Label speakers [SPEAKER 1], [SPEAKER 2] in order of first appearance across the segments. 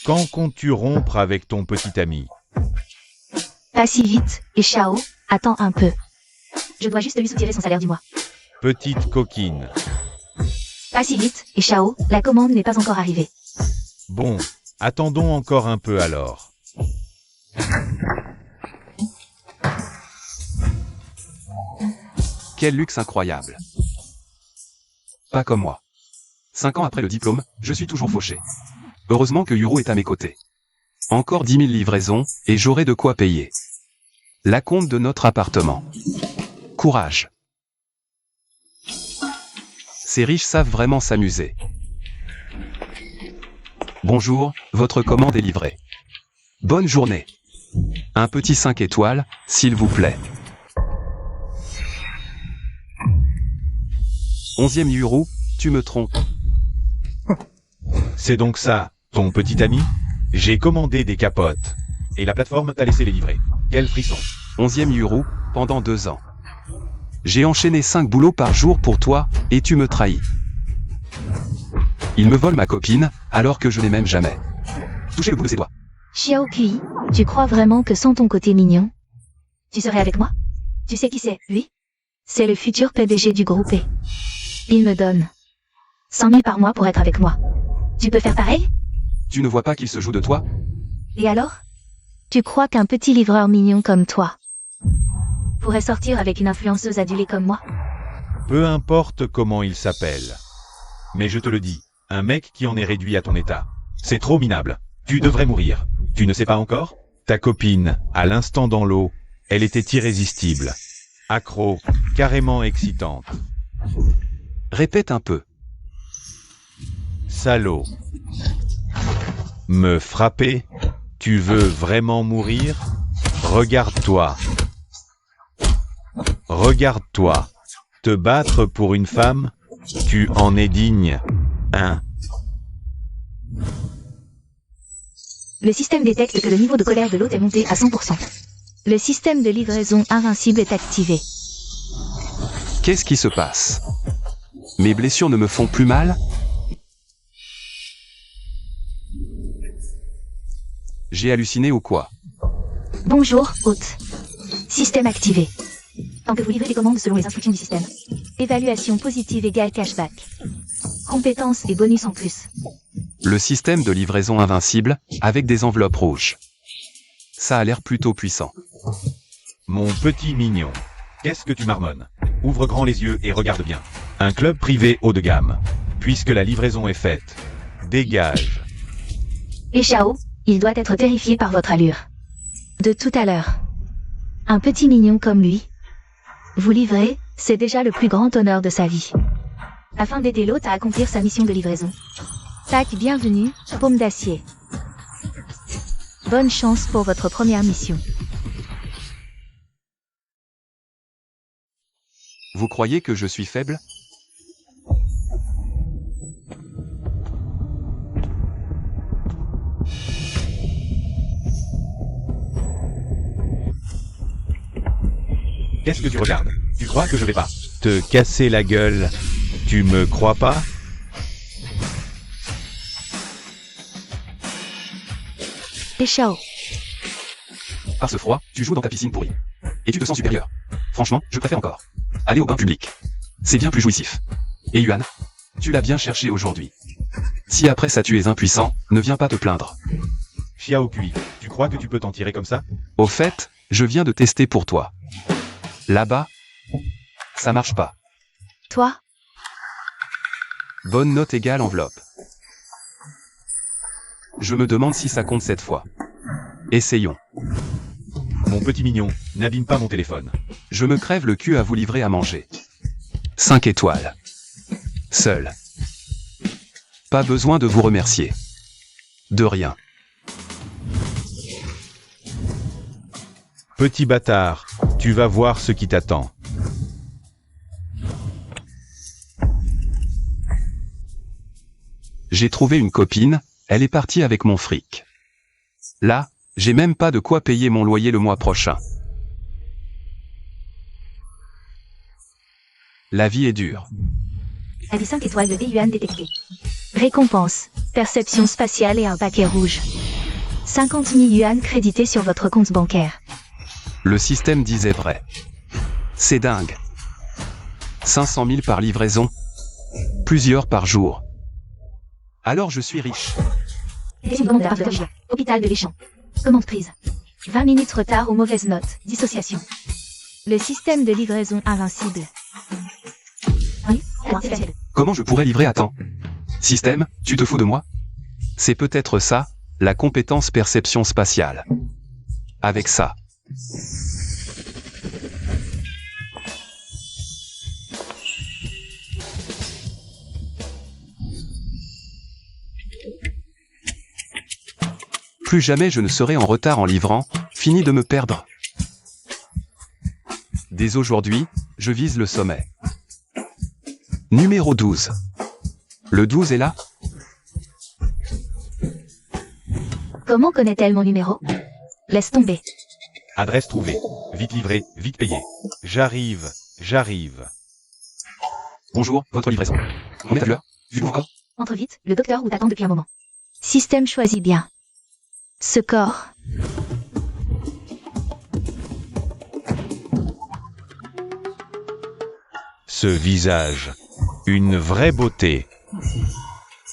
[SPEAKER 1] Quand comptes-tu rompre avec ton petit ami?
[SPEAKER 2] Pas si vite, et Xiao, attends un peu. Je dois juste lui soutirer son salaire du mois.
[SPEAKER 1] Petite coquine.
[SPEAKER 2] Pas si vite, et Xiao, la commande n'est pas encore arrivée.
[SPEAKER 1] Bon, attendons encore un peu alors.
[SPEAKER 3] Quel luxe incroyable. Pas comme moi. 5 ans après le diplôme, je suis toujours fauché. Heureusement que Yuro est à mes côtés. Encore 10 000 livraisons, et j'aurai de quoi payer l'acompte de notre appartement. Courage. Ces riches savent vraiment s'amuser. Bonjour, votre commande est livrée. Bonne journée. Un petit 5 étoiles, s'il vous plaît. 11e Yuro, tu me trompes.
[SPEAKER 1] C'est donc ça, ton petit ami? J'ai commandé des capotes. Et la plateforme t'a laissé les livrer. Quel frisson.
[SPEAKER 3] 11e Yuro, pendant 2 ans. J'ai enchaîné 5 boulots par jour pour toi, et tu me trahis. Il me vole ma copine, alors que je n'ai même jamais touché le bout de ses doigts.
[SPEAKER 2] Xiao Kui, tu crois vraiment que sans ton côté mignon, tu serais avec moi? Tu sais qui c'est, lui? C'est le futur PDG du groupe E. Il me donne 100 000 par mois pour être avec moi. Tu peux faire pareil?
[SPEAKER 3] Tu ne vois pas qu'il se joue de toi?
[SPEAKER 2] Et alors? Tu crois qu'un petit livreur mignon comme toi pourrait sortir avec une influenceuse adulée comme moi?
[SPEAKER 1] Peu importe comment il s'appelle. Mais je te le dis, un mec qui en est réduit à ton état, c'est trop minable. Tu devrais mourir. Tu ne sais pas encore? Ta copine, à l'instant dans l'eau, elle était irrésistible. Accro, carrément excitante.
[SPEAKER 3] Répète un peu.
[SPEAKER 1] Salaud. Me frapper? Tu veux vraiment mourir? Regarde-toi. Regarde-toi. Te battre pour une femme? Tu en es digne, hein?
[SPEAKER 2] Le système détecte que le niveau de colère de l'hôte est monté à 100%. Le système de livraison invincible est activé.
[SPEAKER 3] Qu'est-ce qui se passe? Mes blessures ne me font plus mal? J'ai halluciné ou quoi?
[SPEAKER 2] Bonjour, hôte. Système activé. Tant que vous livrez des commandes selon les instructions du système. Évaluation positive égale cashback. Compétences et bonus en plus.
[SPEAKER 3] Le système de livraison invincible, avec des enveloppes rouges. Ça a l'air plutôt puissant.
[SPEAKER 1] Mon petit mignon. Qu'est-ce que tu marmonnes? Ouvre grand les yeux et regarde bien. Un club privé haut de gamme. Puisque la livraison est faite. Dégage.
[SPEAKER 2] Et Xiao, il doit être terrifié par votre allure. De tout à l'heure. Un petit mignon comme lui. Vous livrez, c'est déjà le plus grand honneur de sa vie. Afin d'aider l'hôte à accomplir sa mission de livraison. Tac, bienvenue, paume d'acier. Bonne chance pour votre première mission.
[SPEAKER 3] Vous croyez que je suis faible?
[SPEAKER 1] Qu'est-ce que tu regardes? Tu crois que je vais pas te casser la gueule? Tu me crois pas?
[SPEAKER 2] Et Xiao.
[SPEAKER 3] Par ce froid, tu joues dans ta piscine pourrie. Et tu te sens supérieur. Franchement, je préfère encore aller au bain public. C'est bien plus jouissif. Et Yuan, tu l'as bien cherché aujourd'hui. Si après ça tu es impuissant, ne viens pas te plaindre.
[SPEAKER 1] Xiao Kui, tu crois que tu peux t'en tirer comme ça?
[SPEAKER 3] Au fait, je viens de tester pour toi. Là-bas, ça marche pas.
[SPEAKER 2] Toi?
[SPEAKER 3] Bonne note égale enveloppe. Je me demande si ça compte cette fois. Essayons.
[SPEAKER 1] Mon petit mignon, n'abîme pas mon téléphone.
[SPEAKER 3] Je me crève le cul à vous livrer à manger. 5 étoiles. Seul. Pas besoin de vous remercier. De rien.
[SPEAKER 1] Petit bâtard, tu vas voir ce qui t'attend.
[SPEAKER 3] J'ai trouvé une copine, elle est partie avec mon fric. Là, j'ai même pas de quoi payer mon loyer le mois prochain. La vie est dure.
[SPEAKER 2] Avis 5 étoiles de Yuan détecté. Récompense. Perception spatiale et un paquet rouge. 50 000 yuan crédités sur votre compte bancaire.
[SPEAKER 3] Le système disait vrai. C'est dingue. 500 000 par livraison. Plusieurs par jour. Alors je suis riche.
[SPEAKER 2] Hôpital de l'Échamp. Commande prise. 20 minutes retard ou mauvaise note. Dissociation. Le système de livraison invincible. Oui,
[SPEAKER 3] Comment je pourrais livrer à temps? Système, tu te fous de moi? C'est peut-être ça, la compétence perception spatiale. Avec ça. Plus jamais je ne serai en retard en livrant, fini de me perdre. Dès aujourd'hui, je vise le sommet. Numéro 12. Le 12 est là?
[SPEAKER 2] Comment connaît-elle mon numéro? Laisse tomber.
[SPEAKER 1] Adresse trouvée. Vite livré, vite payé. J'arrive, j'arrive.
[SPEAKER 3] Bonjour, votre livraison. On est à l'heure? Vu pourquoi?
[SPEAKER 2] Entre vite, le docteur vous attend depuis un moment. Système choisit bien. Ce corps.
[SPEAKER 1] Ce visage. Une vraie beauté.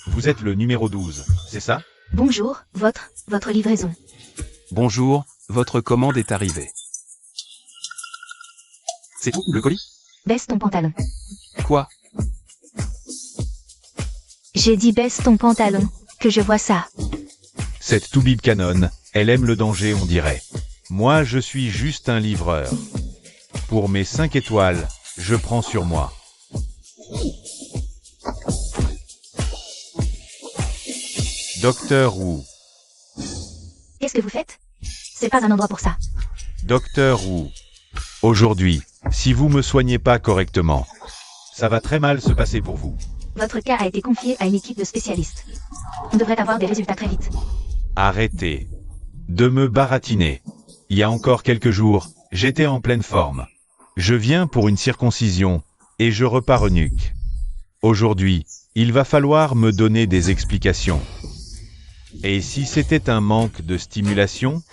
[SPEAKER 1] Vous êtes le numéro 12, c'est ça?
[SPEAKER 2] Bonjour, votre livraison.
[SPEAKER 3] Bonjour, votre commande est arrivée. C'est tout, le colis?
[SPEAKER 2] Baisse ton pantalon.
[SPEAKER 3] Quoi?
[SPEAKER 2] J'ai dit baisse ton pantalon, que je vois ça.
[SPEAKER 1] Cette Toubib Canon, elle aime le danger, on dirait. Moi, je suis juste un livreur. Pour mes 5 étoiles, je prends sur moi. Docteur Wu.
[SPEAKER 2] Qu'est-ce que vous faites? C'est pas un endroit pour ça.
[SPEAKER 1] Docteur Wu. Aujourd'hui, si vous me soignez pas correctement, ça va très mal se passer pour vous.
[SPEAKER 2] Votre cas a été confié à une équipe de spécialistes. On devrait avoir des résultats très vite.
[SPEAKER 1] Arrêtez de me baratiner. Il y a encore quelques jours, j'étais en pleine forme. Je viens pour une circoncision, et je repars eunuque. Aujourd'hui, il va falloir me donner des explications. Et si c'était un manque de stimulation,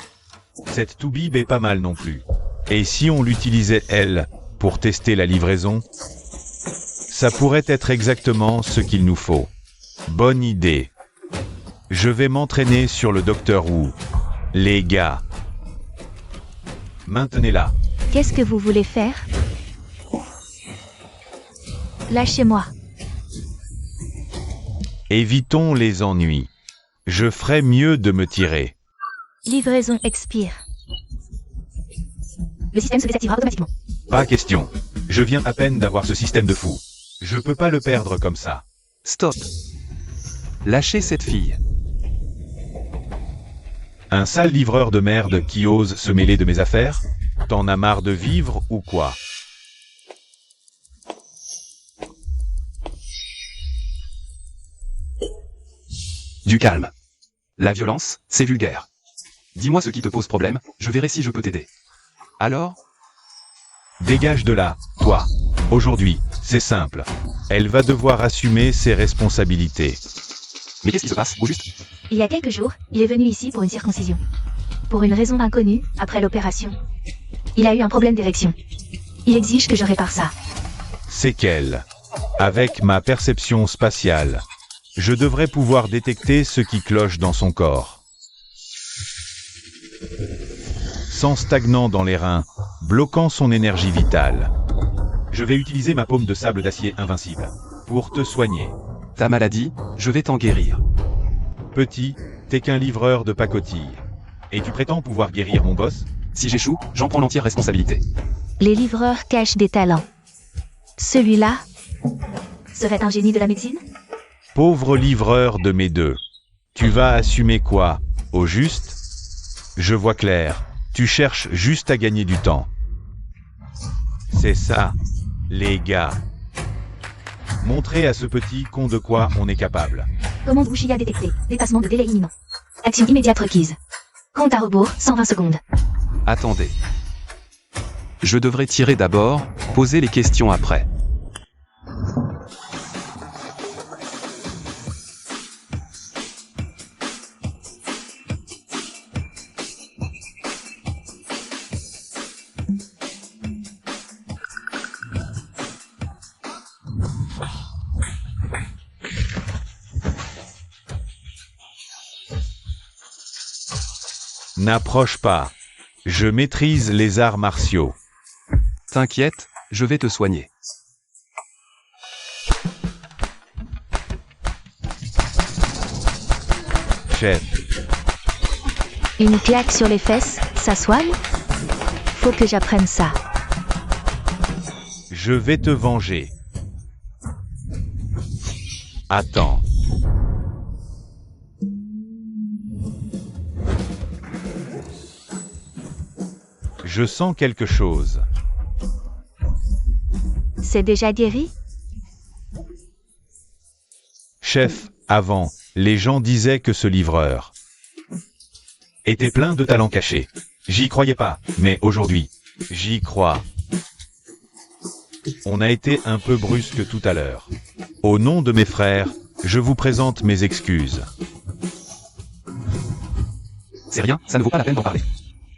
[SPEAKER 1] cette Toubib est pas mal non plus. Et si on l'utilisait, elle, pour tester la livraison, ça pourrait être exactement ce qu'il nous faut. Bonne idée. Je vais m'entraîner sur le Docteur Wu. Les gars. Maintenez-la.
[SPEAKER 2] Qu'est-ce que vous voulez faire? Lâchez-moi.
[SPEAKER 1] Évitons les ennuis. Je ferais mieux de me tirer.
[SPEAKER 2] Livraison expire. Le système se désactivera automatiquement.
[SPEAKER 1] Pas question. Je viens à peine d'avoir ce système de fou. Je peux pas le perdre comme ça.
[SPEAKER 3] Stop. Lâchez cette fille.
[SPEAKER 1] Un sale livreur de merde qui ose se mêler de mes affaires? T'en as marre de vivre ou quoi?
[SPEAKER 3] Du calme. La violence, c'est vulgaire. Dis-moi ce qui te pose problème, je verrai si je peux t'aider. Alors?
[SPEAKER 1] Dégage de là, toi. Aujourd'hui, c'est simple. Elle va devoir assumer ses responsabilités.
[SPEAKER 3] Mais qu'est-ce qui se passe, au juste?
[SPEAKER 2] Il y a quelques jours, il est venu ici pour une circoncision. Pour une raison inconnue, après l'opération. Il a eu un problème d'érection. Il exige que je répare ça.
[SPEAKER 1] C'est qu'elle. Avec ma perception spatiale, je devrais pouvoir détecter ce qui cloche dans son corps. Sang stagnant dans les reins, bloquant son énergie vitale. Je vais utiliser ma paume de sable d'acier invincible pour te soigner.
[SPEAKER 3] Ta maladie, je vais t'en guérir.
[SPEAKER 1] Petit, t'es qu'un livreur de pacotille. Et tu prétends pouvoir guérir mon boss?
[SPEAKER 3] Si j'échoue, j'en prends l'entière responsabilité.
[SPEAKER 2] Les livreurs cachent des talents. Celui-là serait un génie de la médecine?
[SPEAKER 1] Pauvre livreur de mes deux. Tu vas assumer quoi, au juste? Je vois clair, tu cherches juste à gagner du temps. C'est ça, les gars. Montrez à ce petit con de quoi on est capable.
[SPEAKER 2] Commande Wuxia détectée. Dépassement de délai imminent. Action immédiate requise. Compte à rebours, 120 secondes.
[SPEAKER 3] Attendez. Je devrais tirer d'abord, poser les questions après.
[SPEAKER 1] N'approche pas. Je maîtrise les arts martiaux.
[SPEAKER 3] T'inquiète, je vais te soigner.
[SPEAKER 1] Chef,
[SPEAKER 2] Une claque sur les fesses, ça soigne? Faut que j'apprenne ça.
[SPEAKER 1] je vais te venger. Attends. Je sens quelque chose.
[SPEAKER 2] C'est déjà guéri?
[SPEAKER 1] Chef, avant, les gens disaient que ce livreur était plein de talents cachés. J'y croyais pas, mais aujourd'hui, j'y crois. On a été un peu brusque tout à l'heure. Au nom de mes frères, je vous présente mes excuses.
[SPEAKER 3] C'est rien, ça ne vaut pas la peine d'en parler.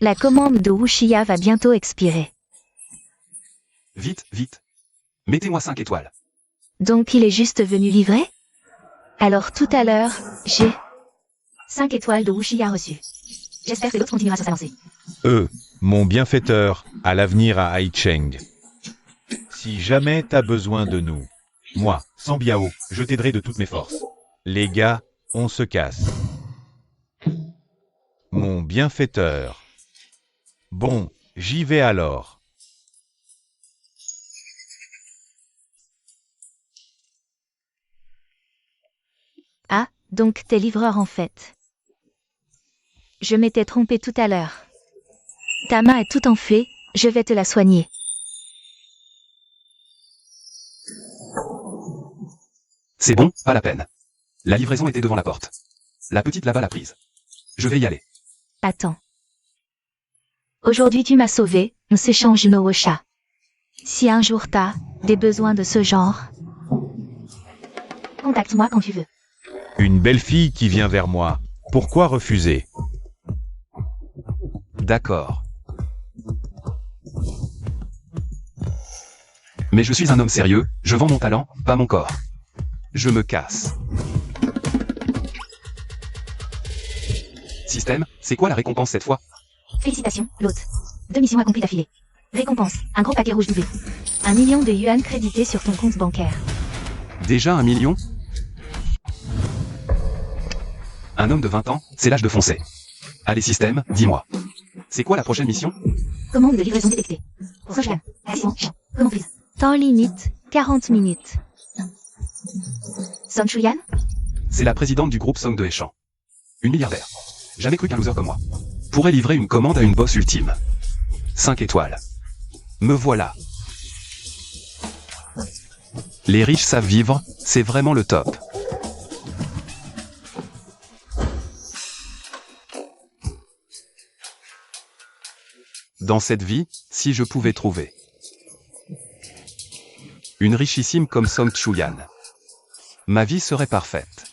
[SPEAKER 2] La commande de Wuxia va bientôt expirer.
[SPEAKER 3] Vite, vite. Mettez-moi 5 étoiles.
[SPEAKER 2] Donc il est juste venu livrer? Alors tout à l'heure, j'ai 5 étoiles de Wuxia reçues. J'espère que l'autre continuera sur sa lancée.
[SPEAKER 1] Mon bienfaiteur, à l'avenir à Haicheng. Si jamais t'as besoin de nous, moi, sans Biao, je t'aiderai de toutes mes forces. Les gars, on se casse. Mon bienfaiteur. Bon, j'y vais alors.
[SPEAKER 2] Ah, donc t'es livreur en fait. Je m'étais trompé tout à l'heure. Ta main est tout en fée, je vais te la soigner.
[SPEAKER 3] C'est bon, pas la peine. La livraison était devant la porte. La petite là-bas l'a prise. Je vais y aller.
[SPEAKER 2] Attends. Aujourd'hui tu m'as sauvé, on s'échange nos chats. Si un jour t'as des besoins de ce genre, contacte-moi quand tu veux.
[SPEAKER 1] Une belle fille qui vient vers moi. Pourquoi refuser?
[SPEAKER 3] D'accord. Mais je suis un homme sérieux, je vends mon talent, pas mon corps. Je me casse. Système, c'est quoi la récompense cette fois?
[SPEAKER 2] Félicitations, l'hôte. 2 missions accomplies d'affilée. Récompense, un gros paquet rouge doublé. 1 million de yuan crédité sur ton compte bancaire.
[SPEAKER 3] Déjà 1 million? Un homme de 20 ans, c'est l'âge de foncer. Allez système, dis-moi. C'est quoi la prochaine mission?
[SPEAKER 2] Commande de livraison détectée. Sojan, assistant, commande prise. Temps limite, 40 minutes. Song Shuyan?
[SPEAKER 3] C'est la présidente du groupe Song de Échamp. Une milliardaire. Jamais cru qu'un loser comme moi pourrait livrer une commande à une boss ultime. 5 étoiles. Me voilà. Les riches savent vivre, c'est vraiment le top. Dans cette vie, si je pouvais trouver une richissime comme Song Chuyan, ma vie serait parfaite.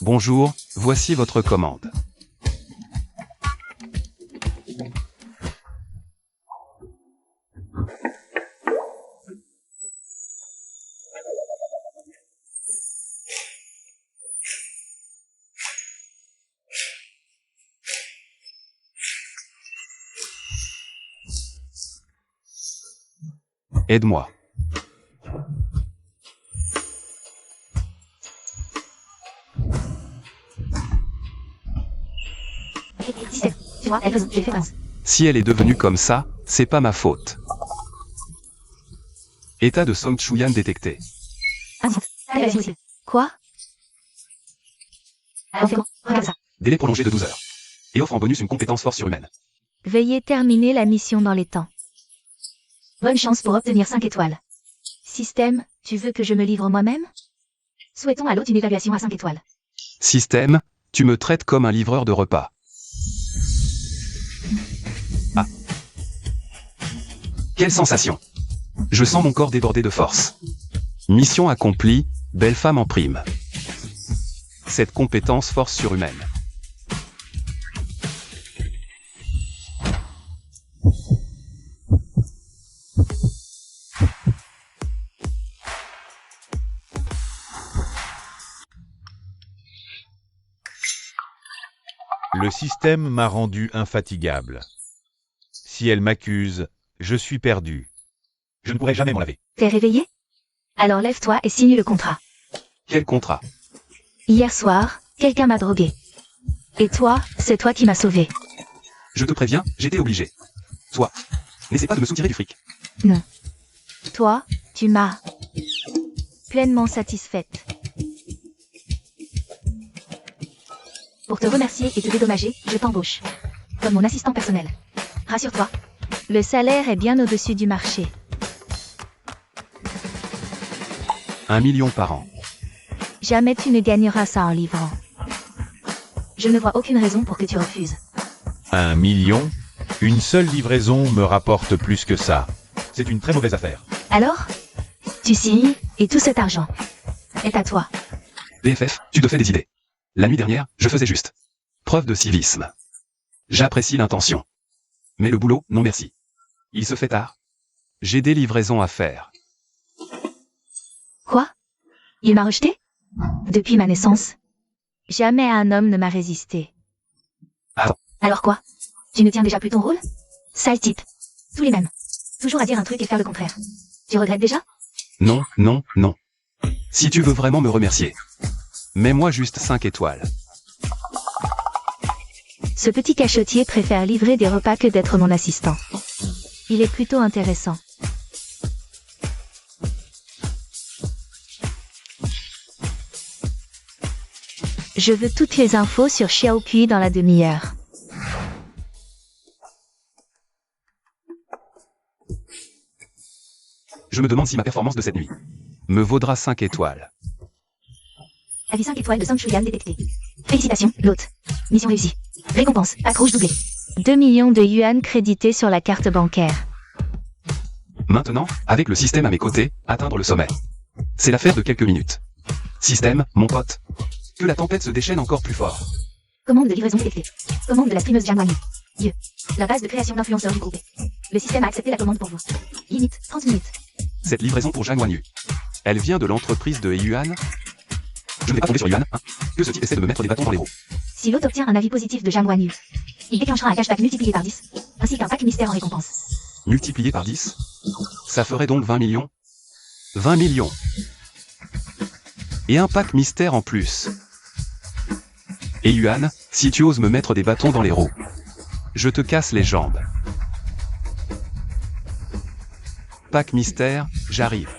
[SPEAKER 3] Bonjour, voici votre commande. Aide-moi.
[SPEAKER 2] Tu vois, elle raison, j'ai fait mince.
[SPEAKER 3] Si elle est devenue comme ça, c'est pas ma faute. État de Song Chuyan détecté.
[SPEAKER 2] Quoi? Regarde ça.
[SPEAKER 3] Délai prolongé de 12 heures. Et offre en bonus une compétence force surhumaine.
[SPEAKER 2] Veuillez terminer la mission dans les temps. Bonne chance pour obtenir 5 étoiles. Système, tu veux que je me livre moi-même? Souhaitons à l'hôte une évaluation à 5 étoiles.
[SPEAKER 3] Système, tu me traites comme un livreur de repas. Ah. Quelle sensation! Je sens mon corps débordé de force. Mission accomplie, belle femme en prime. Cette compétence force surhumaine.
[SPEAKER 1] Le système m'a rendu infatigable. Si elle m'accuse, je suis perdu. Je ne pourrai jamais m'en laver.
[SPEAKER 2] T'es réveillé? Alors lève-toi et signe le contrat.
[SPEAKER 3] Quel contrat?
[SPEAKER 2] Hier soir, quelqu'un m'a drogué. Et toi, c'est toi qui m'as sauvé.
[SPEAKER 3] Je te préviens, j'étais obligé. Toi, n'essaie pas de me soutirer du fric.
[SPEAKER 2] Non. Toi, tu m'as pleinement satisfaite. Pour te remercier et te dédommager, je t'embauche. Comme mon assistant personnel. Rassure-toi. Le salaire est bien au-dessus du marché.
[SPEAKER 3] 1 million par an.
[SPEAKER 2] Jamais tu ne gagneras ça en livrant. Je ne vois aucune raison pour que tu refuses.
[SPEAKER 1] 1 million? Une seule livraison me rapporte plus que ça. C'est une très mauvaise affaire.
[SPEAKER 2] Alors, tu signes, et tout cet argent est à toi.
[SPEAKER 3] BFF, tu te fais des idées. La nuit dernière, je faisais juste. Preuve de civisme. J'apprécie l'intention. Mais le boulot, non merci. Il se fait tard. J'ai des livraisons à faire.
[SPEAKER 2] Quoi? Il m'a rejeté? Depuis ma naissance. Jamais un homme ne m'a résisté.
[SPEAKER 3] Attends.
[SPEAKER 2] Alors quoi? Tu ne tiens déjà plus ton rôle? Sale type. Tous les mêmes. Toujours à dire un truc et faire le contraire. Tu regrettes déjà?
[SPEAKER 3] Non, non, non. Si tu veux vraiment me remercier, mets-moi juste 5 étoiles.
[SPEAKER 2] Ce petit cachotier préfère livrer des repas que d'être mon assistant. Il est plutôt intéressant. Je veux toutes les infos sur Xiaokui dans la demi-heure.
[SPEAKER 3] Je me demande si ma performance de cette nuit me vaudra 5 étoiles.
[SPEAKER 2] Avis 5 étoiles de Song Shuyan détecté. Félicitations, l'hôte. Mission réussie. Récompense, pack rouge doublé. 2 millions de yuan crédités sur la carte bancaire.
[SPEAKER 3] Maintenant, avec le système à mes côtés, atteindre le sommet. C'est l'affaire de quelques minutes. Système, mon pote. Que la tempête se déchaîne encore plus fort.
[SPEAKER 2] Commande de livraison détectée. Commande de la streameuse Jiang Wanyu. Dieu. La base de création d'influenceurs du groupe. Le système a accepté la commande pour vous. Limite, 30 minutes.
[SPEAKER 3] Cette livraison pour Zhang Wanyu. Elle vient de l'entreprise de Yuan. Je ne vais pas tomber sur Yuan, hein. Que ce type essaie de me mettre des bâtons dans les roues.
[SPEAKER 2] Si l'hôte obtient un avis positif de Jiang Wanyu, il déclenchera un cashback multiplié par 10, ainsi qu'un pack mystère en récompense.
[SPEAKER 3] Multiplié par 10? Ça ferait donc 20 millions? 20 millions. Et un pack mystère en plus. Et Yuan, si tu oses me mettre des bâtons dans les roues, je te casse les jambes. Pack mystère, j'arrive.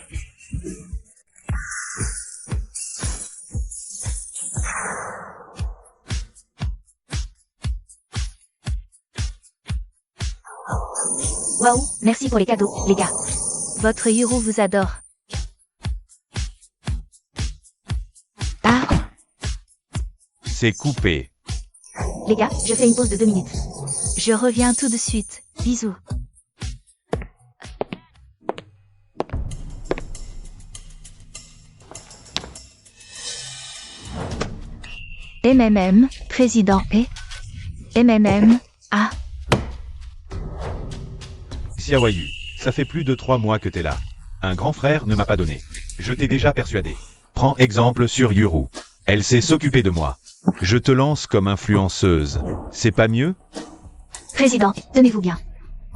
[SPEAKER 2] Waouh, merci pour les cadeaux, les gars. Votre Yuru vous adore. Ah,
[SPEAKER 1] C'est coupé.
[SPEAKER 2] les gars, je fais une pause de 2 minutes. Je reviens tout de suite. Bisous. MMM, président et MMM, ah,
[SPEAKER 1] Xiaoyu, ça fait plus de 3 mois que t'es là. Un grand frère ne m'a pas donné. Je t'ai déjà persuadé. Prends exemple sur Yuru. Elle sait s'occuper de moi. Je te lance comme influenceuse. C'est pas mieux?
[SPEAKER 2] président, tenez-vous bien.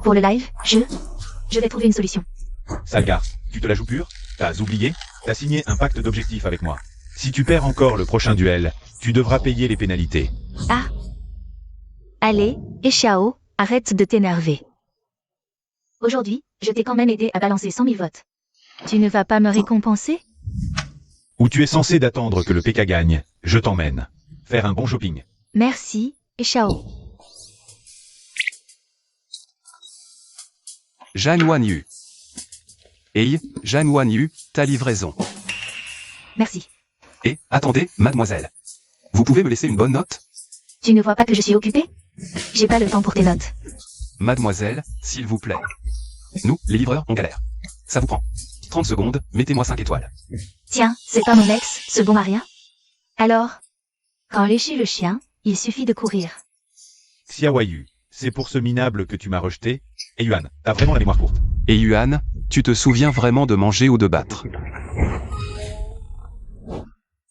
[SPEAKER 2] Pour le live, je vais trouver une solution.
[SPEAKER 1] Sale garce, tu te la joues pure? T'as oublié? T'as signé un pacte d'objectifs avec moi. Si tu perds encore le prochain duel, tu devras payer les pénalités.
[SPEAKER 2] Ah. Allez, et Xiao, arrête de t'énerver. Aujourd'hui, je t'ai quand même aidé à balancer 100 000 votes. Tu ne vas pas me récompenser?
[SPEAKER 1] Où tu es censé d'attendre que le PK gagne, je t'emmène. Faire un bon shopping.
[SPEAKER 2] Merci, et Xiao.
[SPEAKER 3] Zhang Wanyu. Hey, Zhang Wanyu, ta livraison.
[SPEAKER 2] Merci.
[SPEAKER 3] Et, attendez, mademoiselle. Vous pouvez me laisser une bonne note?
[SPEAKER 2] Tu ne vois pas que je suis occupée? J'ai pas le temps pour tes notes.
[SPEAKER 3] Mademoiselle, s'il vous plaît. Nous, les livreurs, on galère. Ça vous prend 30 secondes, mettez-moi 5 étoiles.
[SPEAKER 2] Tiens, c'est pas mon ex, ce bon à rien? Alors, quand lécher le chien, il suffit de courir.
[SPEAKER 1] Xiaoyu, c'est pour ce minable que tu m'as rejeté? Et Yuan, t'as vraiment la mémoire courte.
[SPEAKER 3] Et Yuan, tu te souviens vraiment de manger ou de battre?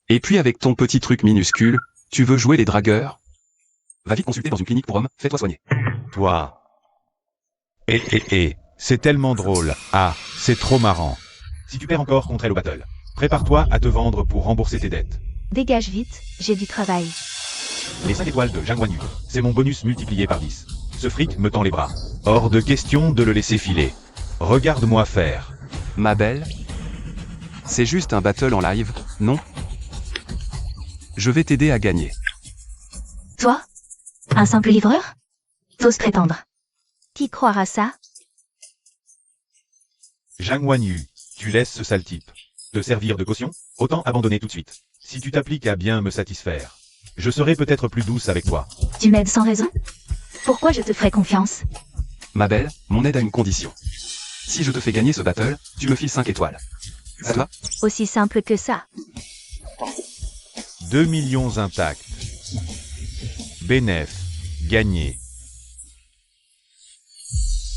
[SPEAKER 3] Et puis avec ton petit truc minuscule, tu veux jouer les dragueurs? Va vite consulter dans une clinique pour hommes, fais-toi soigner.
[SPEAKER 1] Toi. C'est tellement drôle. Ah, c'est trop marrant. Si tu perds encore contre elle au battle, prépare-toi à te vendre pour rembourser tes dettes.
[SPEAKER 2] Dégage vite, j'ai du travail.
[SPEAKER 1] Les 5 étoiles de Zhang Wanyu, c'est mon bonus multiplié par 10. Ce fric me tend les bras. Hors de question de le laisser filer. Regarde-moi faire.
[SPEAKER 3] Ma belle? C'est juste un battle en live, non? Je vais t'aider à gagner.
[SPEAKER 2] Toi? Un simple livreur? T'oses prétendre. Qui croira ça?
[SPEAKER 1] Zhang Wanyu, tu laisses ce sale type te servir de caution? Autant abandonner tout de suite. Si tu t'appliques à bien me satisfaire, je serai peut-être plus douce avec toi.
[SPEAKER 2] Tu m'aides sans raison? Pourquoi je te ferais confiance?
[SPEAKER 3] Ma belle, mon aide a une condition. Si je te fais gagner ce battle, tu me files 5 étoiles. Ça te va?
[SPEAKER 2] Aussi simple que ça.
[SPEAKER 1] 2 millions intacts. Bénéf. Gagné.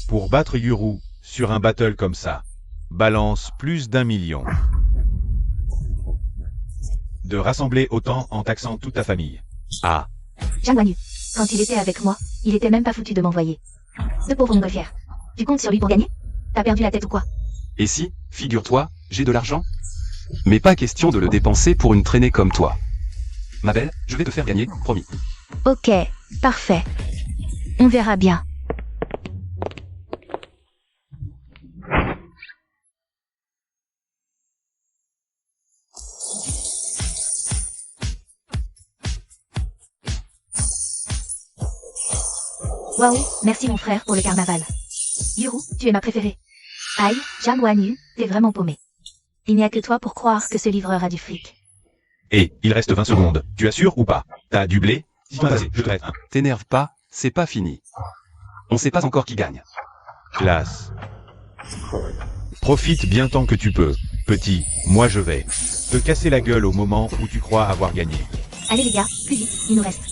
[SPEAKER 1] Pour battre Yuru, sur un battle comme ça, balance plus d'1 million. De rassembler autant en taxant toute ta famille. Ah.
[SPEAKER 2] Zhang Wanyu, quand il était avec moi, il était même pas foutu de m'envoyer. De pauvre montgolfière. Tu comptes sur lui pour gagner? T'as perdu la tête ou quoi?
[SPEAKER 3] Et si, figure-toi, j'ai de l'argent? Mais pas question de le dépenser pour une traînée comme toi. Ma belle, je vais te faire gagner, promis.
[SPEAKER 2] Ok, parfait. On verra bien. Waouh, merci mon frère pour le carnaval. Yuru, tu es ma préférée. Aïe, Zhang Wanyu, t'es vraiment paumé. Il n'y a que toi pour croire que ce livreur a du fric.
[SPEAKER 1] Et, il reste 20 secondes. Tu assures ou pas? T'as du blé? Si t'en as assez, je te reste un.
[SPEAKER 3] T'énerve pas, c'est pas fini. On sait pas encore qui gagne.
[SPEAKER 1] Classe. Profite bien tant que tu peux. Petit, moi je vais te casser la gueule au moment où tu crois avoir gagné.
[SPEAKER 2] Allez les gars, plus vite, il nous reste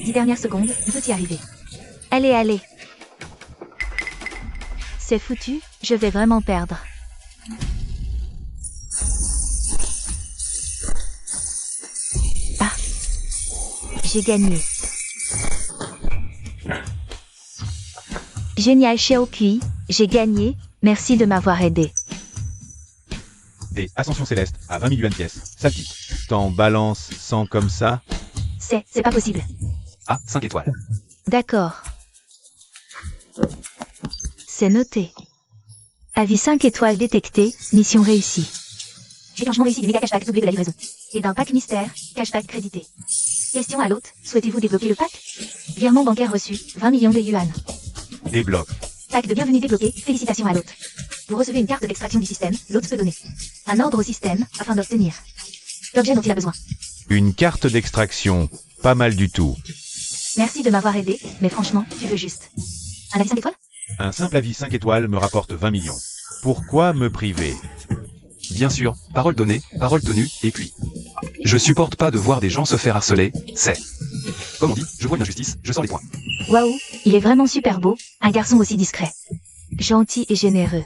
[SPEAKER 2] 10 dernières secondes, il peut y arriver. Allez, allez. C'est foutu, je vais vraiment perdre. Ah. J'ai gagné. Génial Xiaokui, j'ai gagné, merci de m'avoir aidé.
[SPEAKER 1] Des Ascensions Célestes à 20 000 yuan pièce. Sale type. T'en balances 100 comme ça?
[SPEAKER 2] C'est pas possible.
[SPEAKER 3] Ah, 5 étoiles.
[SPEAKER 2] D'accord. C'est noté. Avis 5 étoiles détecté, mission réussie. Déclenchement réussi du méga cashback doublé de la livraison. Et d'un pack mystère, cashback crédité. Question à l'hôte, souhaitez-vous débloquer le pack? Virement bancaire reçu, 20 millions de yuan.
[SPEAKER 1] Débloque.
[SPEAKER 2] Pack de bienvenue débloqué, félicitations à l'hôte. Vous recevez une carte d'extraction du système, l'hôte peut donner un ordre au système, afin d'obtenir l'objet dont il a besoin.
[SPEAKER 1] Une carte d'extraction. Pas mal du tout.
[SPEAKER 2] Merci de m'avoir aidé, mais franchement, tu veux juste un avis 5 étoiles?
[SPEAKER 1] Un simple avis 5 étoiles me rapporte 20 millions. Pourquoi me priver?
[SPEAKER 3] Bien sûr, parole donnée, parole tenue, et puis. Je supporte pas de voir des gens se faire harceler, c'est. Comme on dit, je vois une injustice, je sors les poings.
[SPEAKER 2] Waouh, il est vraiment super beau, un garçon aussi discret. Gentil et généreux.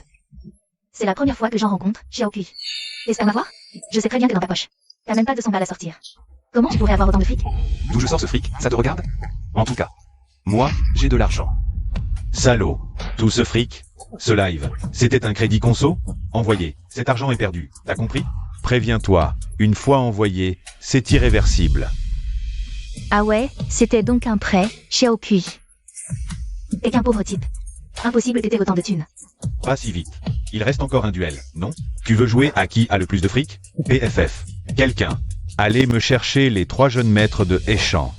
[SPEAKER 2] C'est la première fois que j'en rencontre, Xiaokui. T'espères m'avoir? Je sais très bien que dans ta poche, t'as même pas 200 balles à sortir. Comment tu pourrais avoir autant de fric?
[SPEAKER 3] D'où je sors ce fric, ça te regarde? En tout cas, moi, j'ai de l'argent.
[SPEAKER 1] Salaud. Tout ce fric, ce live, c'était un crédit conso? Envoyé. Cet argent est perdu. T'as compris? Préviens-toi. Une fois envoyé, c'est irréversible.
[SPEAKER 2] Ah ouais, c'était donc un prêt, Xiaokui. Et qu'un pauvre type. Impossible d'aider autant de thunes.
[SPEAKER 1] Pas si vite. Il reste encore un duel, non? Tu veux jouer à qui a le plus de fric? PFF. Quelqu'un. Allez me chercher les 3 jeunes maîtres de Échamp.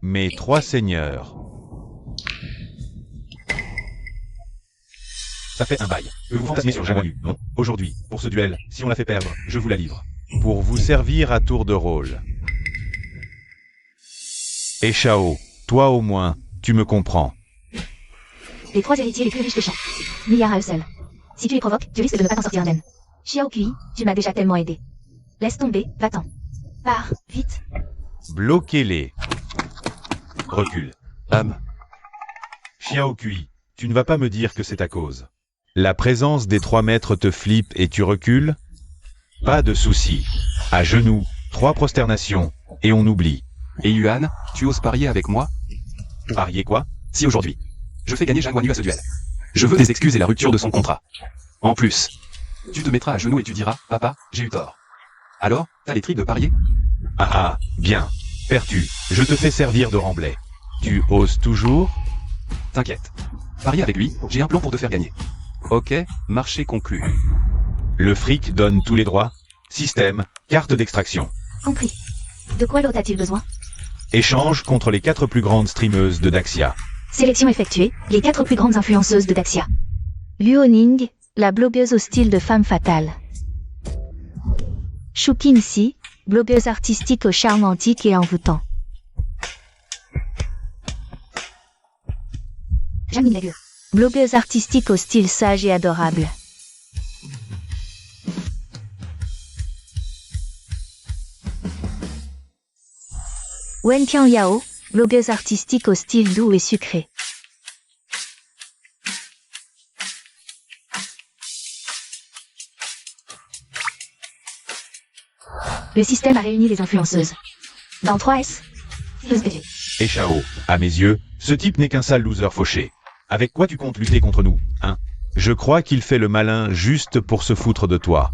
[SPEAKER 1] Mes 3 seigneurs. Ça fait un bail. Vous fantasmez sur Zhang Wanyu, non? Aujourd'hui, pour ce duel, si on la fait perdre, je vous la livre. Pour vous servir à tour de rôle. Et Shao, toi au moins, tu me comprends.
[SPEAKER 2] Les 3 héritiers les plus riches de Champ. Milliards à eux seuls. Si tu les provoques, tu risques de ne pas t'en sortir indemne. Xiaokui, tu m'as déjà tellement aidé. Laisse tomber, va-t'en. Pars, vite.
[SPEAKER 1] Bloquez-les. Recule.
[SPEAKER 3] Xiaokui,
[SPEAKER 1] Xiaokui, Tu ne vas pas me dire que c'est à cause. La présence des 3 maîtres te flippe et tu recules? Pas de souci. À genoux, 3 prosternations, et on oublie.
[SPEAKER 3] Et Yuan, tu oses parier avec moi?
[SPEAKER 1] Parier quoi?
[SPEAKER 3] Si aujourd'hui, je fais gagner Zhang Guanyu à ce duel. Je veux des excuses et la rupture de son contrat. En plus, tu te mettras à genoux et tu diras, papa, j'ai eu tort. Alors, t'as les tricks de parier?
[SPEAKER 1] Ah, bien. Perdu, je te fais servir de remblai. Tu oses toujours?
[SPEAKER 3] T'inquiète. Parier avec lui, j'ai un plan pour te faire gagner. Ok, marché conclu.
[SPEAKER 1] Le fric donne tous les droits. Système, carte d'extraction.
[SPEAKER 2] Compris. De quoi l'autre a-t-il besoin?
[SPEAKER 1] Échange contre les 4 plus grandes streameuses de Daxia.
[SPEAKER 2] Sélection effectuée, les 4 plus grandes influenceuses de Daxia. Luoning, la blogueuse au style de femme fatale. Shu Qingxi, blogueuse artistique au charme antique et envoûtant. Zhang Minlegu, blogueuse artistique au style sage et adorable. Wen Qianyao, blogueuse artistique au style doux et sucré. Le système a réuni les influenceuses. Dans 3S, SPG.
[SPEAKER 1] Et Shao, à mes yeux, ce type n'est qu'un sale loser fauché. Avec quoi tu comptes lutter contre nous, hein? Je crois qu'il fait le malin juste pour se foutre de toi.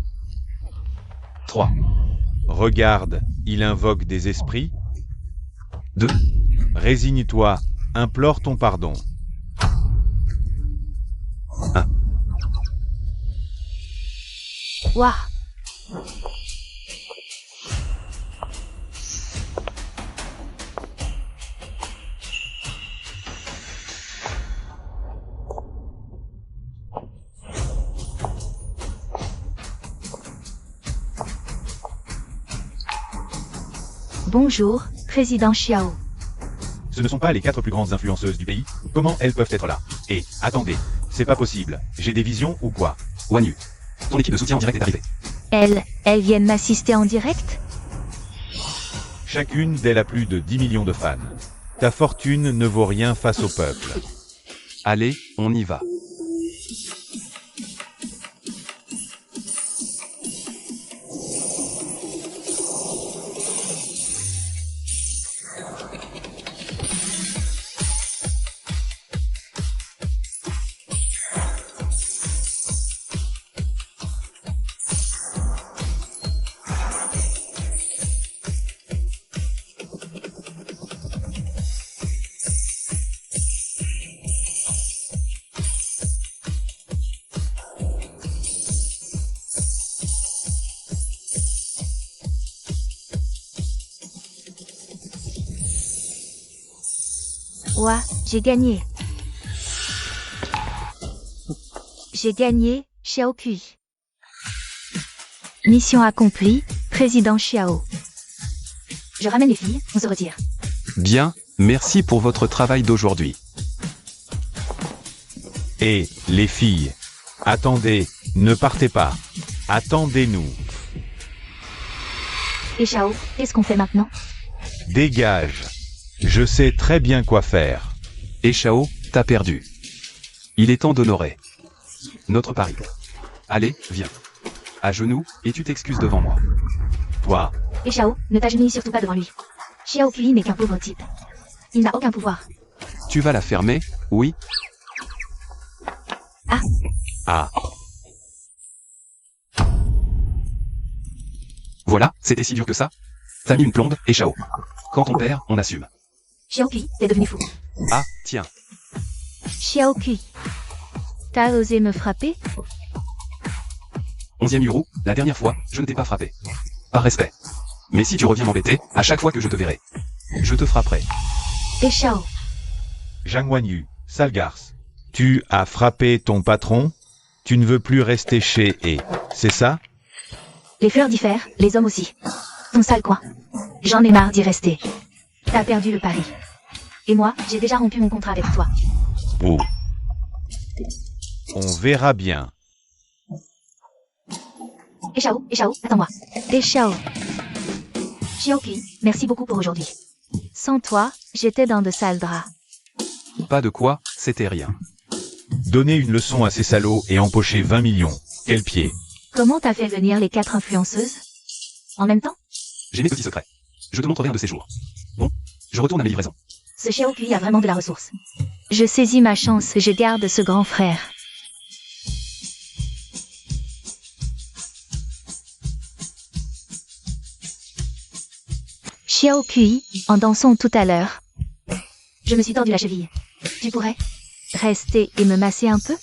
[SPEAKER 3] 3,
[SPEAKER 1] Regarde, il invoque des esprits.
[SPEAKER 3] 2,
[SPEAKER 1] Résigne-toi, implore ton pardon.
[SPEAKER 3] 1.
[SPEAKER 2] Waouh. Bonjour, Président Xiao.
[SPEAKER 1] Ce ne sont pas les 4 plus grandes influenceuses du pays? Comment elles peuvent être là? Et, attendez, c'est pas possible. J'ai des visions ou quoi?
[SPEAKER 3] Guanyu, ton équipe de soutien en direct est arrivée.
[SPEAKER 2] Elles viennent m'assister en direct?
[SPEAKER 1] Chacune d'elles a plus de 10 millions de fans. Ta fortune ne vaut rien face au peuple.
[SPEAKER 3] Allez, on y va.
[SPEAKER 2] Ouah, j'ai gagné. J'ai gagné, Xiao Kui. Mission accomplie, Président Xiao. Je ramène les filles, on se retire.
[SPEAKER 3] Bien, merci pour votre travail d'aujourd'hui.
[SPEAKER 1] Et, les filles, attendez, ne partez pas. Attendez-nous.
[SPEAKER 2] Et Xiao, qu'est-ce qu'on fait maintenant?
[SPEAKER 1] Dégage. Je sais très bien quoi faire.
[SPEAKER 3] Et Shao, t'as perdu. Il est temps d'honorer notre pari. Allez, viens. À genoux, et tu t'excuses devant moi.
[SPEAKER 1] Toi,
[SPEAKER 2] Et Xiao, ne t'agenouille surtout pas devant lui. Xiao Kui n'est qu'un pauvre type. Il n'a aucun pouvoir.
[SPEAKER 3] Tu vas la fermer, oui?
[SPEAKER 1] ah,
[SPEAKER 3] Voilà, c'était si dur que ça? T'as mis une plombe, et Shao. Quand on perd, on assume.
[SPEAKER 2] Xiao Kui, t'es devenu fou.
[SPEAKER 3] Ah, tiens.
[SPEAKER 2] Xiao Kui. T'as osé me frapper?
[SPEAKER 3] 11e Yuru, la dernière fois, je ne t'ai pas frappé. Par respect. Mais si tu reviens m'embêter, à chaque fois que je te verrai, je te frapperai.
[SPEAKER 2] Et Xiao.
[SPEAKER 1] Zhang Guanyu, sale garce. Tu as frappé ton patron? Tu ne veux plus rester chez et, c'est ça?
[SPEAKER 2] Les fleurs diffèrent, les hommes aussi. Ton sale coin. J'en ai marre d'y rester. T'as perdu le pari. Et moi, j'ai déjà rompu mon contrat avec toi.
[SPEAKER 1] Oh. On verra bien.
[SPEAKER 2] Et Xiao, attends-moi. Et Xiao. Xiao Kui, merci beaucoup pour aujourd'hui. Sans toi, j'étais dans de sales draps.
[SPEAKER 3] Pas de quoi, c'était rien.
[SPEAKER 1] Donner une leçon à ces salauds et empocher 20 millions. Quel pied.
[SPEAKER 2] Comment t'as fait venir les 4 influenceuses? En même temps?
[SPEAKER 3] J'ai mes petits secrets. Je te montrerai un de ces jours. Bon, je retourne à mes livraisons.
[SPEAKER 2] Ce Xiao Kui a vraiment de la ressource. Je saisis ma chance, je garde ce grand frère. Xiao Kui, en dansant tout à l'heure. Je me suis tordu la cheville. Tu pourrais rester et me masser un peu?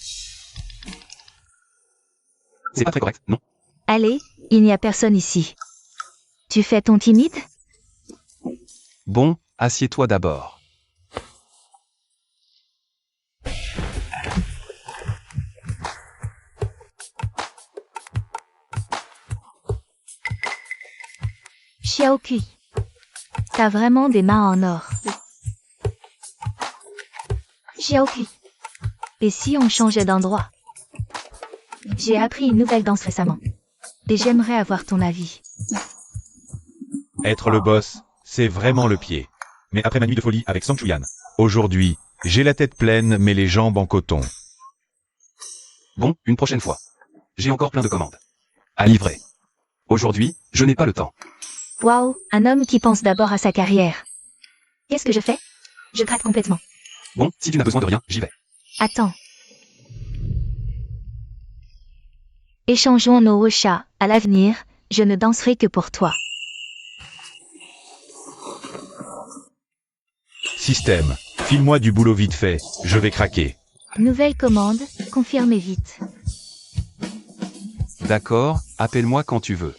[SPEAKER 3] C'est pas très correct, non?
[SPEAKER 2] Allez, il n'y a personne ici. Tu fais ton timide?
[SPEAKER 3] Bon, assieds-toi d'abord.
[SPEAKER 2] Xiao Kui. T'as vraiment des mains en or. Xiao Kui. Et si on changeait d'endroit? J'ai appris une nouvelle danse récemment. Et j'aimerais avoir ton avis.
[SPEAKER 1] Être le boss, c'est vraiment le pied. Mais après ma nuit de folie avec Sang Chuyan, aujourd'hui, j'ai la tête pleine mais les jambes en coton.
[SPEAKER 3] Bon, une prochaine fois. J'ai encore plein de commandes à livrer. Aujourd'hui, je n'ai pas le temps.
[SPEAKER 2] Waouh, un homme qui pense d'abord à sa carrière. Qu'est-ce que je fais? Je gratte complètement.
[SPEAKER 3] Bon, si tu n'as besoin de rien, j'y vais.
[SPEAKER 2] Attends. Échangeons nos chats. À l'avenir, je ne danserai que pour toi.
[SPEAKER 1] Système, file-moi du boulot vite fait, je vais craquer.
[SPEAKER 2] Nouvelle commande, confirmez vite.
[SPEAKER 3] D'accord, appelle-moi quand tu veux.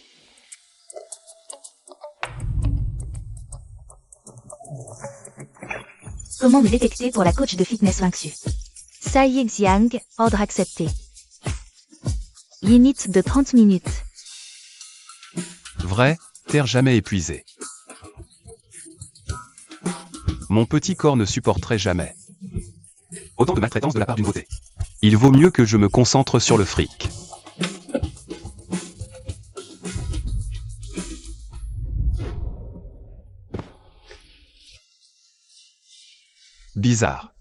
[SPEAKER 2] Commande détectée pour la coach de fitness Lingxu. Sai Xiang, ordre accepté. Limite de 30 minutes.
[SPEAKER 3] Vrai, terre jamais épuisée. Mon petit corps ne supporterait jamais autant de maltraitance de la part d'une beauté. Il vaut mieux que je me concentre sur le fric. Bizarre.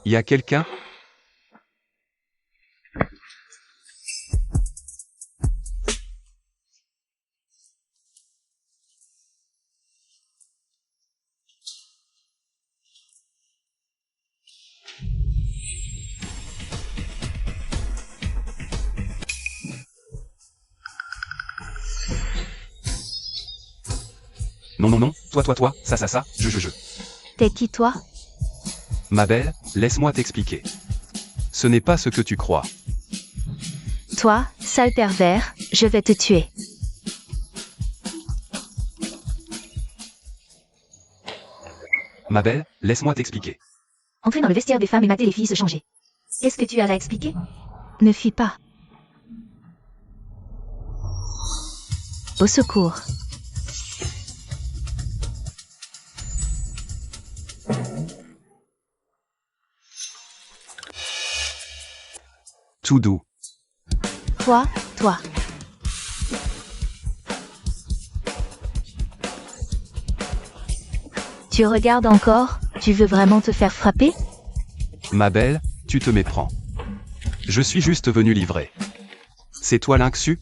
[SPEAKER 3] Y a quelqu'un? Non, non, non, toi, ça, je.
[SPEAKER 2] T'es qui toi?
[SPEAKER 3] Ma belle, laisse-moi t'expliquer. Ce n'est pas ce que tu crois.
[SPEAKER 2] Toi, sale pervers, je vais te tuer.
[SPEAKER 3] Ma belle, laisse-moi t'expliquer.
[SPEAKER 2] Entrez dans le vestiaire des femmes et matez les filles se changer. Qu'est-ce que tu as à expliquer? Ne fuis pas. Au secours.
[SPEAKER 3] Tout doux.
[SPEAKER 2] Toi. Tu regardes encore? Tu veux vraiment te faire frapper?
[SPEAKER 3] Ma belle, tu te méprends. Je suis juste venu livrer. C'est toi Lingxu?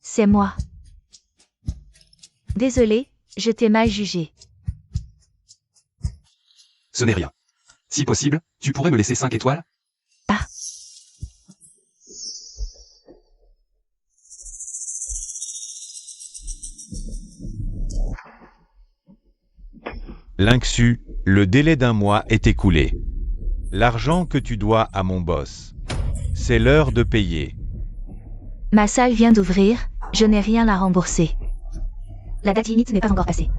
[SPEAKER 2] C'est moi. Désolé, je t'ai mal jugé.
[SPEAKER 3] Ce n'est rien. Si possible, tu pourrais me laisser 5 étoiles?
[SPEAKER 2] Ah.
[SPEAKER 1] Lingxu, le délai d'un mois est écoulé. L'argent que tu dois à mon boss. C'est l'heure de payer.
[SPEAKER 2] Ma salle vient d'ouvrir, je n'ai rien à rembourser. La date limite n'est pas encore passée.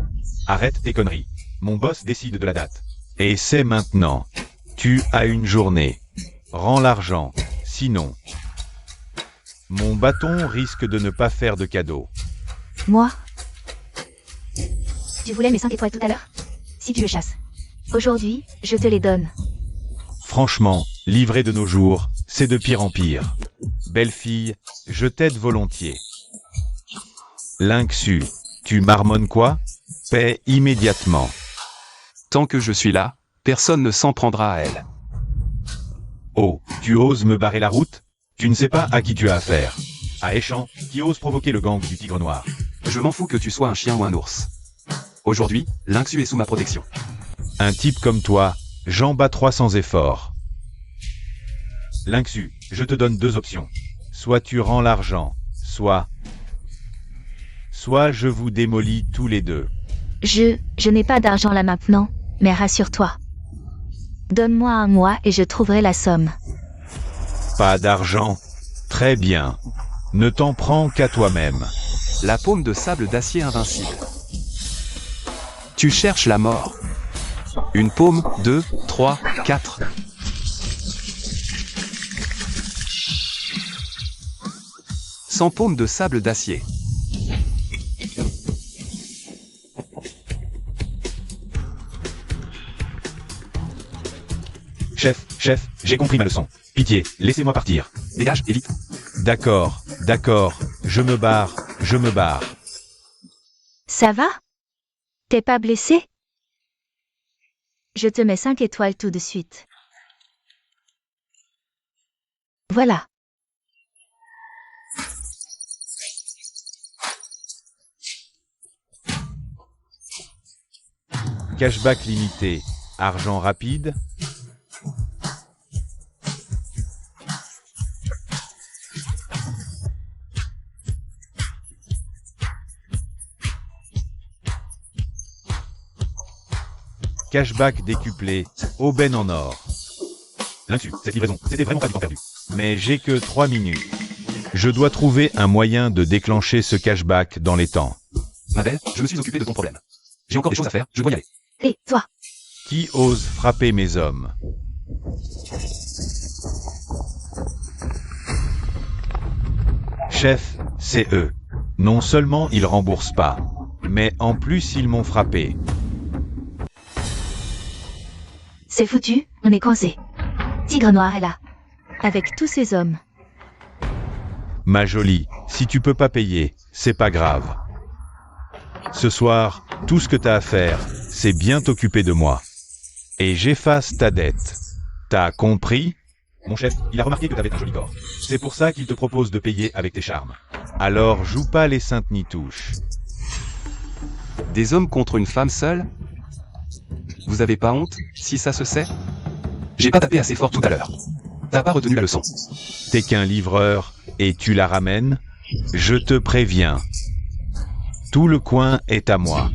[SPEAKER 1] Arrête tes conneries. Mon boss décide de la date. Et c'est maintenant. Tu as une journée. Rends l'argent. Sinon, mon bâton risque de ne pas faire de cadeau.
[SPEAKER 2] Moi? Tu voulais mes 5 étoiles tout à l'heure? Si tu le chasses. Aujourd'hui, je te les donne.
[SPEAKER 1] Franchement, livrer de nos jours, c'est de pire en pire. Belle fille, je t'aide volontiers. Lingxu, tu marmonnes quoi? Paie immédiatement.
[SPEAKER 3] Tant que je suis là, personne ne s'en prendra à elle.
[SPEAKER 1] Oh, tu oses me barrer la route? Tu ne sais pas à qui tu as affaire. À Échan, qui ose provoquer le gang du Tigre Noir.
[SPEAKER 3] Je m'en fous que tu sois un chien ou un ours. Aujourd'hui, Lynxu est sous ma protection.
[SPEAKER 1] Un type comme toi, j'en bats 300 efforts. Lynxu, je te donne 2 options. Soit tu rends l'argent, soit je vous démolis tous les deux.
[SPEAKER 2] Je n'ai pas d'argent là maintenant, mais rassure-toi. Donne-moi un mois et je trouverai la somme.
[SPEAKER 1] Pas d'argent? Très bien. Ne t'en prends qu'à toi-même.
[SPEAKER 3] La paume de sable d'acier invincible. Tu cherches la mort. Une paume, 2, 3, 4. Sans paume de sable d'acier.
[SPEAKER 1] Chef, j'ai compris ma leçon. Pitié, laissez-moi partir.
[SPEAKER 3] Dégage, et vite.
[SPEAKER 1] D'accord, je me barre.
[SPEAKER 2] Ça va? T'es pas blessé? Je te mets 5 étoiles tout de suite. Voilà.
[SPEAKER 1] Cashback limité. Argent rapide. Cashback décuplé, aubaine en or. Lynxu, cette livraison, c'était vraiment pas du temps perdu. Mais j'ai que 3 minutes. Je dois trouver un moyen de déclencher ce cashback dans les temps.
[SPEAKER 3] Ma belle, je me suis occupé de ton problème. J'ai encore des choses à faire, je dois y aller.
[SPEAKER 2] Et toi?
[SPEAKER 1] Qui ose frapper mes hommes? Chef, c'est eux. Non seulement ils remboursent pas, mais en plus ils m'ont frappé.
[SPEAKER 2] C'est foutu, on est coincé. Tigre Noir est là. Avec tous ses hommes.
[SPEAKER 1] Ma jolie, si tu peux pas payer, c'est pas grave. Ce soir, tout ce que t'as à faire, c'est bien t'occuper de moi. Et j'efface ta dette. T'as compris? Mon chef, il a remarqué que t'avais un joli corps. C'est pour ça qu'il te propose de payer avec tes charmes. Alors joue pas les saintes ni touches.
[SPEAKER 3] Des hommes contre une femme seule? Vous avez pas honte, si ça se sait? J'ai pas tapé assez fort tout à l'heure. T'as pas retenu la leçon.
[SPEAKER 1] T'es qu'un livreur, et tu la ramènes? Je te préviens. Tout le coin est à moi.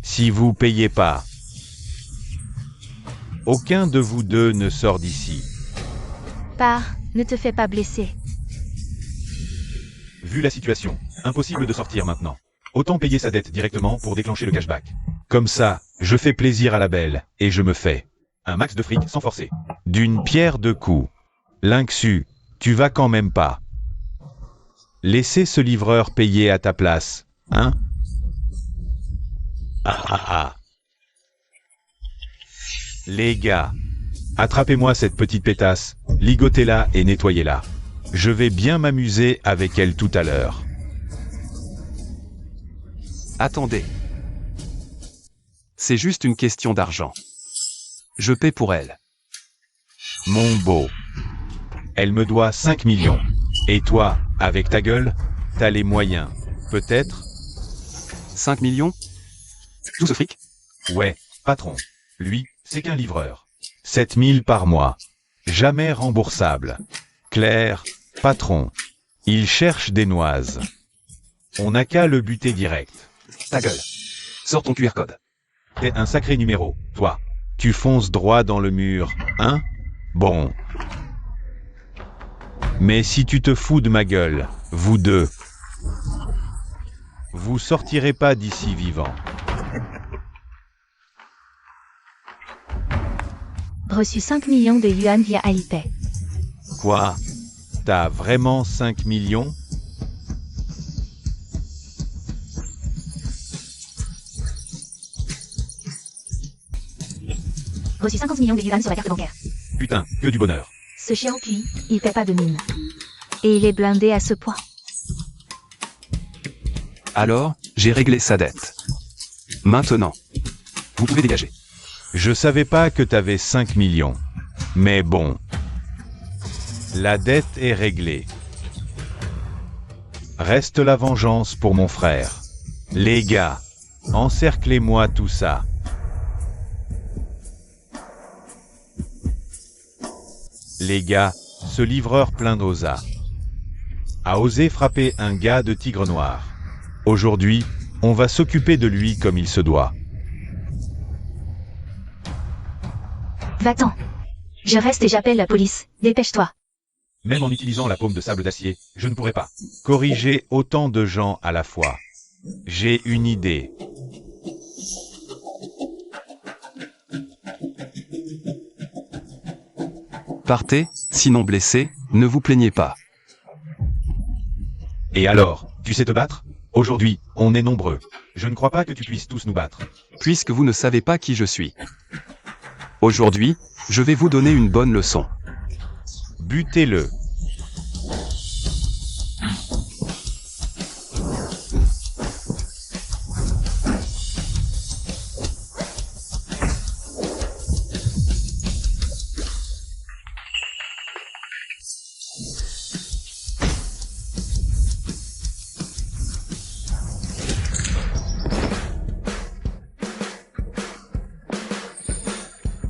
[SPEAKER 1] Si vous payez pas, aucun de vous deux ne sort d'ici.
[SPEAKER 2] Pars, ne te fais pas blesser.
[SPEAKER 1] Vu la situation, impossible de sortir maintenant. Autant payer sa dette directement pour déclencher le cashback. Comme ça, je fais plaisir à la belle, et je me fais un max de fric sans forcer. D'une pierre deux coups. Lynxu, tu vas quand même pas laisser ce livreur payer à ta place, hein? Ah. Les gars, attrapez-moi cette petite pétasse, ligotez-la et nettoyez-la. Je vais bien m'amuser avec elle tout à l'heure.
[SPEAKER 3] Attendez. C'est juste une question d'argent. Je paie pour elle.
[SPEAKER 1] Mon beau. Elle me doit 5 millions. Et toi, avec ta gueule, t'as les moyens, peut-être?
[SPEAKER 3] 5 millions? Tout ce fric?
[SPEAKER 1] Ouais, patron. Lui, c'est qu'un livreur. 7 000 par mois. Jamais remboursable. Claire, patron. Il cherche des noises. On n'a qu'à le buter direct.
[SPEAKER 3] Ta gueule. Sors ton QR code.
[SPEAKER 1] T'es un sacré numéro, toi. Tu fonces droit dans le mur, hein? Bon. Mais si tu te fous de ma gueule, vous deux, vous sortirez pas d'ici vivant.
[SPEAKER 2] Reçu 5 millions de yuan via Alipay.
[SPEAKER 1] Quoi? T'as vraiment 5 millions?
[SPEAKER 2] Reçu 50 millions de yuan sur la carte bancaire.
[SPEAKER 1] Putain, que du bonheur.
[SPEAKER 2] Ce chien au QI, il paie pas de mine. Et il est blindé à ce point.
[SPEAKER 3] Alors, j'ai réglé sa dette. Maintenant, vous pouvez dégager.
[SPEAKER 1] Je savais pas que t'avais 5 millions. Mais bon. La dette est réglée. Reste la vengeance pour mon frère. Les gars, encerclez-moi tout ça. Les gars, ce livreur plein d'osa a osé frapper un gars de Tigre Noir. Aujourd'hui, on va s'occuper de lui comme il se doit.
[SPEAKER 2] Va-t'en. Je reste et j'appelle la police. Dépêche-toi.
[SPEAKER 1] Même en utilisant la paume de sable d'acier, je ne pourrais pas corriger autant de gens à la fois. J'ai une idée.
[SPEAKER 3] Partez, sinon blessé, ne vous plaignez pas.
[SPEAKER 1] Et alors, tu sais te battre? Aujourd'hui, on est nombreux. Je ne crois pas que tu puisses tous nous battre.
[SPEAKER 3] Puisque vous ne savez pas qui je suis. Aujourd'hui, je vais vous donner une bonne leçon.
[SPEAKER 1] Butez-le.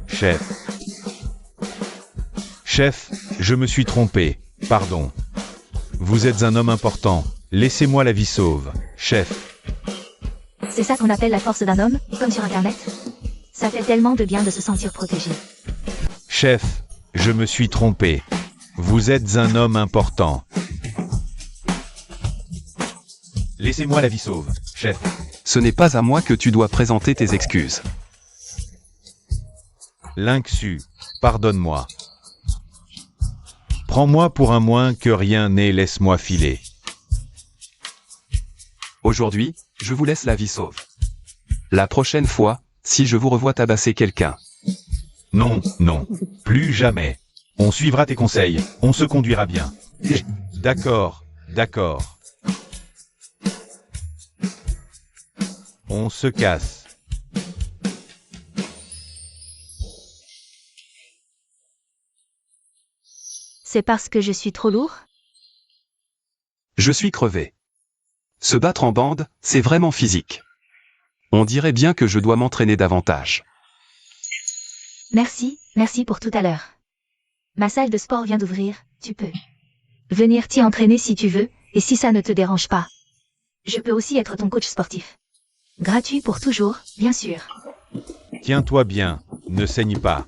[SPEAKER 1] Chef. Chef, je me suis trompé. Pardon. Vous êtes un homme important. Laissez-moi la vie sauve. Chef.
[SPEAKER 2] C'est ça qu'on appelle la force d'un homme, comme sur Internet. Ça fait tellement de bien de se sentir protégé.
[SPEAKER 1] Chef, je me suis trompé. Vous êtes un homme important. Laissez-moi la vie sauve, chef.
[SPEAKER 3] Ce n'est pas à moi que tu dois présenter tes excuses.
[SPEAKER 1] Lynxu, pardonne-moi. Prends-moi pour un moins que rien n'est, laisse-moi filer.
[SPEAKER 3] Aujourd'hui, je vous laisse la vie sauve. La prochaine fois, si je vous revois tabasser quelqu'un.
[SPEAKER 1] Non, non, plus jamais. On suivra tes conseils, on se conduira bien. D'accord, d'accord. On se casse.
[SPEAKER 2] C'est parce que je suis trop lourd?
[SPEAKER 3] Je suis crevé. Se battre en bande, c'est vraiment physique. On dirait bien que je dois m'entraîner davantage.
[SPEAKER 2] Merci pour tout à l'heure. Ma salle de sport vient d'ouvrir, tu peux venir t'y entraîner si tu veux, et si ça ne te dérange pas. Je peux aussi être ton coach sportif. Gratuit pour toujours, bien sûr.
[SPEAKER 1] Tiens-toi bien, ne saigne pas.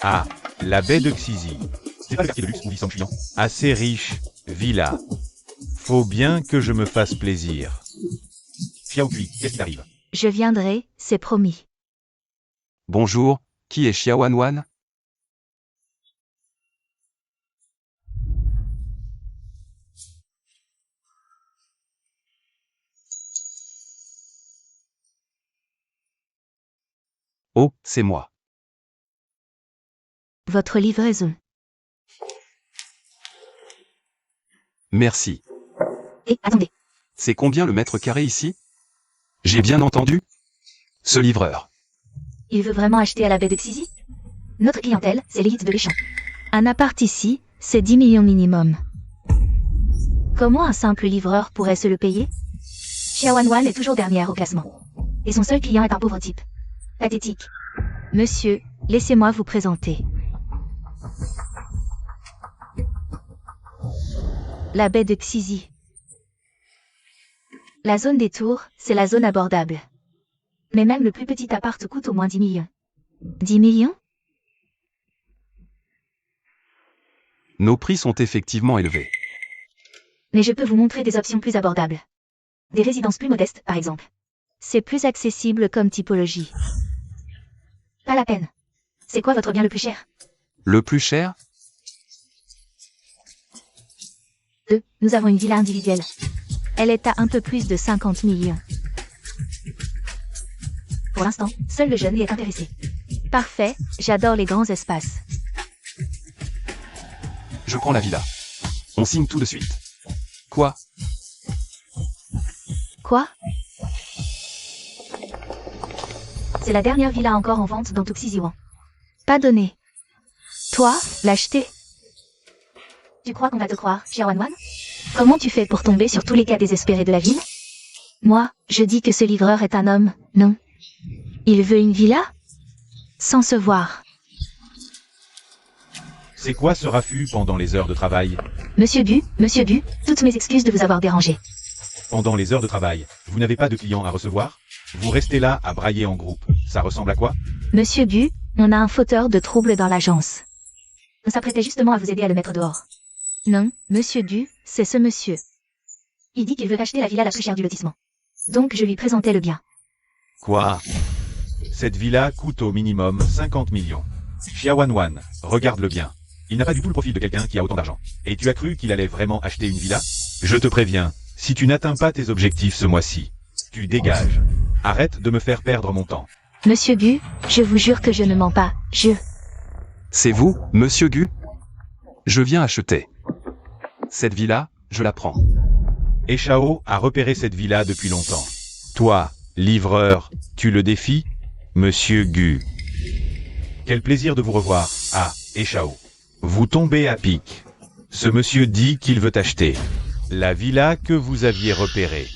[SPEAKER 1] Ah, la baie de Xizi. C'est pas le quartier de luxe où vit Song Chuyan. Assez riche, villa. Faut bien que je me fasse plaisir. Xiao Kui, qu'est-ce qui t'arrive?
[SPEAKER 2] Je viendrai, c'est promis.
[SPEAKER 3] Bonjour, qui est Xiaowan? Oh, c'est moi.
[SPEAKER 2] Votre livraison.
[SPEAKER 3] Merci.
[SPEAKER 2] Et attendez.
[SPEAKER 3] C'est combien le mètre carré ici? J'ai bien entendu? Ce livreur.
[SPEAKER 2] Il veut vraiment acheter à la baie de Xizi? Notre clientèle, c'est l'élite de l'échange. Un appart ici, c'est 10 millions minimum. Comment un simple livreur pourrait se le payer? Xiaowan est toujours dernière au classement. Et son seul client est un pauvre type. Pathétique. Monsieur, laissez-moi vous présenter. La baie de Xizi. La zone des tours, c'est la zone abordable. Mais même le plus petit appart coûte au moins 10 millions. 10 millions?
[SPEAKER 3] Nos prix sont effectivement élevés.
[SPEAKER 2] Mais je peux vous montrer des options plus abordables. Des résidences plus modestes, par exemple. C'est plus accessible comme typologie. Pas la peine. C'est quoi votre bien le plus cher?
[SPEAKER 3] Le plus cher?
[SPEAKER 2] Nous avons une villa individuelle. Elle est à un peu plus de 50 millions. Pour l'instant, seul le jeune y est intéressé. Parfait, j'adore les grands espaces.
[SPEAKER 3] Je prends la villa. On signe tout de suite. Quoi?
[SPEAKER 2] Quoi? C'est la dernière villa encore en vente dans Tuxedo. Pas donné. Toi, l'acheter. Tu crois qu'on va te croire, Xiaowan? Comment tu fais pour tomber sur tous les cas désespérés de la ville? Moi, je dis que ce livreur est un homme, non? Il veut une villa? Sans se voir.
[SPEAKER 1] C'est quoi ce raffut pendant les heures de travail?
[SPEAKER 2] Monsieur Bu, toutes mes excuses de vous avoir dérangé.
[SPEAKER 1] Pendant les heures de travail, vous n'avez pas de clients à recevoir? Vous restez là à brailler en groupe. Ça ressemble à quoi?
[SPEAKER 2] Monsieur Bu, on a un fauteur de troubles dans l'agence. On s'apprêtait justement à vous aider à le mettre dehors. Non, Monsieur Du, c'est ce monsieur. Il dit qu'il veut acheter la villa la plus chère du lotissement. Donc je lui présentais le bien.
[SPEAKER 1] Quoi? Cette villa coûte au minimum 50 millions. Xiaowan, regarde-le bien. Il n'a pas du tout le profil de quelqu'un qui a autant d'argent. Et tu as cru qu'il allait vraiment acheter une villa? Je te préviens, si tu n'atteins pas tes objectifs ce mois-ci, tu dégages. Arrête de me faire perdre mon temps.
[SPEAKER 2] Monsieur Gu, je vous jure que je ne mens pas,
[SPEAKER 3] C'est vous, monsieur Gu? Je viens acheter. Cette villa, je la prends.
[SPEAKER 1] Et Shao a repéré cette villa depuis longtemps. Toi, livreur, tu le défies? Monsieur Gu. Quel plaisir de vous revoir. Ah, et Shao. Vous tombez à pic. Ce monsieur dit qu'il veut acheter la villa que vous aviez repérée.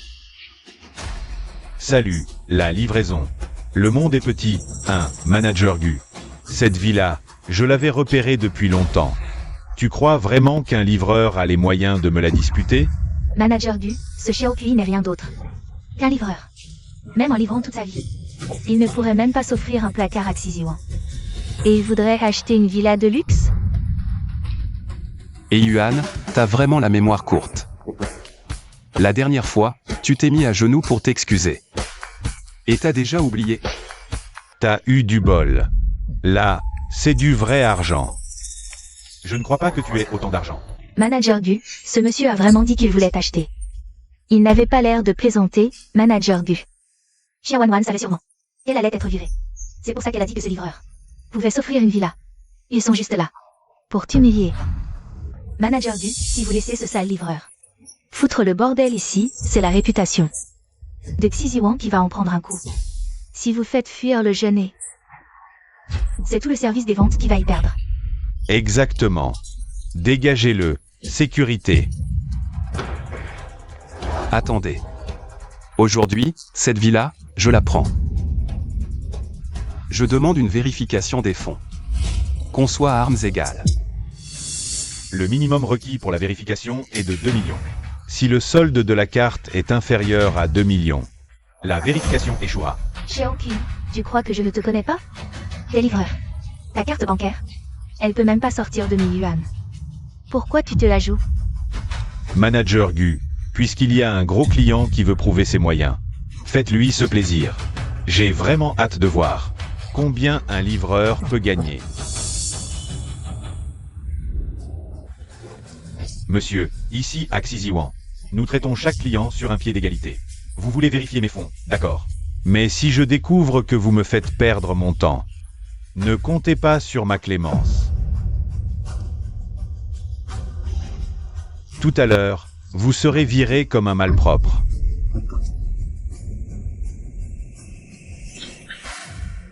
[SPEAKER 1] Salut, la livraison. Le monde est petit, manager Gu. Cette villa, je l'avais repérée depuis longtemps. Tu crois vraiment qu'un livreur a les moyens de me la disputer?
[SPEAKER 2] Manager Gu, ce Xiaokui n'est rien d'autre qu'un livreur. Même en livrant toute sa vie. Il ne pourrait même pas s'offrir un placard à Xiziwan. Et il voudrait acheter une villa de luxe?
[SPEAKER 3] Et Yuan, t'as vraiment la mémoire courte. La dernière fois, tu t'es mis à genoux pour t'excuser. Et t'as déjà oublié.
[SPEAKER 1] T'as eu du bol. Là, c'est du vrai argent. Je ne crois pas que tu aies autant d'argent.
[SPEAKER 2] Manager Gu, ce monsieur a vraiment dit qu'il voulait acheter. Il n'avait pas l'air de plaisanter, Manager Gu. Xiaowan savait sûrement qu'elle allait être virée. C'est pour ça qu'elle a dit que ce livreur pouvait s'offrir une villa. Ils sont juste là pour t'humilier. Manager Gu, si vous laissez ce sale livreur foutre le bordel ici, c'est la réputation de Xiziwan qui va en prendre un coup. Si vous faites fuir le jeunet, c'est tout le service des ventes qui va y perdre.
[SPEAKER 1] Exactement. Dégagez-le. Sécurité.
[SPEAKER 3] Attendez. Aujourd'hui, cette villa, je la prends. Je demande une vérification des fonds. Qu'on soit à armes égales.
[SPEAKER 1] Le minimum requis pour la vérification est de 2 millions. Si le solde de la carte est inférieur à 2 millions, la vérification échouera.
[SPEAKER 2] Xiaoqi, tu crois que je ne te connais pas? T'es livreur. Ta carte bancaire, elle peut même pas sortir de 1000 yuan. Pourquoi tu te la joues?
[SPEAKER 1] Manager Gu, puisqu'il y a un gros client qui veut prouver ses moyens, faites-lui ce plaisir. J'ai vraiment hâte de voir combien un livreur peut gagner. Monsieur, ici à Xiziwan, nous traitons chaque client sur un pied d'égalité. Vous voulez vérifier mes fonds, d'accord. Mais si je découvre que vous me faites perdre mon temps, ne comptez pas sur ma clémence. Tout à l'heure, vous serez viré comme un malpropre.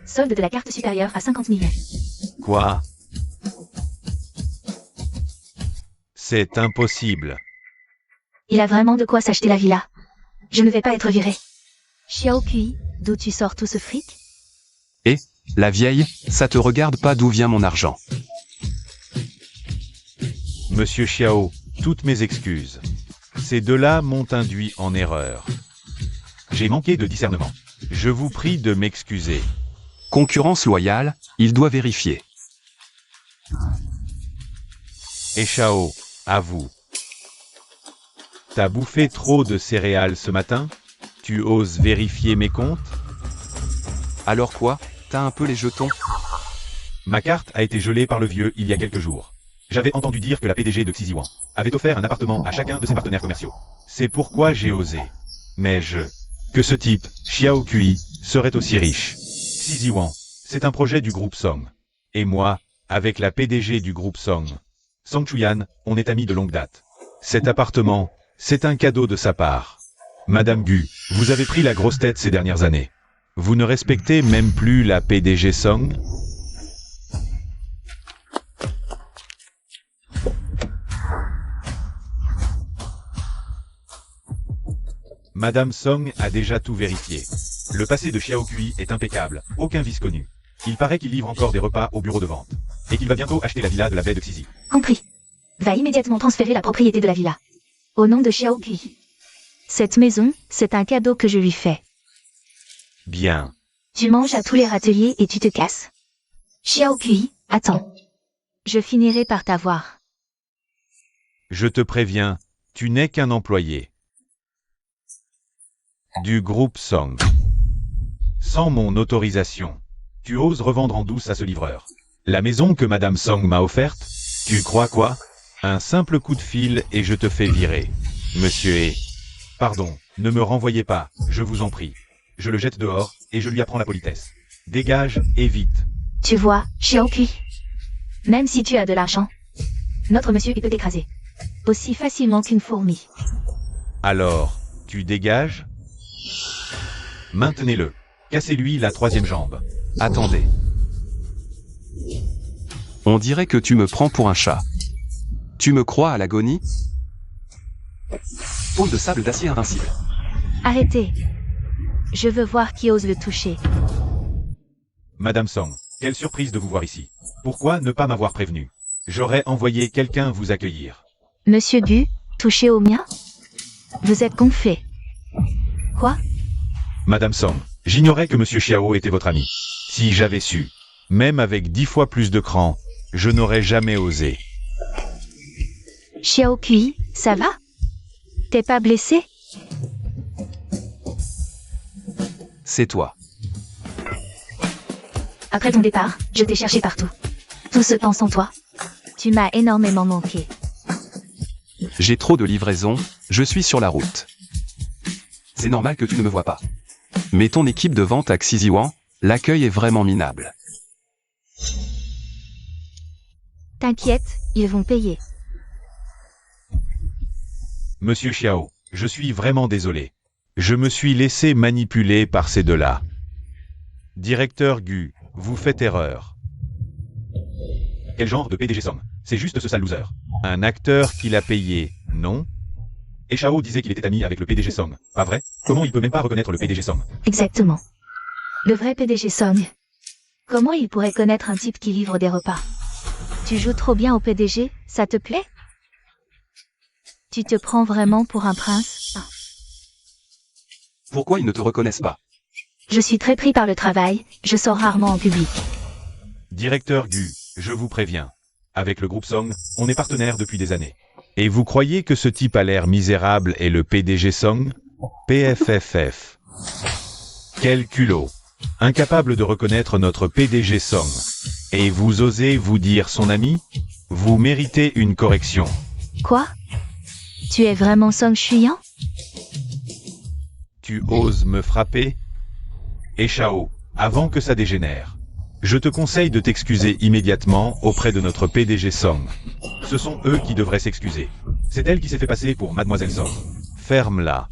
[SPEAKER 2] Solde de la carte supérieure à 50 millions.
[SPEAKER 1] Quoi? C'est impossible.
[SPEAKER 2] Il a vraiment de quoi s'acheter la villa. Je ne vais pas être viré. Xiaokui, d'où tu sors tout ce fric?
[SPEAKER 3] Et, la vieille, ça te regarde pas d'où vient mon argent.
[SPEAKER 1] Monsieur Xiao, toutes mes excuses. Ces deux-là m'ont induit en erreur. J'ai manqué de discernement. Je vous prie de m'excuser.
[SPEAKER 3] Concurrence loyale, il doit vérifier.
[SPEAKER 1] Et Xiao, à vous. T'as bouffé trop de céréales ce matin? Tu oses vérifier mes comptes?
[SPEAKER 3] Alors quoi? T'as un peu les jetons?
[SPEAKER 1] Ma carte a été gelée par le vieux il y a quelques jours. J'avais entendu dire que la PDG de Xiziwan avait offert un appartement à chacun de ses partenaires commerciaux. C'est pourquoi j'ai osé. Mais que ce type, Xiaokui, serait aussi riche. Xiziwan, c'est un projet du groupe Song. Et moi, avec la PDG du groupe Song, Song Chuyan, on est amis de longue date. Cet appartement, c'est un cadeau de sa part. Madame Gu, vous avez pris la grosse tête ces dernières années. Vous ne respectez même plus la PDG Song? Madame Song a déjà tout vérifié. Le passé de Xiao Kui est impeccable, aucun vice connu. Il paraît qu'il livre encore des repas au bureau de vente. Et qu'il va bientôt acheter la villa de la baie de Xizi.
[SPEAKER 2] Compris. Va immédiatement transférer la propriété de la villa. Au nom de Xiao Kui. Cette maison, c'est un cadeau que je lui fais.
[SPEAKER 1] Bien.
[SPEAKER 2] Tu manges à tous les râteliers et tu te casses. Xiao Kui, attends. Je finirai par t'avoir.
[SPEAKER 1] Je te préviens, tu n'es qu'un employé. Du groupe Song. Sans mon autorisation, tu oses revendre en douce à ce livreur. La maison que Madame Song m'a offerte, tu crois quoi? Un simple coup de fil et je te fais virer. Monsieur est... Pardon, ne me renvoyez pas, je vous en prie. Je le jette dehors, et je lui apprends la politesse. Dégage, et vite.
[SPEAKER 2] Tu vois, Xiao Kui. Même si tu as de l'argent, notre monsieur il peut t'écraser. Aussi facilement qu'une fourmi.
[SPEAKER 1] Alors, tu dégages? Maintenez-le. Cassez-lui la troisième jambe.
[SPEAKER 3] Attendez. On dirait que tu me prends pour un chat. Tu me crois à l'agonie? Peau de sable d'acier invincible.
[SPEAKER 2] Arrêtez. Je veux voir qui ose le toucher.
[SPEAKER 1] Madame Song, quelle surprise de vous voir ici. Pourquoi ne pas m'avoir prévenu? J'aurais envoyé quelqu'un vous accueillir.
[SPEAKER 2] Monsieur Gu, touchez au mien? Vous êtes gonflé. Quoi?
[SPEAKER 1] Madame Song, j'ignorais que Monsieur Xiao était votre ami. Si j'avais su, même avec 10 fois plus de cran, je n'aurais jamais osé.
[SPEAKER 2] Xiao Kui, ça va? T'es pas blessé?
[SPEAKER 3] C'est toi.
[SPEAKER 2] Après ton départ, je t'ai cherché partout. Tout ce temps sans toi. Tu m'as énormément manqué.
[SPEAKER 3] J'ai trop de livraisons, je suis sur la route. C'est normal que tu ne me vois pas. Mais ton équipe de vente à Xiziwan, l'accueil est vraiment minable.
[SPEAKER 2] T'inquiète, ils vont payer.
[SPEAKER 1] Monsieur Xiao, je suis vraiment désolé. Je me suis laissé manipuler par ces deux-là. Directeur Gu, vous faites erreur. Quel genre de PDG Song? C'est juste ce sale loser. Un acteur qui l'a payé, non? Et Xiao disait qu'il était ami avec le PDG Song, pas vrai? Comment il peut même pas reconnaître le PDG Song?
[SPEAKER 2] Exactement. Le vrai PDG Song. Comment il pourrait connaître un type qui livre des repas? Tu joues trop bien au PDG, ça te plaît? Tu te prends vraiment pour un prince?
[SPEAKER 3] Pourquoi ils ne te reconnaissent pas?
[SPEAKER 2] Je suis très pris par le travail, je sors rarement en public.
[SPEAKER 1] Directeur Gu, je vous préviens. Avec le groupe Song, on est partenaires depuis des années. Et vous croyez que ce type a l'air misérable est le PDG Song? PFFF. Quel culot. Incapable de reconnaître notre PDG Song. Et vous osez vous dire son ami? Vous méritez une correction.
[SPEAKER 2] Quoi? Tu es vraiment Song Chuyan?
[SPEAKER 1] Tu oses me frapper? Et Xiao, avant que ça dégénère, je te conseille de t'excuser immédiatement auprès de notre PDG Song. Ce sont eux qui devraient s'excuser. C'est elle qui s'est fait passer pour Mademoiselle Song. Ferme-la.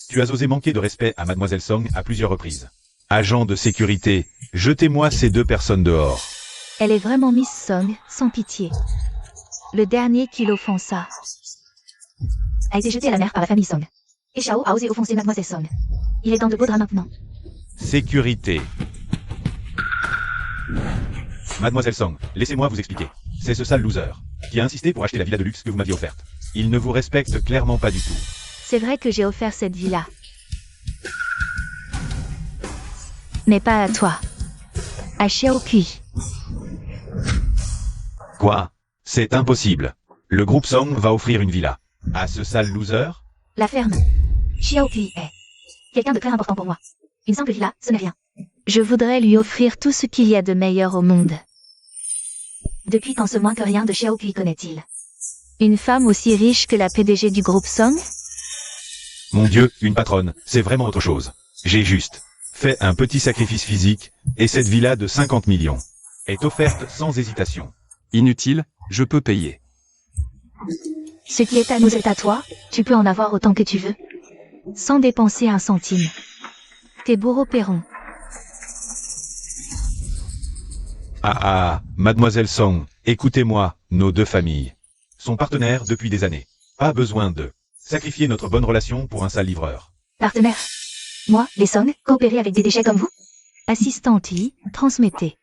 [SPEAKER 1] Tu as osé manquer de respect à Mademoiselle Song à plusieurs reprises. Agent de sécurité, jetez-moi ces deux personnes dehors.
[SPEAKER 2] Elle est vraiment Miss Song, sans pitié. Le dernier qui l'offensa a été jeté à la mer par la famille Song. Et Xiao a osé offenser Mademoiselle Song. Il est dans de beaux draps maintenant.
[SPEAKER 1] Sécurité. Mademoiselle Song, laissez-moi vous expliquer. C'est ce sale loser qui a insisté pour acheter la villa de luxe que vous m'aviez offerte. Il ne vous respecte clairement pas du tout.
[SPEAKER 2] C'est vrai que j'ai offert cette villa. Mais pas à toi. À Xiao Kui.
[SPEAKER 1] Quoi? C'est impossible. Le groupe Song va offrir une villa. À ce sale loser?
[SPEAKER 2] La ferme. Xiao Kui est quelqu'un de très important pour moi. Une simple villa, ce n'est rien. Je voudrais lui offrir tout ce qu'il y a de meilleur au monde. Depuis quand ce moins que rien de Xiao Kui connaît-il? Une femme aussi riche que la PDG du groupe Song?
[SPEAKER 1] Mon Dieu, une patronne, c'est vraiment autre chose. J'ai juste fait un petit sacrifice physique, et cette villa de 50 millions est offerte sans hésitation.
[SPEAKER 3] Inutile, je peux payer.
[SPEAKER 2] Ce qui est à nous est à toi, tu peux en avoir autant que tu veux. Sans dépenser un centime. Tes bourreaux paieront.
[SPEAKER 1] Mademoiselle Song, écoutez-moi, nos deux familles sont partenaires depuis des années. Pas besoin de sacrifier notre bonne relation pour un sale livreur.
[SPEAKER 2] Partenaire. Moi, les Song, coopérer avec des déchets comme vous? Assistante I, transmettez.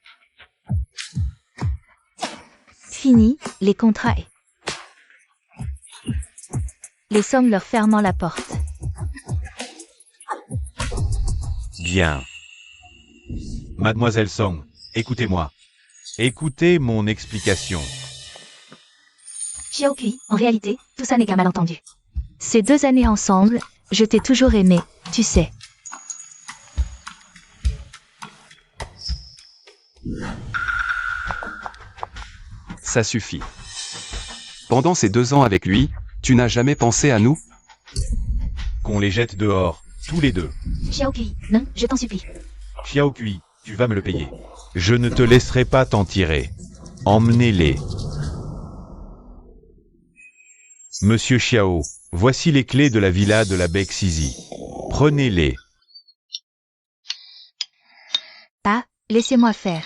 [SPEAKER 2] Fini, les contrats et... Les Song leur fermant la porte.
[SPEAKER 1] Bien. Mademoiselle Song, écoutez-moi. Écoutez mon explication.
[SPEAKER 2] Xiaokui, en réalité, tout ça n'est qu'un malentendu. Ces 2 années ensemble, je t'ai toujours aimé, tu sais.
[SPEAKER 3] Ça suffit. Pendant ces 2 ans avec lui, tu n'as jamais pensé à nous?
[SPEAKER 1] Qu'on les jette dehors, tous les deux.
[SPEAKER 2] Xiaokui, non, je t'en supplie.
[SPEAKER 1] Xiaokui, tu vas me le payer. Je ne te laisserai pas t'en tirer. Emmenez-les. Monsieur Xiao, voici les clés de la villa de la Bexizi. Prenez-les.
[SPEAKER 2] Ah, laissez-moi faire.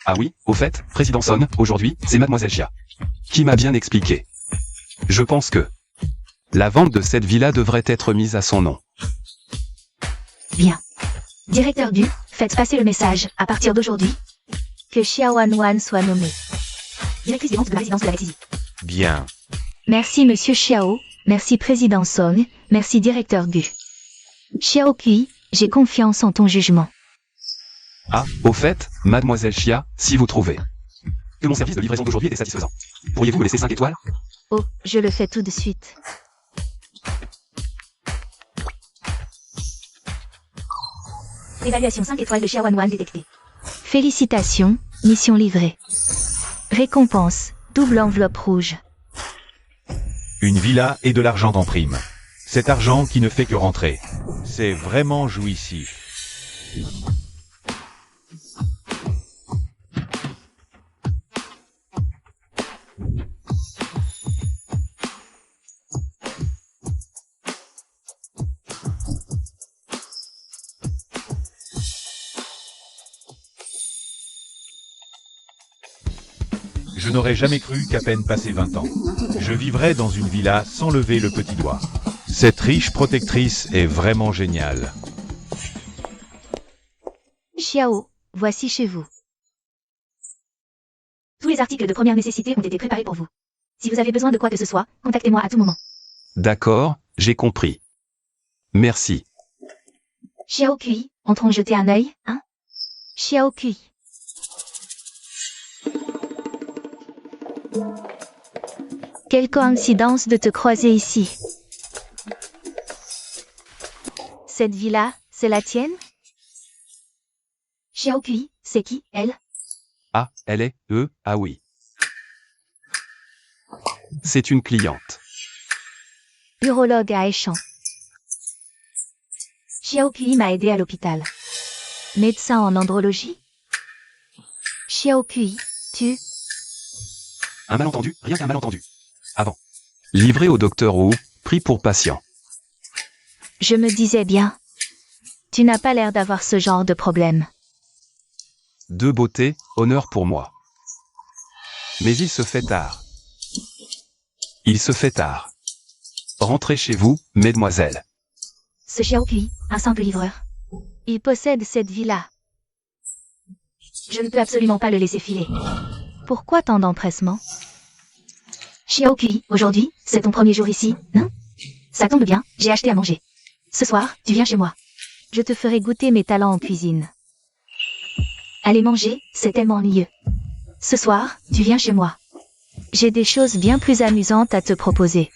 [SPEAKER 3] Ah oui, au fait, Président Son, aujourd'hui, c'est Mademoiselle Xia qui m'a bien expliqué. Je pense que la vente de cette villa devrait être mise à son nom.
[SPEAKER 2] Bien. Directeur Gu, faites passer le message, à partir d'aujourd'hui, que Xia Wanwan soit nommée directrice des ventes de la résidence de la Bexizi.
[SPEAKER 1] Bien.
[SPEAKER 2] Merci Monsieur Xiao, merci Président Song, merci Directeur Gu. Xiaokui, j'ai confiance en ton jugement.
[SPEAKER 3] Ah, au fait, Mademoiselle Xia, si vous trouvez que mon service de livraison d'aujourd'hui était satisfaisant, pourriez-vous me laisser 5 étoiles?
[SPEAKER 2] Oh, je le fais tout de suite. Évaluation 5 étoiles de Xia Wanwan détectée. Félicitations, mission livrée. Récompense, double enveloppe rouge.
[SPEAKER 1] Une villa et de l'argent en prime. Cet argent qui ne fait que rentrer. C'est vraiment jouissif. Je n'aurais jamais cru qu'à peine passé 20 ans, je vivrais dans une villa sans lever le petit doigt. Cette riche protectrice est vraiment géniale.
[SPEAKER 2] Xiao, voici chez vous. Tous les articles de première nécessité ont été préparés pour vous. Si vous avez besoin de quoi que ce soit, contactez-moi à tout moment.
[SPEAKER 3] D'accord, j'ai compris. Merci.
[SPEAKER 2] Xiaokui, entrons jeter un œil, hein? Xiaokui. Quelle coïncidence de te croiser ici. Cette villa, c'est la tienne? Xiaokui, c'est qui, elle?
[SPEAKER 3] Ah, elle est, ah oui. C'est une cliente.
[SPEAKER 2] Urologue à Échamps. Xiaokui m'a aidé à l'hôpital. Médecin en andrologie? Xiaokui, tu...
[SPEAKER 3] Un malentendu, rien qu'un malentendu. Avant. Livré au docteur Wu, pris pour patient.
[SPEAKER 2] Je me disais bien. Tu n'as pas l'air d'avoir ce genre de problème.
[SPEAKER 3] De beauté, honneur pour moi. Mais il se fait tard. Il se fait tard. Rentrez chez vous, mesdemoiselles.
[SPEAKER 2] Ce Xiaokui, un simple livreur. Il possède cette villa. Je ne peux absolument pas le laisser filer. Pourquoi tant d'empressement? Xiaokui, aujourd'hui, c'est ton premier jour ici, non? Ça tombe bien, j'ai acheté à manger. Ce soir, tu viens chez moi. Je te ferai goûter mes talents en cuisine. Aller manger, c'est tellement ennuyeux. Ce soir, tu viens chez moi. J'ai des choses bien plus amusantes à te proposer.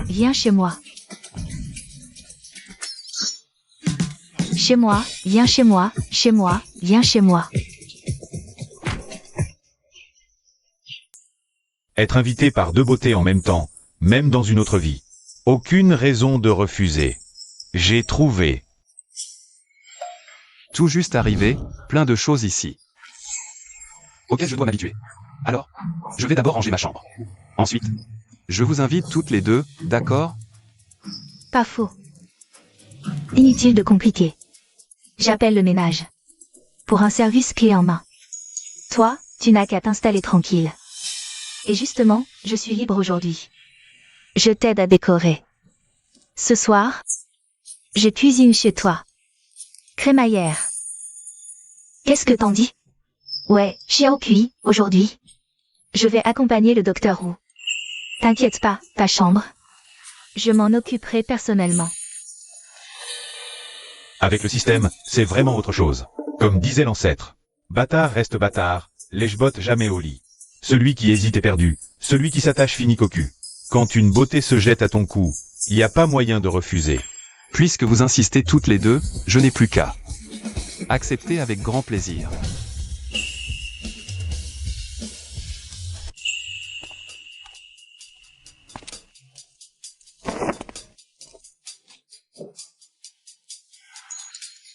[SPEAKER 2] Viens chez moi. Chez moi, viens chez moi, chez moi, viens chez moi.
[SPEAKER 1] Être invité par deux beautés en même temps, même dans une autre vie. Aucune raison de refuser. J'ai trouvé.
[SPEAKER 3] Tout juste arrivé, plein de choses ici. Auquel je dois m'habituer. Alors, je vais d'abord ranger ma chambre. Ensuite, je vous invite toutes les deux, d'accord?
[SPEAKER 2] Pas faux. Inutile de compliquer. J'appelle le ménage. Pour un service clé en main. Toi, tu n'as qu'à t'installer tranquille. Et justement, je suis libre aujourd'hui. Je t'aide à décorer. Ce soir, je cuisine chez toi. Crémaillère. Qu'est-ce que t'en dis? Ouais, Xiao Kui, aujourd'hui. Je vais accompagner le docteur Wu. T'inquiète pas, ta chambre. Je m'en occuperai personnellement.
[SPEAKER 1] Avec le système, c'est vraiment autre chose. Comme disait l'ancêtre. Bâtard reste bâtard, lèche-botte jamais au lit. Celui qui hésite est perdu, celui qui s'attache finit cocu. Quand une beauté se jette à ton cou, il n'y a pas moyen de refuser.
[SPEAKER 3] Puisque vous insistez toutes les deux, je n'ai plus qu'à accepter avec grand plaisir.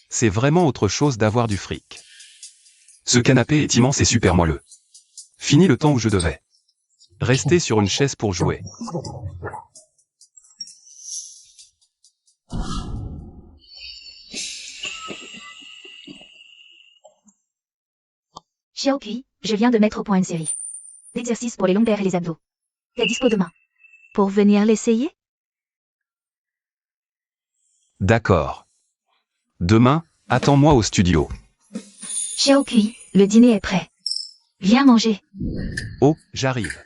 [SPEAKER 3] C'est vraiment autre chose d'avoir du fric. Ce canapé est immense et super moelleux. Fini le temps où je devais rester sur une chaise pour jouer.
[SPEAKER 2] Xiao Kui, je viens de mettre au point une série d'exercices pour les lombaires et les abdos. T'es dispo demain pour venir l'essayer?
[SPEAKER 3] D'accord. Demain, attends-moi au studio.
[SPEAKER 2] Xiao Kui, le dîner est prêt. Viens manger.
[SPEAKER 3] Oh, j'arrive.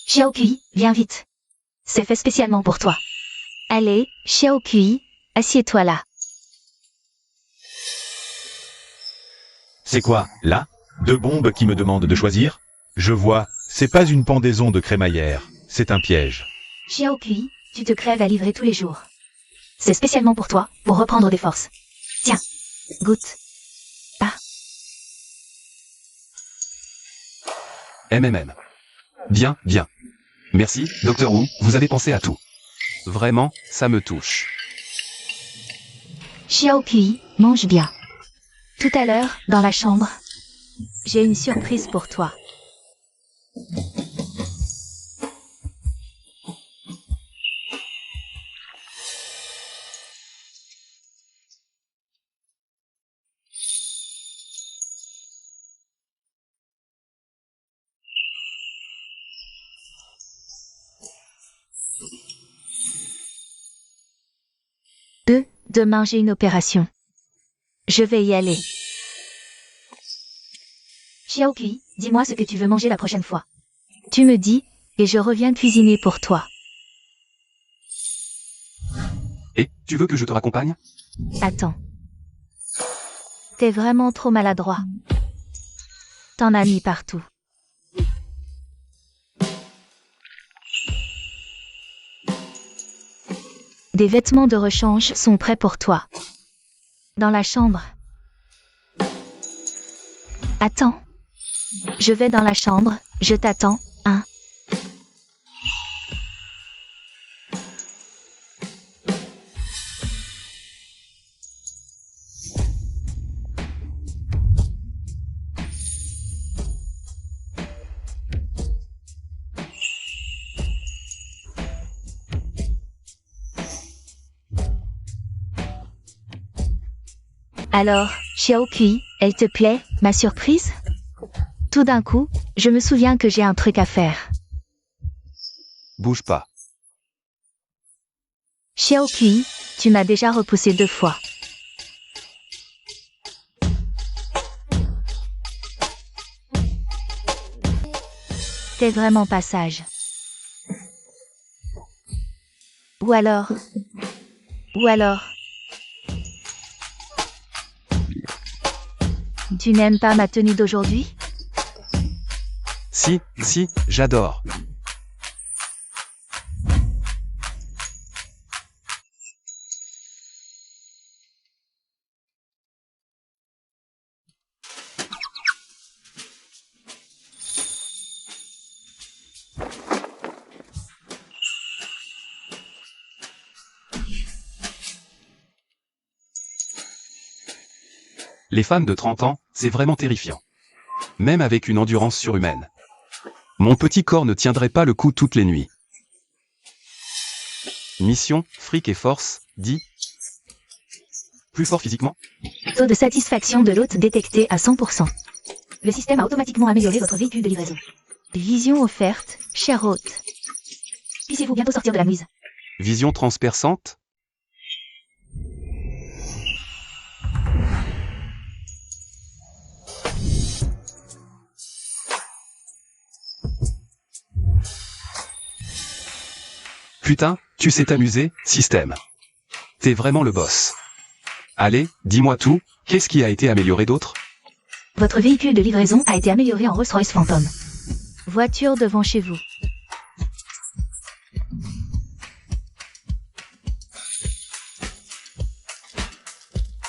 [SPEAKER 2] Xiao Kui, viens vite. C'est fait spécialement pour toi. Allez, Xiao Kui, assieds-toi là.
[SPEAKER 1] C'est quoi, là? Deux bombes qui me demandent de choisir? Je vois, c'est pas une pendaison de crémaillère, c'est un piège.
[SPEAKER 2] Xiao Kui, tu te crèves à livrer tous les jours. C'est spécialement pour toi, pour reprendre des forces. Tiens, goûte. Ah,
[SPEAKER 3] MMM. Bien, bien. Merci, Docteur Wu, vous avez pensé à tout. Vraiment, ça me touche.
[SPEAKER 2] Xiao Kui, mange bien. Tout à l'heure, dans la chambre, j'ai une surprise pour toi. Demain j'ai une opération. Je vais y aller. Xiao Kui, dis-moi ce que tu veux manger la prochaine fois. Tu me dis, et je reviens cuisiner pour toi.
[SPEAKER 3] Et, tu veux que je te raccompagne?
[SPEAKER 2] Attends. T'es vraiment trop maladroit. T'en as mis partout. Des vêtements de rechange sont prêts pour toi. Dans la chambre. Attends. Je vais dans la chambre, je t'attends, hein. Alors, Xiao Kui, elle te plaît, ma surprise? Tout d'un coup, je me souviens que j'ai un truc à faire.
[SPEAKER 3] Bouge pas.
[SPEAKER 2] Xiao Kui, tu m'as déjà repoussé 2 fois. T'es vraiment pas sage. Ou alors... Tu n'aimes pas ma tenue d'aujourd'hui?
[SPEAKER 3] Si, j'adore. Les femmes de 30 ans, c'est vraiment terrifiant. Même avec une endurance surhumaine. Mon petit corps ne tiendrait pas le coup toutes les nuits. Mission, fric et force, dit. Plus fort physiquement?
[SPEAKER 2] Taux de satisfaction de l'hôte détecté à 100%. Le système a automatiquement amélioré votre véhicule de livraison. Vision offerte, cher hôte. Puissiez-vous bientôt sortir de la mise?
[SPEAKER 3] Vision transperçante? Putain, tu sais t'amuser, système. T'es vraiment le boss. Allez, dis-moi tout, qu'est-ce qui a été amélioré d'autre?
[SPEAKER 2] Votre véhicule de livraison a été amélioré en Rolls-Royce Phantom. Voiture devant chez vous.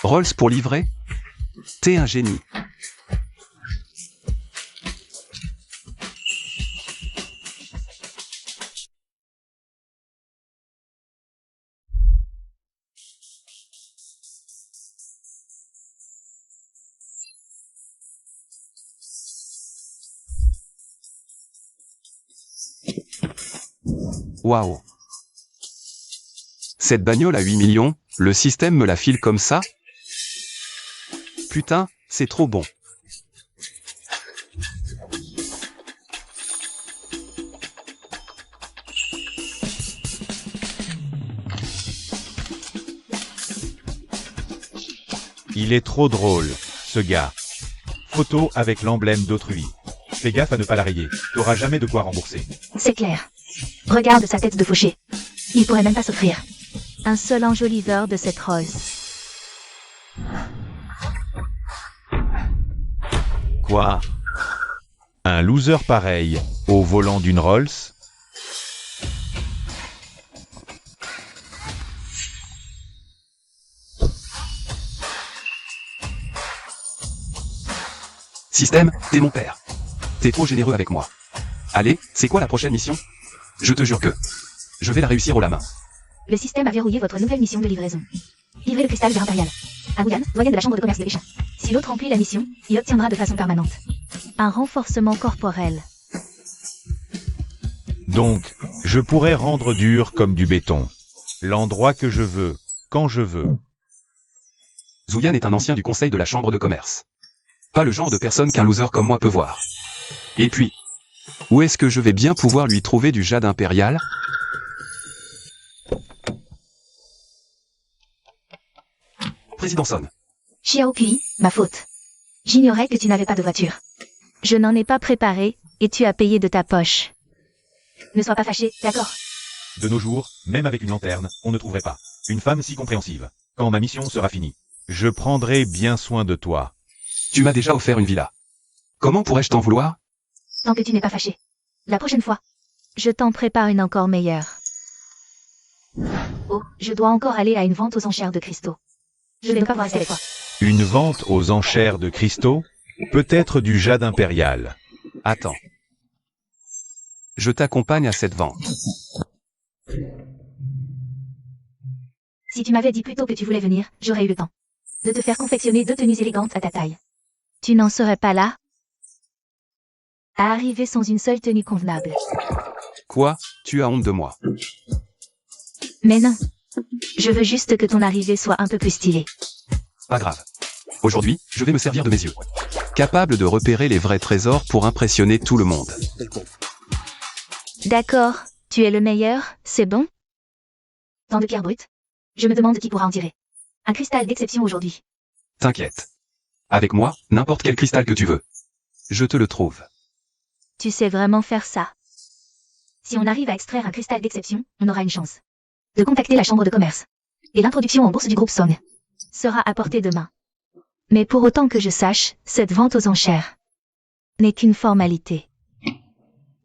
[SPEAKER 3] Rolls pour livrer? T'es un génie. Waouh. Cette bagnole à 8 millions, le système me la file comme ça? Putain, c'est trop bon.
[SPEAKER 1] Il est trop drôle, ce gars. Photo avec l'emblème d'autrui. Fais gaffe à ne pas la rayer, t'auras jamais de quoi rembourser.
[SPEAKER 2] C'est clair. Regarde sa tête de fauché. Il pourrait même pas s'offrir. Un seul enjoliveur de cette Rolls.
[SPEAKER 1] Quoi? Un loser pareil, au volant d'une Rolls?
[SPEAKER 3] Système, t'es mon père. T'es trop généreux avec moi. Allez, c'est quoi la prochaine mission? Je te jure que je vais la réussir au la main.
[SPEAKER 2] Le système a verrouillé votre nouvelle mission de livraison. Livrez le cristal vers Impérial. À Wuhan, doyen de la chambre de commerce de Échat. Si l'autre remplit la mission, il obtiendra de façon permanente un renforcement corporel.
[SPEAKER 1] Donc, je pourrais rendre dur comme du béton. L'endroit que je veux, quand je veux.
[SPEAKER 3] Zouyan est un ancien du conseil de la chambre de commerce. Pas le genre de personne qu'un loser comme moi peut voir. Et puis, où est-ce que je vais bien pouvoir lui trouver du jade impérial? Président Son.
[SPEAKER 2] Xiao Kui, ma faute. J'ignorais que tu n'avais pas de voiture. Je n'en ai pas préparé, et tu as payé de ta poche. Ne sois pas fâché, d'accord?
[SPEAKER 1] De nos jours, même avec une lanterne, on ne trouverait pas une femme si compréhensive. Quand ma mission sera finie, je prendrai bien soin de toi.
[SPEAKER 3] Tu m'as déjà offert une villa. Comment pourrais-je t'en vouloir?
[SPEAKER 2] Tant que tu n'es pas fâché. La prochaine fois, je t'en prépare une encore meilleure. Oh, je dois encore aller à une vente aux enchères de cristaux. Je ne vais pas pouvoir rester avec toi.
[SPEAKER 1] Une vente aux enchères de cristaux? Peut-être du jade impérial.
[SPEAKER 3] Attends. Je t'accompagne à cette vente.
[SPEAKER 2] Si tu m'avais dit plus tôt que tu voulais venir, j'aurais eu le temps de te faire confectionner 2 tenues élégantes à ta taille. Tu n'en serais pas là à arriver sans une seule tenue convenable.
[SPEAKER 3] Quoi? Tu as honte de moi.
[SPEAKER 2] Mais non. Je veux juste que ton arrivée soit un peu plus stylée.
[SPEAKER 3] Pas grave. Aujourd'hui, je vais me servir de mes yeux. Capable de repérer les vrais trésors pour impressionner tout le monde.
[SPEAKER 2] D'accord, tu es le meilleur, c'est bon? Tant de pierres brutes. Je me demande qui pourra en tirer un cristal d'exception aujourd'hui.
[SPEAKER 3] T'inquiète. Avec moi, n'importe quel cristal que tu veux. Je te le trouve.
[SPEAKER 2] Tu sais vraiment faire ça. Si on arrive à extraire un cristal d'exception, on aura une chance de contacter la chambre de commerce. Et l'introduction en bourse du groupe Song sera apportée demain. Mais pour autant que je sache, cette vente aux enchères n'est qu'une formalité.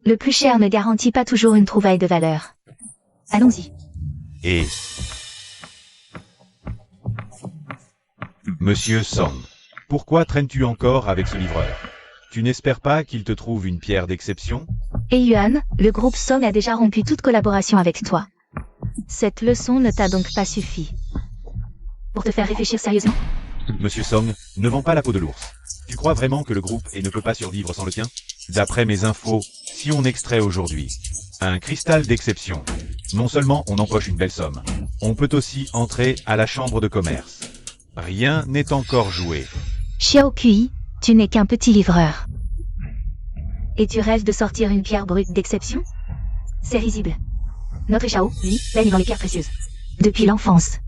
[SPEAKER 2] Le plus cher ne garantit pas toujours une trouvaille de valeur. Allons-y.
[SPEAKER 1] Et... Monsieur Song, pourquoi traînes-tu encore avec ce livreur? Tu n'espères pas qu'il te trouve une pierre d'exception?
[SPEAKER 2] Et Yuan, le groupe Song a déjà rompu toute collaboration avec toi. Cette leçon ne t'a donc pas suffi pour te faire réfléchir sérieusement?
[SPEAKER 1] Monsieur Song, ne vends pas la peau de l'ours. Tu crois vraiment que le groupe et ne peut pas survivre sans le tien? D'après mes infos, si on extrait aujourd'hui un cristal d'exception, non seulement on empoche une belle somme, on peut aussi entrer à la chambre de commerce. Rien n'est encore joué.
[SPEAKER 2] Xiao Kui, tu n'es qu'un petit livreur. Et tu rêves de sortir une pierre brute d'exception? C'est risible. Notre Xiao, lui, baigne dans les pierres précieuses. Depuis l'enfance.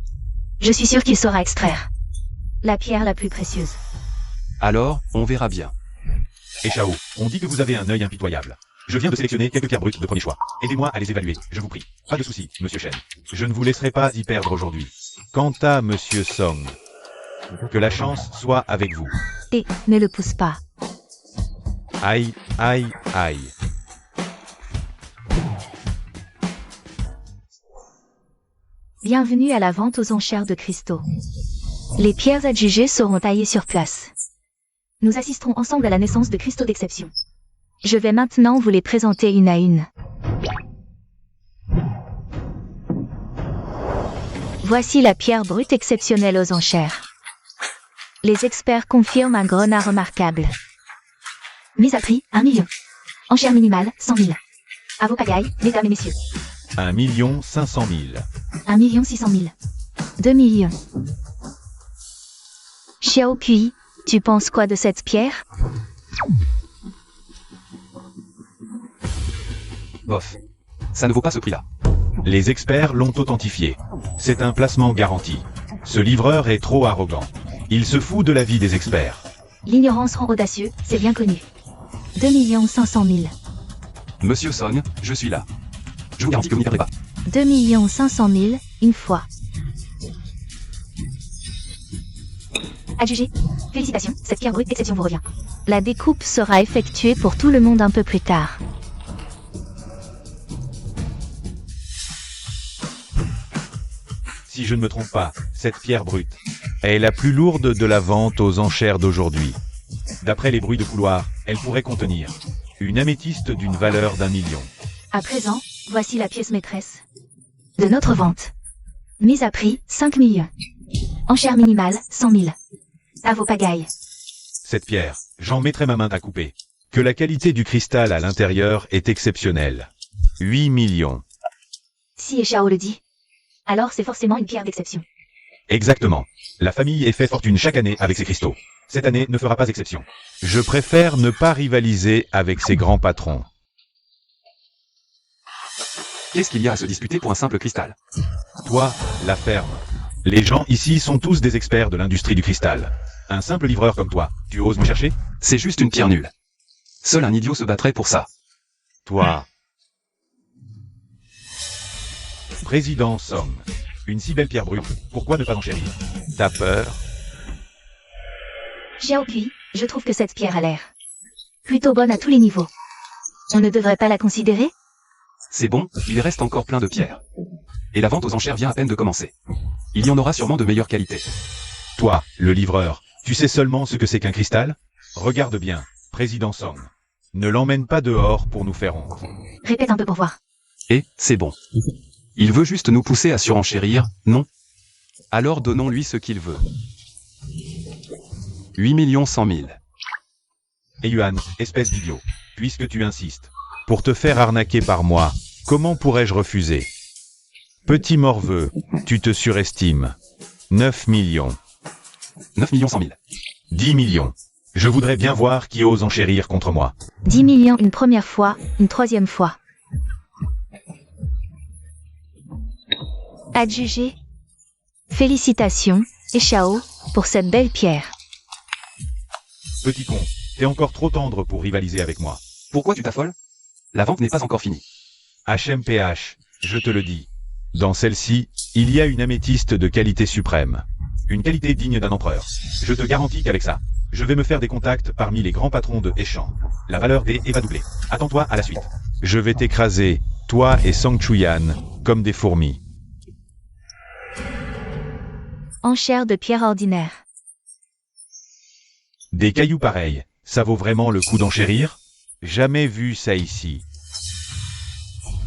[SPEAKER 2] Je suis sûr qu'il saura extraire la pierre la plus précieuse.
[SPEAKER 3] Alors, on verra bien.
[SPEAKER 1] Et Shao, on dit que vous avez un œil impitoyable. Je viens de sélectionner quelques pierres brutes de premier choix. Aidez-moi à les évaluer, je vous prie. Pas de souci, Monsieur Shen. Je ne vous laisserai pas y perdre aujourd'hui. Quant à Monsieur Song, que la chance soit avec vous.
[SPEAKER 2] Et ne le pousse pas.
[SPEAKER 1] Aïe, aïe, aïe.
[SPEAKER 2] Bienvenue à la vente aux enchères de cristaux. Les pierres adjugées seront taillées sur place. Nous assisterons ensemble à la naissance de cristaux d'exception. Je vais maintenant vous les présenter une à une. Voici la pierre brute exceptionnelle aux enchères. Les experts confirment un grenat remarquable. Mise à prix, 1 million. Enchère minimale, 100 000. À vos pagailles, mesdames et messieurs.
[SPEAKER 1] 1 500 000.
[SPEAKER 2] 1 600 000. 2 millions. Xiao Kui, tu penses quoi de cette pierre?
[SPEAKER 3] Bof. Ça ne vaut pas ce prix-là.
[SPEAKER 1] Les experts l'ont authentifié. C'est un placement garanti. Ce livreur est trop arrogant. Il se fout de la vie des experts.
[SPEAKER 2] L'ignorance rend audacieux, c'est bien connu. 2 500 000.
[SPEAKER 3] Monsieur Song, je suis là. Je vous garantis que vous n'y perdrez pas.
[SPEAKER 2] 2 500 000, une fois. Adjugé. Félicitations, cette pierre brute d'exception vous revient. La découpe sera effectuée pour tout le monde un peu plus tard.
[SPEAKER 1] Si je ne me trompe pas, cette pierre brute est la plus lourde de la vente aux enchères d'aujourd'hui. D'après les bruits de couloir, elle pourrait contenir une améthyste d'une valeur d'1 million.
[SPEAKER 2] À présent, voici la pièce maîtresse de notre vente. Mise à prix, 5 millions. Enchère minimale, 100 000. À vos pagailles.
[SPEAKER 1] Cette pierre, j'en mettrai ma main à couper. Que la qualité du cristal à l'intérieur est exceptionnelle. 8 millions.
[SPEAKER 2] Si Xiao le dit, alors c'est forcément une pierre d'exception.
[SPEAKER 1] Exactement. La famille est fait fortune chaque année avec ses cristaux. Cette année ne fera pas exception. Je préfère ne pas rivaliser avec ces grands patrons.
[SPEAKER 3] Qu'est-ce qu'il y a à se disputer pour un simple cristal?
[SPEAKER 1] Toi, la ferme. Les gens ici sont tous des experts de l'industrie du cristal. Un simple livreur comme toi, tu oses me chercher?
[SPEAKER 3] C'est juste une pierre nulle. Seul un idiot se battrait pour ça.
[SPEAKER 1] Toi. Président Song. Une si belle pierre brute, pourquoi ne pas enchérir? T'as peur?
[SPEAKER 2] Xiao Kui, je trouve que cette pierre a l'air plutôt bonne à tous les niveaux. On ne devrait pas la considérer?
[SPEAKER 3] C'est bon, il reste encore plein de pierres. Et la vente aux enchères vient à peine de commencer. Il y en aura sûrement de meilleure qualité.
[SPEAKER 1] Toi, le livreur, tu sais seulement ce que c'est qu'un cristal? Regarde bien, Président Song. Ne l'emmène pas dehors pour nous faire honte.
[SPEAKER 2] Répète un peu pour voir.
[SPEAKER 3] Et, c'est bon. Il veut juste nous pousser à surenchérir, non? Alors donnons-lui ce qu'il veut. 8 100 000.
[SPEAKER 1] Et Yuan, espèce d'idiot, puisque tu insistes. Pour te faire arnaquer par moi, comment pourrais-je refuser? Petit morveux, tu te surestimes. 9 millions.
[SPEAKER 3] 9 100 000.
[SPEAKER 1] 10 millions. Je voudrais bien voir qui ose enchérir contre moi.
[SPEAKER 2] 10 millions une première fois, une troisième fois. Adjugé. Félicitations, Xiao, pour cette belle pierre.
[SPEAKER 1] Petit con, t'es encore trop tendre pour rivaliser avec moi.
[SPEAKER 3] Pourquoi tu t'affoles? La vente n'est pas encore finie.
[SPEAKER 1] HMPH, je te le dis. Dans celle-ci, il y a une améthyste de qualité suprême. Une qualité digne d'un empereur. Je te garantis qu'avec ça, je vais me faire des contacts parmi les grands patrons de Échange. La valeur des va doubler. Attends-toi à la suite. Je vais t'écraser, toi et Sang Chuyan, comme des fourmis.
[SPEAKER 2] Enchère de pierre ordinaire.
[SPEAKER 1] Des cailloux pareils, ça vaut vraiment le coup d'enchérir? Jamais vu ça ici.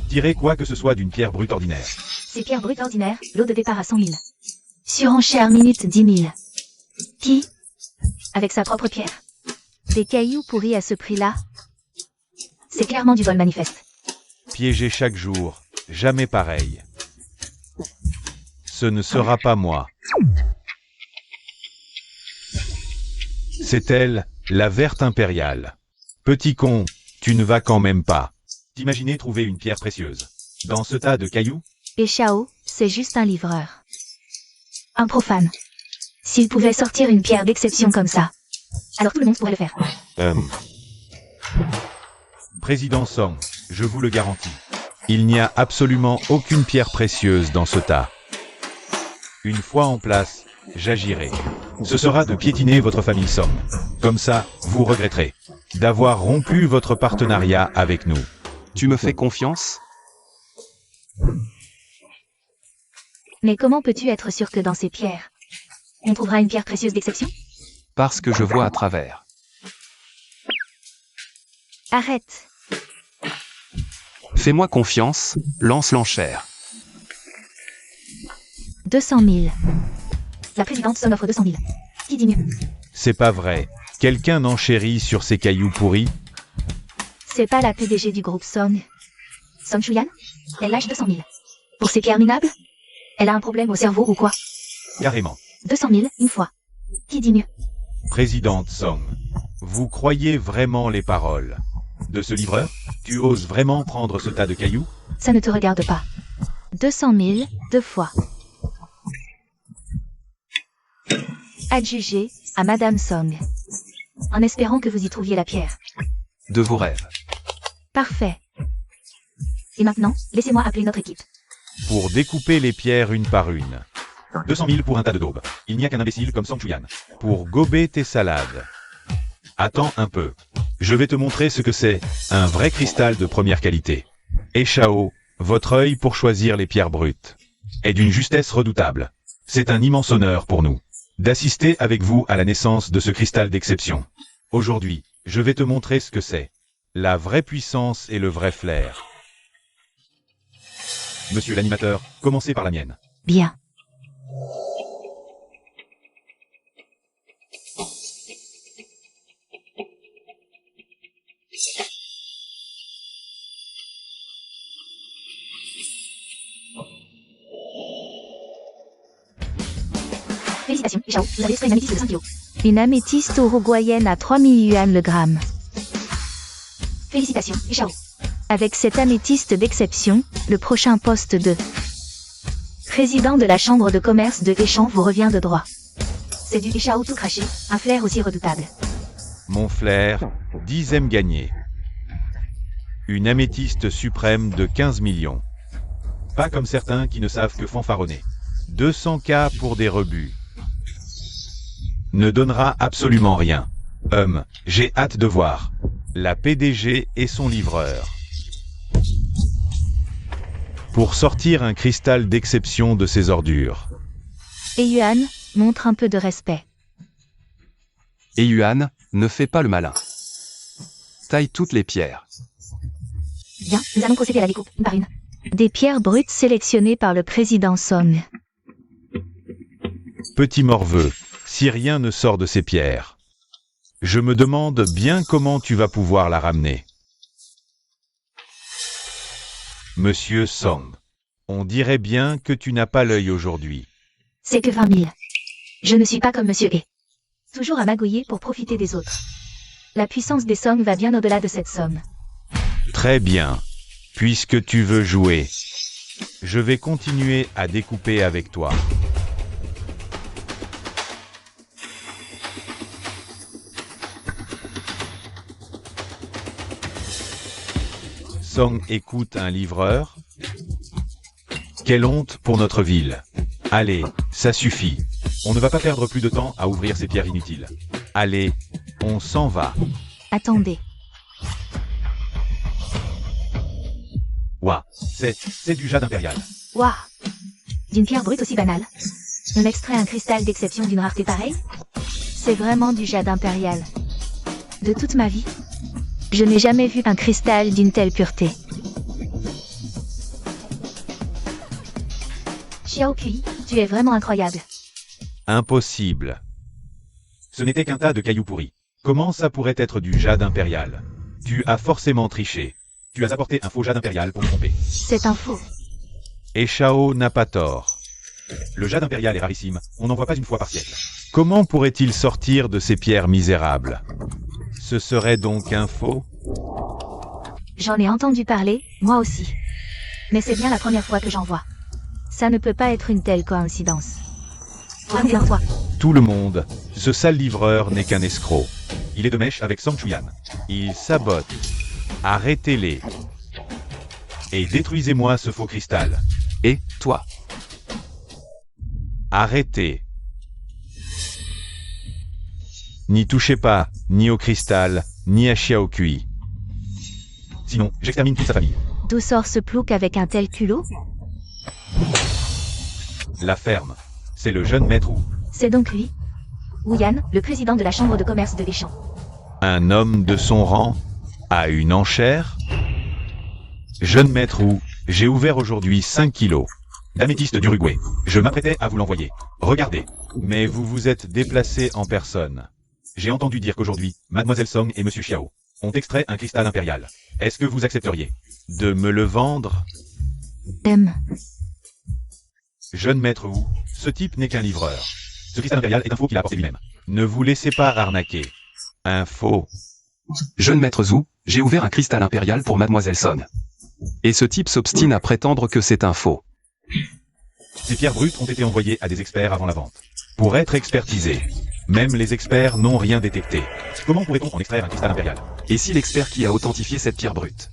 [SPEAKER 1] Tirez quoi que ce soit d'une pierre brute ordinaire.
[SPEAKER 2] Ces pierres brutes ordinaires, lot de départ à 100 000. Surenchère minute 10 000. Qui? Avec sa propre pierre. Des cailloux pourris à ce prix-là? C'est clairement du vol manifeste.
[SPEAKER 1] Piégé chaque jour, jamais pareil. Ce ne sera pas moi. C'est elle, la verte impériale. Petit con, tu ne vas quand même pas. T'imaginer trouver une pierre précieuse dans ce tas de cailloux?
[SPEAKER 2] Et Shao, c'est juste un livreur. Un profane. S'il pouvait sortir une pierre d'exception comme ça, alors tout le monde pourrait le faire.
[SPEAKER 1] Président Song, je vous le garantis. Il n'y a absolument aucune pierre précieuse dans ce tas. Une fois en place, j'agirai. Ce sera de piétiner votre famille Song. Comme ça, vous regretterez d'avoir rompu votre partenariat avec nous.
[SPEAKER 3] Tu me fais confiance?
[SPEAKER 2] Mais comment peux-tu être sûr que dans ces pierres, on trouvera une pierre précieuse d'exception?
[SPEAKER 3] Parce que je vois à travers.
[SPEAKER 2] Arrête.
[SPEAKER 3] Fais-moi confiance, lance l'enchère.
[SPEAKER 2] 200 000. La présidente Song offre 200 000. Qui dit mieux?
[SPEAKER 1] C'est pas vrai. Quelqu'un n'enchérit sur ces cailloux pourris?
[SPEAKER 2] C'est pas la PDG du groupe Song. Song Shuyan? Elle lâche 200 000. Pour ces pierres minables? Elle a un problème au cerveau ou quoi?
[SPEAKER 1] Carrément.
[SPEAKER 2] 200 000, une fois. Qui dit mieux?
[SPEAKER 1] Présidente Song, vous croyez vraiment les paroles de ce livreur? Tu oses vraiment prendre ce tas de cailloux?
[SPEAKER 2] Ça ne te regarde pas. 200 000, deux fois. Adjugé à Madame Song. En espérant que vous y trouviez la pierre.
[SPEAKER 3] De vos rêves.
[SPEAKER 2] Parfait. Et maintenant, laissez-moi appeler notre équipe.
[SPEAKER 1] Pour découper les pierres une par une. 200 000 pour un tas de daubes. Il n'y a qu'un imbécile comme Song Chuyan. Pour gober tes salades. Attends un peu. Je vais te montrer ce que c'est, un vrai cristal de première qualité. Et Shao, votre œil pour choisir les pierres brutes est d'une justesse redoutable. C'est un immense honneur pour nous d'assister avec vous à la naissance de ce cristal d'exception. Aujourd'hui, je vais te montrer ce que c'est. La vraie puissance et le vrai flair. Monsieur l'animateur, commencez par la mienne.
[SPEAKER 2] Bien. Félicitations, Shao, vous avez extrait une améthyste de 5 kilos. Une améthyste uruguayenne à 3000 yuan le gramme. Félicitations, Shao. Avec cette améthyste d'exception, le prochain poste de président de la chambre de commerce de Échamps vous revient de droit. C'est du Shao tout craché, un flair aussi redoutable.
[SPEAKER 1] Mon flair, 10e gagné. Une améthyste suprême de 15 millions. Pas comme certains qui ne savent que fanfaronner. 200K pour des rebuts. Ne donnera absolument rien. J'ai hâte de voir. La PDG et son livreur. Pour sortir un cristal d'exception de ces ordures.
[SPEAKER 2] Et Yuan, montre un peu de respect.
[SPEAKER 3] Et Yuan, ne fais pas le malin. Taille toutes les pierres.
[SPEAKER 2] Bien, nous allons procéder à la découpe, une par une. Des pierres brutes sélectionnées par le président Song.
[SPEAKER 1] Petit morveux, si rien ne sort de ces pierres. Je me demande bien comment tu vas pouvoir la ramener. Monsieur Song, on dirait bien que tu n'as pas l'œil aujourd'hui.
[SPEAKER 2] C'est que 20 000. Je ne suis pas comme Monsieur E. Toujours à magouiller pour profiter des autres. La puissance des Song va bien au-delà de cette somme.
[SPEAKER 1] Très bien. Puisque tu veux jouer, je vais continuer à découper avec toi. Song écoute un livreur. Quelle honte pour notre ville. Allez, ça suffit. On ne va pas perdre plus de temps à ouvrir ces pierres inutiles. Allez, on s'en va.
[SPEAKER 2] Attendez.
[SPEAKER 1] Ouah, c'est du jade impérial.
[SPEAKER 2] Waouh. D'une pierre brute aussi banale. On extrait un cristal d'exception d'une rareté pareille? C'est vraiment du jade impérial. De toute ma vie, je n'ai jamais vu un cristal d'une telle pureté. Xiao Kui, tu es vraiment incroyable.
[SPEAKER 1] Impossible. Ce n'était qu'un tas de cailloux pourris. Comment ça pourrait être du jade impérial? Tu as forcément triché. Tu as apporté un faux jade impérial pour me tromper.
[SPEAKER 2] C'est un faux.
[SPEAKER 1] Et Shao n'a pas tort. Le jade impérial est rarissime, on n'en voit pas une fois par siècle. Comment pourrait-il sortir de ces pierres misérables? Ce serait donc un faux?
[SPEAKER 2] J'en ai entendu parler, moi aussi. Mais c'est bien la première fois que j'en vois. Ça ne peut pas être une telle coïncidence. Reviens-toi.
[SPEAKER 1] Tout le monde, ce sale livreur n'est qu'un escroc. Il est de mèche avec Song Chuyan. Il sabote. Arrêtez-les. Et détruisez-moi ce faux cristal.
[SPEAKER 3] Et, toi?
[SPEAKER 1] Arrêtez. N'y touchez pas, ni au cristal, ni à Xiao Kui. Sinon, j'extermine toute sa famille.
[SPEAKER 2] D'où sort ce plouc avec un tel culot?
[SPEAKER 1] La ferme. C'est le jeune maître Wu.
[SPEAKER 2] C'est donc lui. Wu Yan, le président de la chambre de commerce de Deschamps.
[SPEAKER 1] Un homme de son rang a une enchère. Jeune maître Wu, j'ai ouvert aujourd'hui 5 kilos d'améthyste d'Uruguay. Je m'apprêtais à vous l'envoyer. Regardez. Mais vous vous êtes déplacé en personne. J'ai entendu dire qu'aujourd'hui, Mademoiselle Song et Monsieur Xiao ont extrait un cristal impérial. Est-ce que vous accepteriez de me le vendre? Jeune maître Wu, ce type n'est qu'un livreur. Ce cristal impérial est un faux qu'il a apporté lui-même. Ne vous laissez pas arnaquer. Un faux.
[SPEAKER 3] Jeune maître Zhu, j'ai ouvert un cristal impérial pour Mademoiselle Son. Et ce type s'obstine à prétendre que c'est un faux.
[SPEAKER 1] Ces pierres brutes ont été envoyées à des experts avant la vente. Pour être expertisées. Même les experts n'ont rien détecté. Comment pourrait-on en extraire un cristal impérial?
[SPEAKER 3] Et si l'expert qui a authentifié cette pierre brute?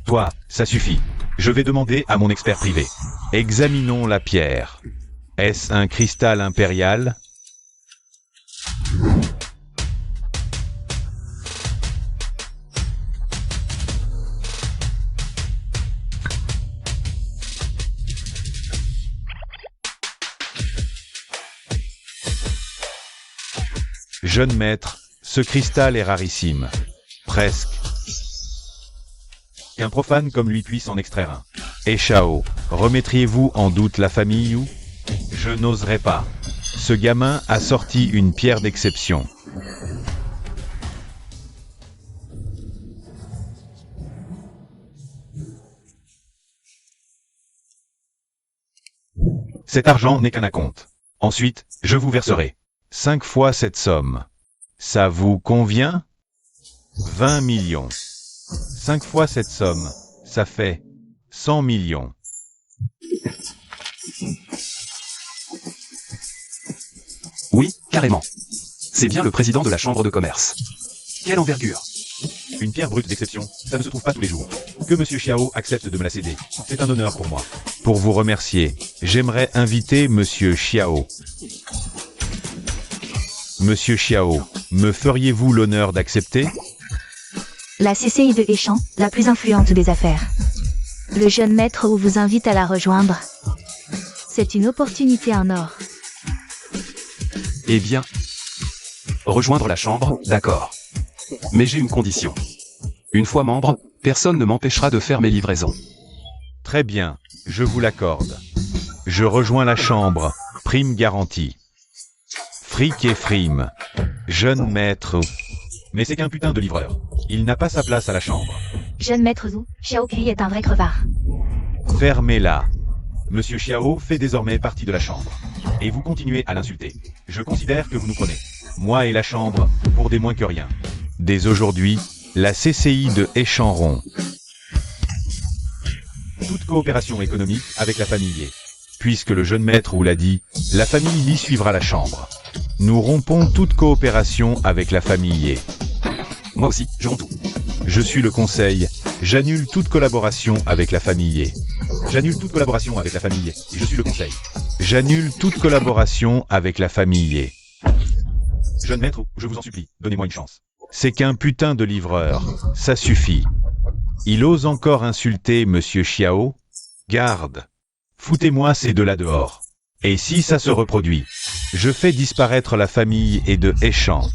[SPEAKER 1] Toi, ça suffit. Je vais demander à mon expert privé. Examinons la pierre. Est-ce un cristal impérial? Jeune maître, ce cristal est rarissime. Presque. Qu'un profane comme lui puisse en extraire un. Et Shao, remettriez-vous en doute la famille ou? Je n'oserais pas. Ce gamin a sorti une pierre d'exception. Cet argent n'est qu'un acompte. Ensuite, je vous verserai 5 fois cette somme. Ça vous convient? 20 millions. 5 fois cette somme, ça fait 100 millions.
[SPEAKER 3] Oui, carrément. C'est bien le président de la chambre de commerce. Quelle envergure!
[SPEAKER 1] Une pierre brute d'exception, ça ne se trouve pas tous les jours. Que Monsieur Xiao accepte de me la céder, c'est un honneur pour moi. Pour vous remercier, j'aimerais inviter Monsieur Xiao. Monsieur Xiao, me feriez-vous l'honneur d'accepter?
[SPEAKER 2] La CCI de Deschamps, la plus influente des affaires. Le jeune maître vous invite à la rejoindre. C'est une opportunité en or.
[SPEAKER 3] Eh bien, rejoindre la chambre, d'accord. Mais j'ai une condition. Une fois membre, personne ne m'empêchera de faire mes livraisons.
[SPEAKER 1] Très bien, je vous l'accorde. Je rejoins la chambre, prime garantie. Fric et frime. Jeune maître. Mais c'est qu'un putain de livreur. Il n'a pas sa place à la chambre.
[SPEAKER 2] Jeune maître Zhu, Xiao Kui est un vrai crevard.
[SPEAKER 1] Fermez-la. Monsieur Xiao fait désormais partie de la chambre. Et vous continuez à l'insulter. Je considère que vous nous prenez, moi et la chambre, pour des moins que rien. Dès aujourd'hui, la CCI de Échanron. Toute coopération économique avec la famille Ye. Puisque le jeune maître vous l'a dit, la famille Li suivra la chambre. Nous rompons toute coopération avec la famille Ye.
[SPEAKER 3] Moi aussi, je romps tout.
[SPEAKER 1] Je suis le conseil, j'annule toute collaboration avec la famille Ye. J'annule toute collaboration avec la famille Ye. Et je suis le conseil. J'annule toute collaboration avec la famille Ye. Jeune maître, je vous en supplie, donnez-moi une chance. C'est qu'un putain de livreur, ça suffit. Il ose encore insulter Monsieur Xiao? Garde. Foutez-moi ces deux-là dehors. Et si ça se reproduit, je fais disparaître la famille et de Échange.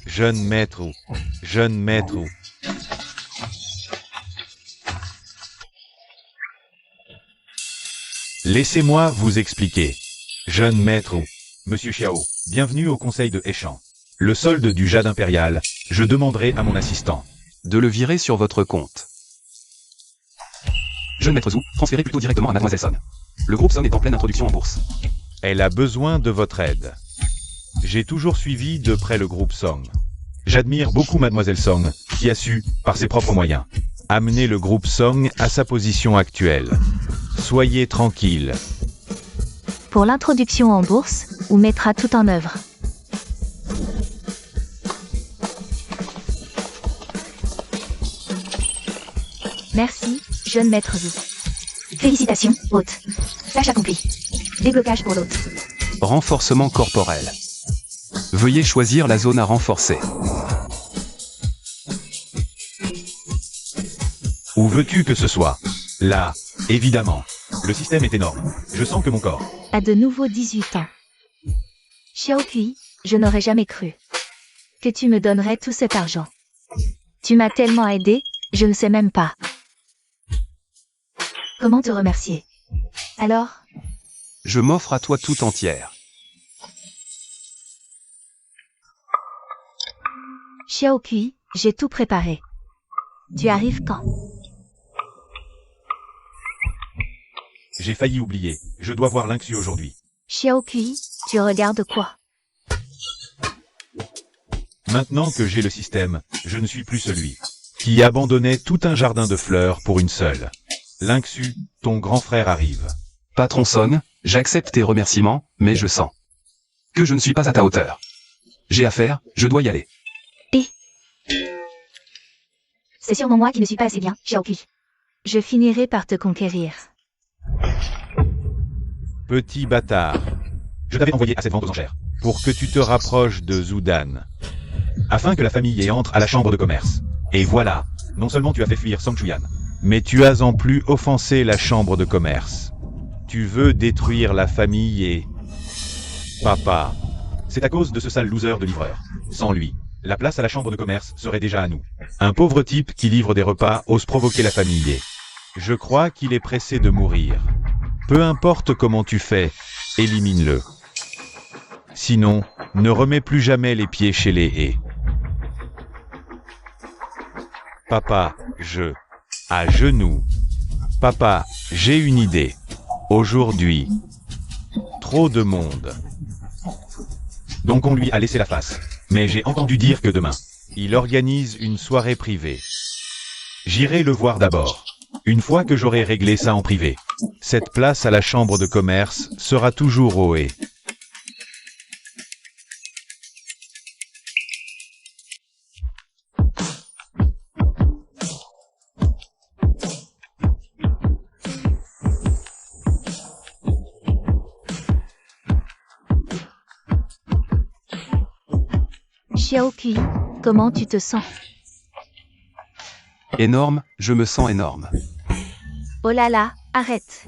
[SPEAKER 1] Jeune maître, jeune maître. Laissez-moi vous expliquer. Jeune maître, Monsieur Xiao, bienvenue au conseil de Heishan. Le solde du jade impérial, je demanderai à mon assistant.
[SPEAKER 3] De le virer sur votre compte. Jeune maître Zhu, transférez plutôt directement à Mademoiselle Son. Le groupe Son est en pleine introduction en bourse.
[SPEAKER 1] Elle a besoin de votre aide. J'ai toujours suivi de près le groupe Song. J'admire beaucoup Mademoiselle Song, qui a su, par ses propres moyens, amener le groupe Song à sa position actuelle. Soyez tranquille.
[SPEAKER 2] Pour l'introduction en bourse, on mettra tout en œuvre. Merci, jeune maître Zhu. Félicitations, hôte. Tâche accomplie. Déblocage pour l'hôte.
[SPEAKER 3] Renforcement corporel. Veuillez choisir la zone à renforcer.
[SPEAKER 1] Où veux-tu que ce soit? Là, évidemment. Le système est énorme. Je sens que mon corps...
[SPEAKER 2] À de nouveau 18 ans. Xiao Kui, je n'aurais jamais cru que tu me donnerais tout cet argent. Tu m'as tellement aidé, je ne sais même pas comment te remercier. Alors,
[SPEAKER 3] Je m'offre à toi tout entière.
[SPEAKER 2] Xiao Kui, j'ai tout préparé. Tu arrives quand?
[SPEAKER 1] J'ai failli oublier. Je dois voir Lingxu aujourd'hui.
[SPEAKER 2] Xiao Kui, tu regardes quoi?
[SPEAKER 1] Maintenant que j'ai le système, je ne suis plus celui qui abandonnait tout un jardin de fleurs pour une seule. Lingxu, ton grand frère arrive.
[SPEAKER 3] Patron Son, j'accepte tes remerciements, mais je sens que je ne suis pas à ta hauteur. J'ai affaire, je dois y aller.
[SPEAKER 2] C'est sûrement moi qui ne suis pas assez bien, Xiao Kui. Je finirai par te conquérir.
[SPEAKER 1] Petit bâtard. Je t'avais envoyé à cette vente aux enchères pour que tu te rapproches de Zoudan, afin que la famille y entre à la chambre de commerce. Et voilà, non seulement tu as fait fuir Song Chuyan, mais tu as en plus offensé la chambre de commerce. Tu veux détruire la famille et... Papa, c'est à cause de ce sale loser de livreur. Sans lui, la place à la chambre de commerce serait déjà à nous. Un pauvre type qui livre des repas ose provoquer la famille et... Je crois qu'il est pressé de mourir. Peu importe comment tu fais, élimine-le. Sinon, ne remets plus jamais les pieds chez les haies. Papa, à genoux. Papa, j'ai une idée. Aujourd'hui, trop de monde. Donc on lui a laissé la face. Mais j'ai entendu dire que demain, il organise une soirée privée. J'irai le voir d'abord. Une fois que j'aurai réglé ça en privé, cette place à la chambre de commerce sera toujours au haies.
[SPEAKER 2] Xiao Kui, comment tu te sens?
[SPEAKER 3] Énorme, je me sens énorme.
[SPEAKER 2] Oh là là, arrête.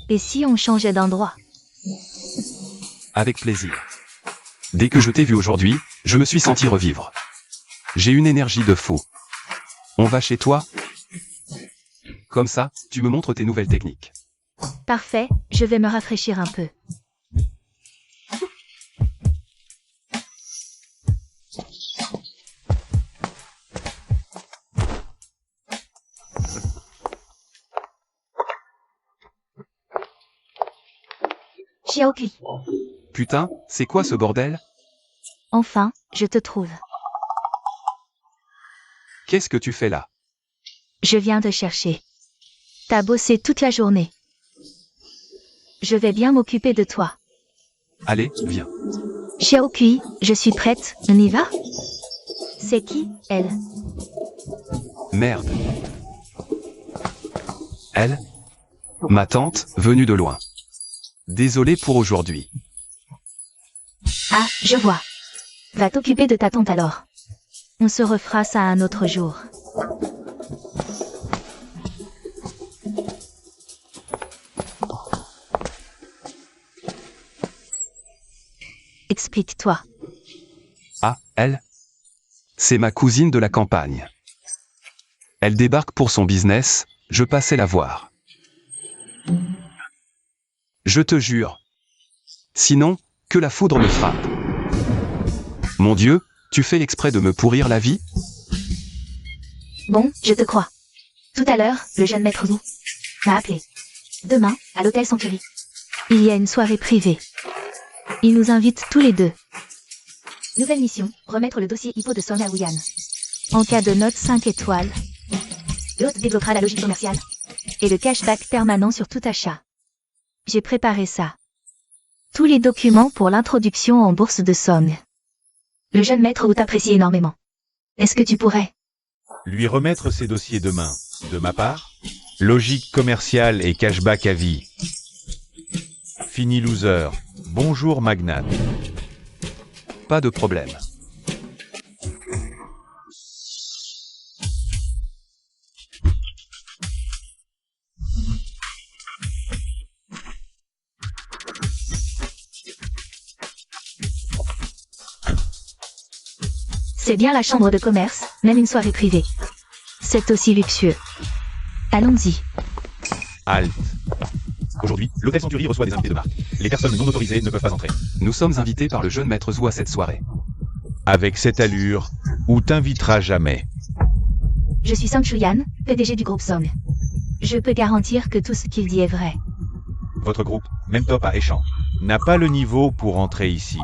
[SPEAKER 2] Et si on changeait d'endroit?
[SPEAKER 3] Avec plaisir. Dès que je t'ai vu aujourd'hui, je me suis senti revivre. J'ai une énergie de fou. On va chez toi? Comme ça, tu me montres tes nouvelles techniques.
[SPEAKER 2] Parfait, je vais me rafraîchir un peu. Xiao Kui,
[SPEAKER 3] Putain, c'est quoi ce bordel?
[SPEAKER 2] enfin, je te trouve.
[SPEAKER 3] Qu'est-ce que tu fais là?
[SPEAKER 2] Je viens te chercher. T'as bossé toute la journée. Je vais bien m'occuper de toi.
[SPEAKER 3] Allez, viens.
[SPEAKER 2] Xiao Kui, je suis prête, on y va? C'est qui, elle?
[SPEAKER 3] Merde. Elle? Ma tante, venue de loin. Désolé pour aujourd'hui.
[SPEAKER 2] Ah, je vois. Va t'occuper de ta tante alors. On se refera ça un autre jour. Explique-toi.
[SPEAKER 3] Ah, elle? C'est ma cousine de la campagne. Elle débarque pour son business, je passais la voir. Je te jure. Sinon, que la foudre me frappe. Mon Dieu, tu fais exprès de me pourrir la vie?
[SPEAKER 2] Bon, je te crois. Tout à l'heure, le jeune maître Wu m'a appelé. Demain, à l'hôtel Century. Il y a une soirée privée. Il nous invite tous les deux. Nouvelle mission, remettre le dossier Hippo de Song à Wuyan. En cas de note 5 étoiles, l'hôte développera la logique commerciale et le cashback permanent sur tout achat. J'ai préparé ça. Tous les documents pour l'introduction en bourse de Song. Le jeune maître Wu t'apprécie énormément. Est-ce que tu pourrais
[SPEAKER 1] Lui remettre ses dossiers demain, de ma part? Logique commerciale et cashback à vie. Fini loser. Bonjour magnate.
[SPEAKER 3] Pas de problème.
[SPEAKER 2] C'est bien la chambre de commerce, même une soirée privée. C'est aussi luxueux. Allons-y.
[SPEAKER 1] Halt. Aujourd'hui, l'hôtel Century reçoit des invités de marque. Les personnes non autorisées ne peuvent pas entrer.
[SPEAKER 3] Nous sommes invités par le jeune maître Zhou à cette soirée.
[SPEAKER 1] Avec cette allure, ou t'invitera jamais.
[SPEAKER 2] Je suis Song Shuyan, PDG du groupe Song. Je peux garantir que tout ce qu'il dit est vrai.
[SPEAKER 1] Votre groupe, même top à Échamps, n'a pas le niveau pour entrer ici.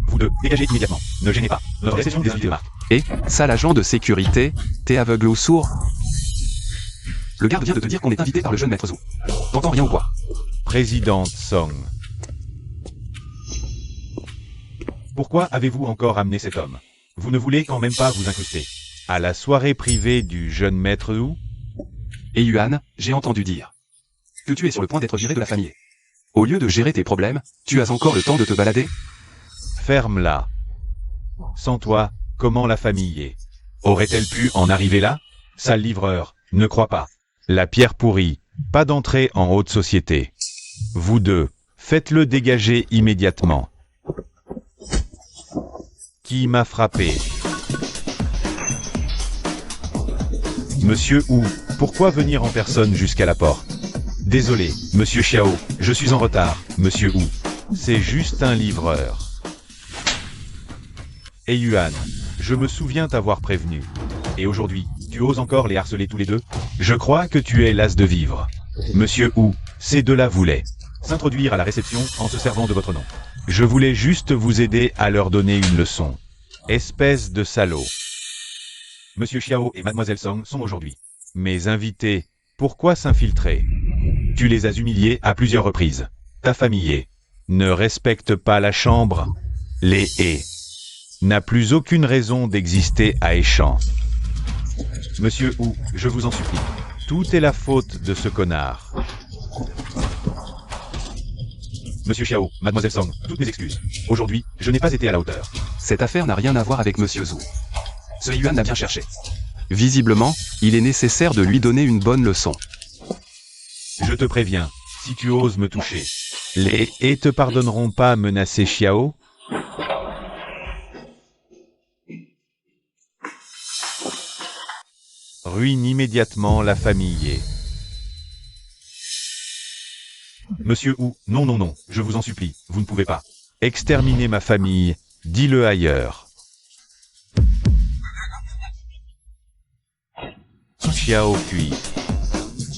[SPEAKER 1] Vous deux, dégagez immédiatement. Ne gênez pas. Notre réception des invités de marque.
[SPEAKER 3] Et, sale agent de sécurité, t'es aveugle ou sourd? Le garde vient de te dire qu'on est invité par le jeune maître Zhou. T'entends rien ou quoi?
[SPEAKER 1] Présidente Song. Pourquoi avez-vous encore amené cet homme? Vous ne voulez quand même pas vous incruster à la soirée privée du jeune maître Wu?
[SPEAKER 3] Et Yuan, j'ai entendu dire que tu es sur le point d'être viré de la famille. Au lieu de gérer tes problèmes, tu as encore le temps de te balader?
[SPEAKER 1] Ferme-la. Sans toi, comment la famille est? Aurait-elle pu en arriver là? Sale livreur, ne crois pas. La pierre pourrie, pas d'entrée en haute société. Vous deux, faites-le dégager immédiatement. Qui m'a frappé? Monsieur Wu, pourquoi venir en personne jusqu'à la porte? Désolé, Monsieur Xiao, je suis en retard, Monsieur Wu. C'est juste un livreur. Et Yuan, je me souviens t'avoir prévenu. Et aujourd'hui, tu oses encore les harceler tous les deux? Je crois que tu es las de vivre. Monsieur Wu, ces deux-là voulaient s'introduire à la réception en se servant de votre nom. Je voulais juste vous aider à leur donner une leçon. Espèce de salaud. Monsieur Xiao et Mademoiselle Song sont aujourd'hui mes invités. Pourquoi s'infiltrer? Tu les as humiliés à plusieurs reprises. Ta famille ne respecte pas la chambre. Les haies. N'a plus aucune raison d'exister à Échamps. Monsieur Wu, je vous en supplie. Tout est la faute de ce connard. Monsieur Xiao, Mademoiselle Song, toutes mes excuses. Aujourd'hui, je n'ai pas été à la hauteur.
[SPEAKER 3] Cette affaire n'a rien à voir avec Monsieur Zhou. Ce Yuan l'a bien cherché. Visiblement, il est nécessaire de lui donner une bonne leçon.
[SPEAKER 1] Je te préviens, si tu oses me toucher, les haies te pardonneront pas menacer Xiao? Ruine immédiatement la famille. Monsieur Wu, non, non, non, je vous en supplie, vous ne pouvez pas. Exterminer ma famille, dis-le ailleurs. Xiao puis.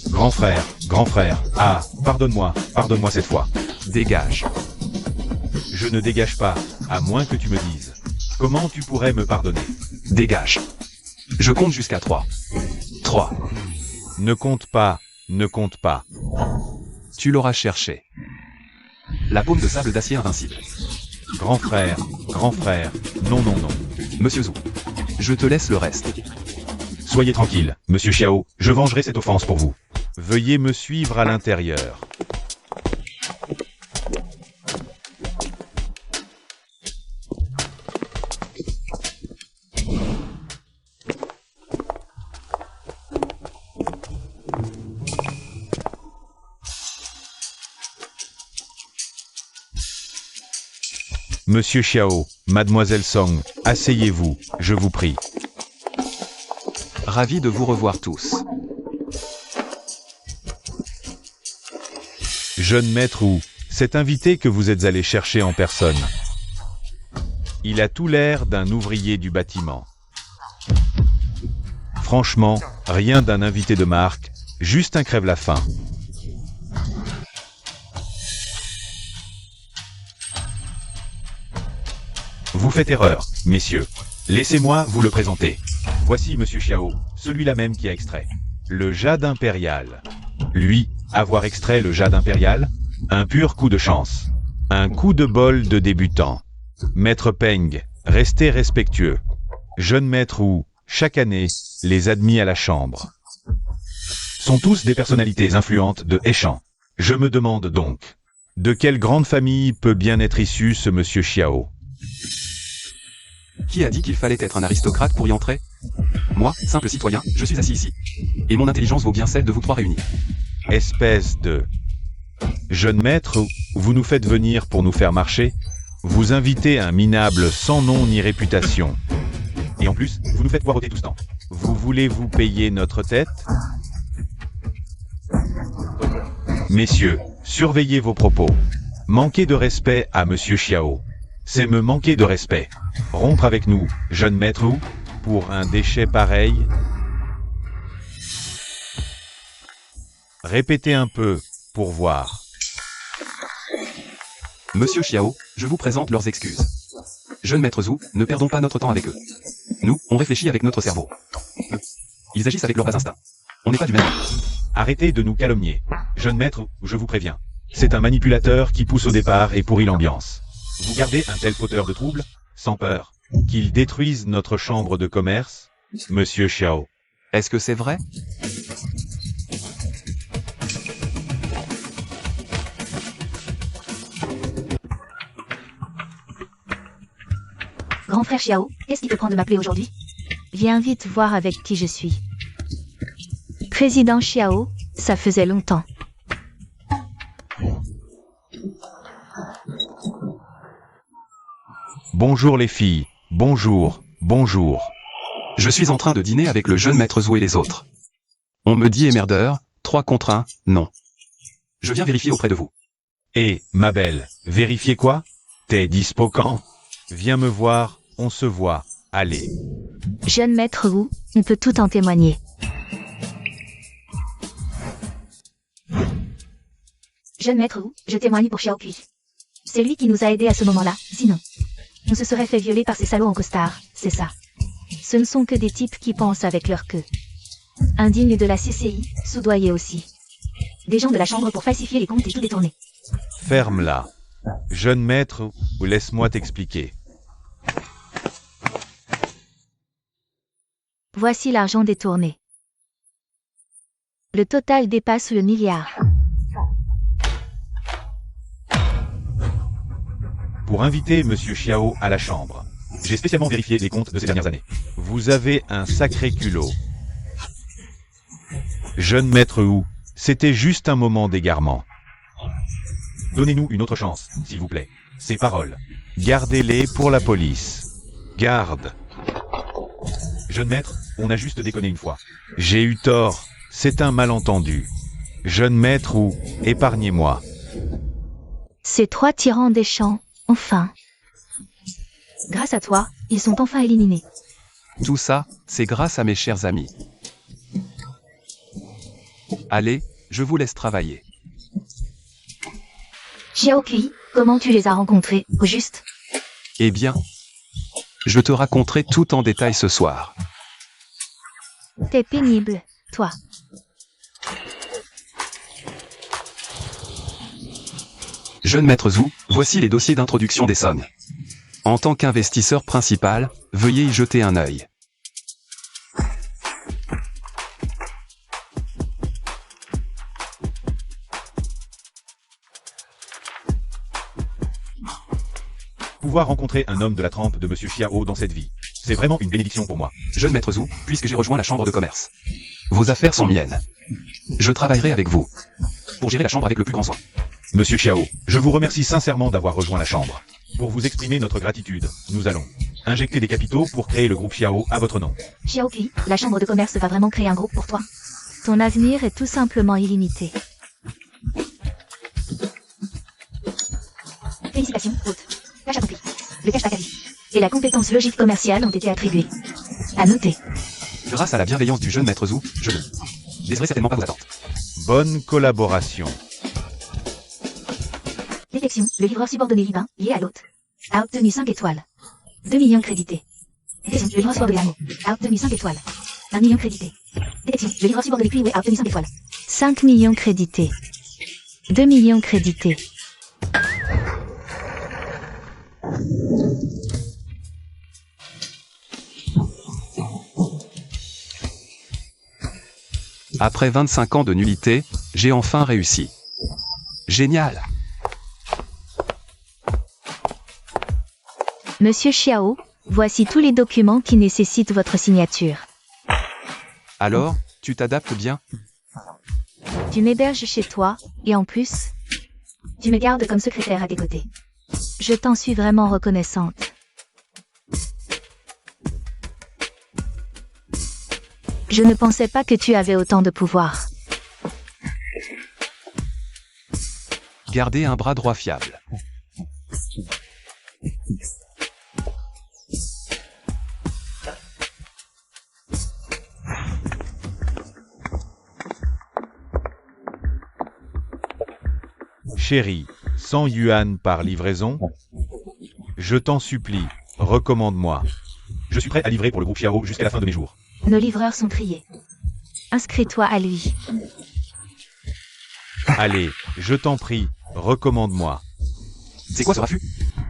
[SPEAKER 1] Grand frère, ah, pardonne-moi cette fois.
[SPEAKER 3] Dégage.
[SPEAKER 1] Je ne dégage pas, à moins que tu me dises. Comment tu pourrais me pardonner?
[SPEAKER 3] Dégage. Je compte jusqu'à 3. 3.
[SPEAKER 1] Ne compte pas, ne compte pas.
[SPEAKER 3] Tu l'auras cherché. La paume de sable d'acier invincible.
[SPEAKER 1] Grand frère, non, non, non.
[SPEAKER 3] Monsieur Zhou, je te laisse le reste.
[SPEAKER 1] Soyez tranquille, Monsieur Xiao, je vengerai cette offense pour vous. Veuillez me suivre à l'intérieur. Monsieur Xiao, Mademoiselle Song, asseyez-vous, je vous prie.
[SPEAKER 3] Ravi de vous revoir tous.
[SPEAKER 1] Jeune maître Wu, cet invité que vous êtes allé chercher en personne. Il a tout l'air d'un ouvrier du bâtiment. Franchement, rien d'un invité de marque, juste un crève-la-faim. Vous faites erreur, messieurs. Laissez-moi vous le présenter. Voici Monsieur Xiao, celui-là même qui a extrait le jade impérial. Lui, avoir extrait le jade impérial, un pur coup de chance. Un coup de bol de débutant. Maître Peng, restez respectueux. Jeune maître Wu, chaque année, les admis à la chambre sont tous des personnalités influentes de Heishan. Je me demande donc, de quelle grande famille peut bien être issu ce Monsieur Xiao?
[SPEAKER 3] Qui a dit qu'il fallait être un aristocrate pour y entrer? Moi, simple citoyen, je suis assis ici. Et mon intelligence vaut bien celle de vous trois réunis.
[SPEAKER 1] Espèce de... Jeune maître, vous nous faites venir pour nous faire marcher? Vous invitez un minable sans nom ni réputation. Et en plus, vous nous faites poireauter tout ce temps. Vous voulez vous payer notre tête? Messieurs, surveillez vos propos. Manquez de respect à Monsieur Xiao. C'est me manquer de respect. Rompre avec nous, jeune maître Wu, pour un déchet pareil? Répétez un peu, pour voir.
[SPEAKER 3] Monsieur Xiao, je vous présente leurs excuses. Jeune maître Zhu, ne perdons pas notre temps avec eux. Nous, on réfléchit avec notre cerveau. Ils agissent avec leurs bas instincts. On n'est pas du même.
[SPEAKER 1] Arrêtez de nous calomnier. Jeune maître, je vous préviens. C'est un manipulateur qui pousse au départ et pourrit l'ambiance. Vous gardez un tel fauteur de trouble, sans peur, qu'il détruise notre chambre de commerce, Monsieur Xiao.
[SPEAKER 3] Est-ce que c'est vrai?
[SPEAKER 2] Grand frère Xiao, qu'est-ce qui te prend de m'appeler aujourd'hui? Viens vite voir avec qui je suis. Président Xiao, ça faisait longtemps.
[SPEAKER 1] Bonjour les filles, bonjour, bonjour.
[SPEAKER 3] Je suis en train de dîner avec le jeune maître Zhu et les autres. On me dit émerdeur, 3 contre 1, non. Je viens vérifier auprès de vous.
[SPEAKER 1] Et, ma belle, vérifiez quoi? T'es dispo quand? Viens me voir, on se voit, allez.
[SPEAKER 2] Jeune maître Wu, on peut tout en témoigner. Jeune maître Wu, je témoigne pour Xiao Kui. C'est lui qui nous a aidés à ce moment-là, sinon. On se serait fait violer par ces salauds en costard, c'est ça. Ce ne sont que des types qui pensent avec leur queue. Indignes de la CCI, soudoyés aussi. Des gens de la chambre pour falsifier les comptes et tout détourner.
[SPEAKER 1] Ferme-la. Jeune maître, ou laisse-moi t'expliquer.
[SPEAKER 2] Voici l'argent détourné. Le total dépasse le milliard.
[SPEAKER 1] Pour inviter Monsieur Xiao à la chambre, j'ai spécialement vérifié les comptes de ces dernières années. Vous avez un sacré culot. Jeune maître Wu, c'était juste un moment d'égarement. Donnez-nous une autre chance, s'il vous plaît. Ces paroles, gardez-les pour la police. Garde. Jeune maître, on a juste déconné une fois. J'ai eu tort, c'est un malentendu. Jeune maître Wu, épargnez-moi.
[SPEAKER 2] Ces 3 tyrans des champs, enfin. Grâce à toi, ils sont enfin éliminés.
[SPEAKER 3] Tout ça, c'est grâce à mes chers amis. Allez, je vous laisse travailler.
[SPEAKER 2] Xiao Kui, comment tu les as rencontrés, au juste?
[SPEAKER 3] Eh bien, je te raconterai tout en détail ce soir.
[SPEAKER 2] T'es pénible, toi.
[SPEAKER 3] Jeune maître Zhu, voici les dossiers d'introduction des sommes. En tant qu'investisseur principal, veuillez y jeter un œil.
[SPEAKER 1] Pouvoir rencontrer un homme de la trempe de Monsieur Xiao dans cette vie, c'est vraiment une bénédiction pour moi.
[SPEAKER 3] Jeune maître Zhu, puisque j'ai rejoint la chambre de commerce. Vos affaires sont miennes. Je travaillerai avec vous pour gérer la chambre avec le plus grand soin.
[SPEAKER 1] Monsieur Xiao, je vous remercie sincèrement d'avoir rejoint la chambre. Pour vous exprimer notre gratitude, nous allons injecter des capitaux pour créer le groupe Xiao à votre nom.
[SPEAKER 2] Xiao Kui, la chambre de commerce va vraiment créer un groupe pour toi. Ton avenir est tout simplement illimité. Félicitations, hôte. Tâche accomplie. Le cache pack et la compétence logique commerciale ont été attribuées. À noter.
[SPEAKER 3] Grâce à la bienveillance du jeune maître Zhou, je ne décerai certainement pas vos attentes.
[SPEAKER 1] Bonne collaboration.
[SPEAKER 2] Détection. Le livreur subordonné Libin, lié à l'hôte, a obtenu 5 étoiles. 2 millions crédités. Détection. Le livreur subordonné Amo a obtenu 5 étoiles. 1 million crédité. Détection. Le livreur subordonné Puiwei a obtenu 5 étoiles. 5 millions crédités. 2 millions crédités.
[SPEAKER 3] Après 25 ans de nullité, j'ai enfin réussi. Génial!
[SPEAKER 2] Monsieur Xiao, voici tous les documents qui nécessitent votre signature.
[SPEAKER 3] Alors, tu t'adaptes bien?
[SPEAKER 2] Tu m'héberges chez toi, et en plus, tu me gardes comme secrétaire à tes côtés. Je t'en suis vraiment reconnaissante. Je ne pensais pas que tu avais autant de pouvoir.
[SPEAKER 3] Gardez un bras droit fiable.
[SPEAKER 1] Chérie, 100 yuan par livraison? Je t'en supplie, recommande-moi. Je suis prêt à livrer pour le groupe Xiao jusqu'à la fin de mes jours.
[SPEAKER 2] Nos livreurs sont triés. Inscris-toi à lui.
[SPEAKER 1] Allez, je t'en prie, recommande-moi.
[SPEAKER 3] C'est quoi ce raffut?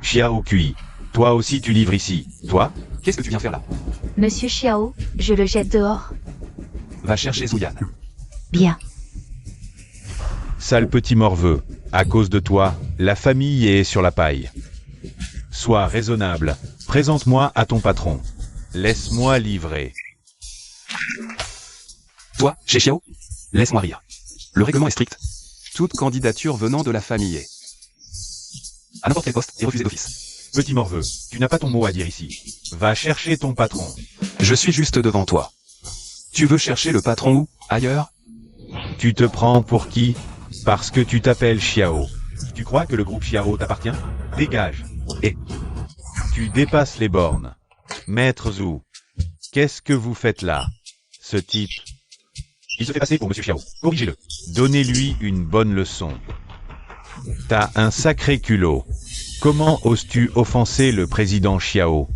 [SPEAKER 1] Xiao Kui, toi aussi tu livres ici, toi?
[SPEAKER 3] Qu'est-ce que tu viens faire là?
[SPEAKER 2] Monsieur Xiao, je le jette dehors.
[SPEAKER 3] Va chercher Zouyan.
[SPEAKER 2] Bien.
[SPEAKER 1] Sale petit morveux, à cause de toi, la famille est sur la paille. Sois raisonnable, présente-moi à ton patron. Laisse-moi livrer.
[SPEAKER 3] Toi, chez Xiao? Laisse-moi rire. Le règlement est strict. Toute candidature venant de la famille est à n'importe quel poste est refusée d'office.
[SPEAKER 1] Petit morveux, tu n'as pas ton mot à dire ici. Va chercher ton patron.
[SPEAKER 3] Je suis juste devant toi. Tu veux chercher le patron où? Ailleurs?
[SPEAKER 1] Tu te prends pour qui? Parce que tu t'appelles Xiao. Tu crois que le groupe Xiao t'appartient? Dégage. Et tu dépasses les bornes. Maître Zhou, qu'est-ce que vous faites là? Ce type, il se fait passer pour Monsieur Xiao. Corrigez-le. Donnez-lui une bonne leçon. T'as un sacré culot. Comment oses-tu offenser le président Xiao?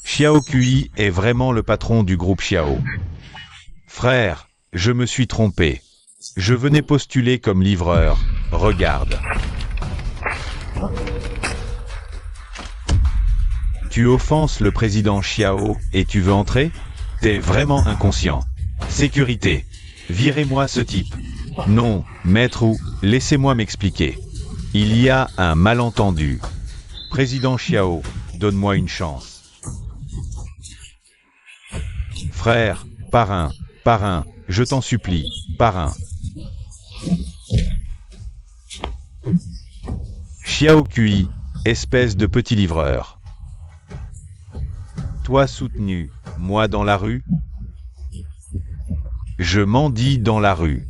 [SPEAKER 1] Xiao Kui est vraiment le patron du groupe Xiao. Frère, je me suis trompé. Je venais postuler comme livreur. Regarde. Tu offenses le président Xiao et tu veux entrer? T'es vraiment inconscient. Sécurité. Virez-moi ce type. Non, maître Wu, laissez-moi m'expliquer. Il y a un malentendu. Président Xiao, donne-moi une chance. Frère, parrain, je t'en supplie, parrain. Xiao Kui, espèce de petit livreur. Toi soutenu, moi dans la rue? Je mendie dans la rue.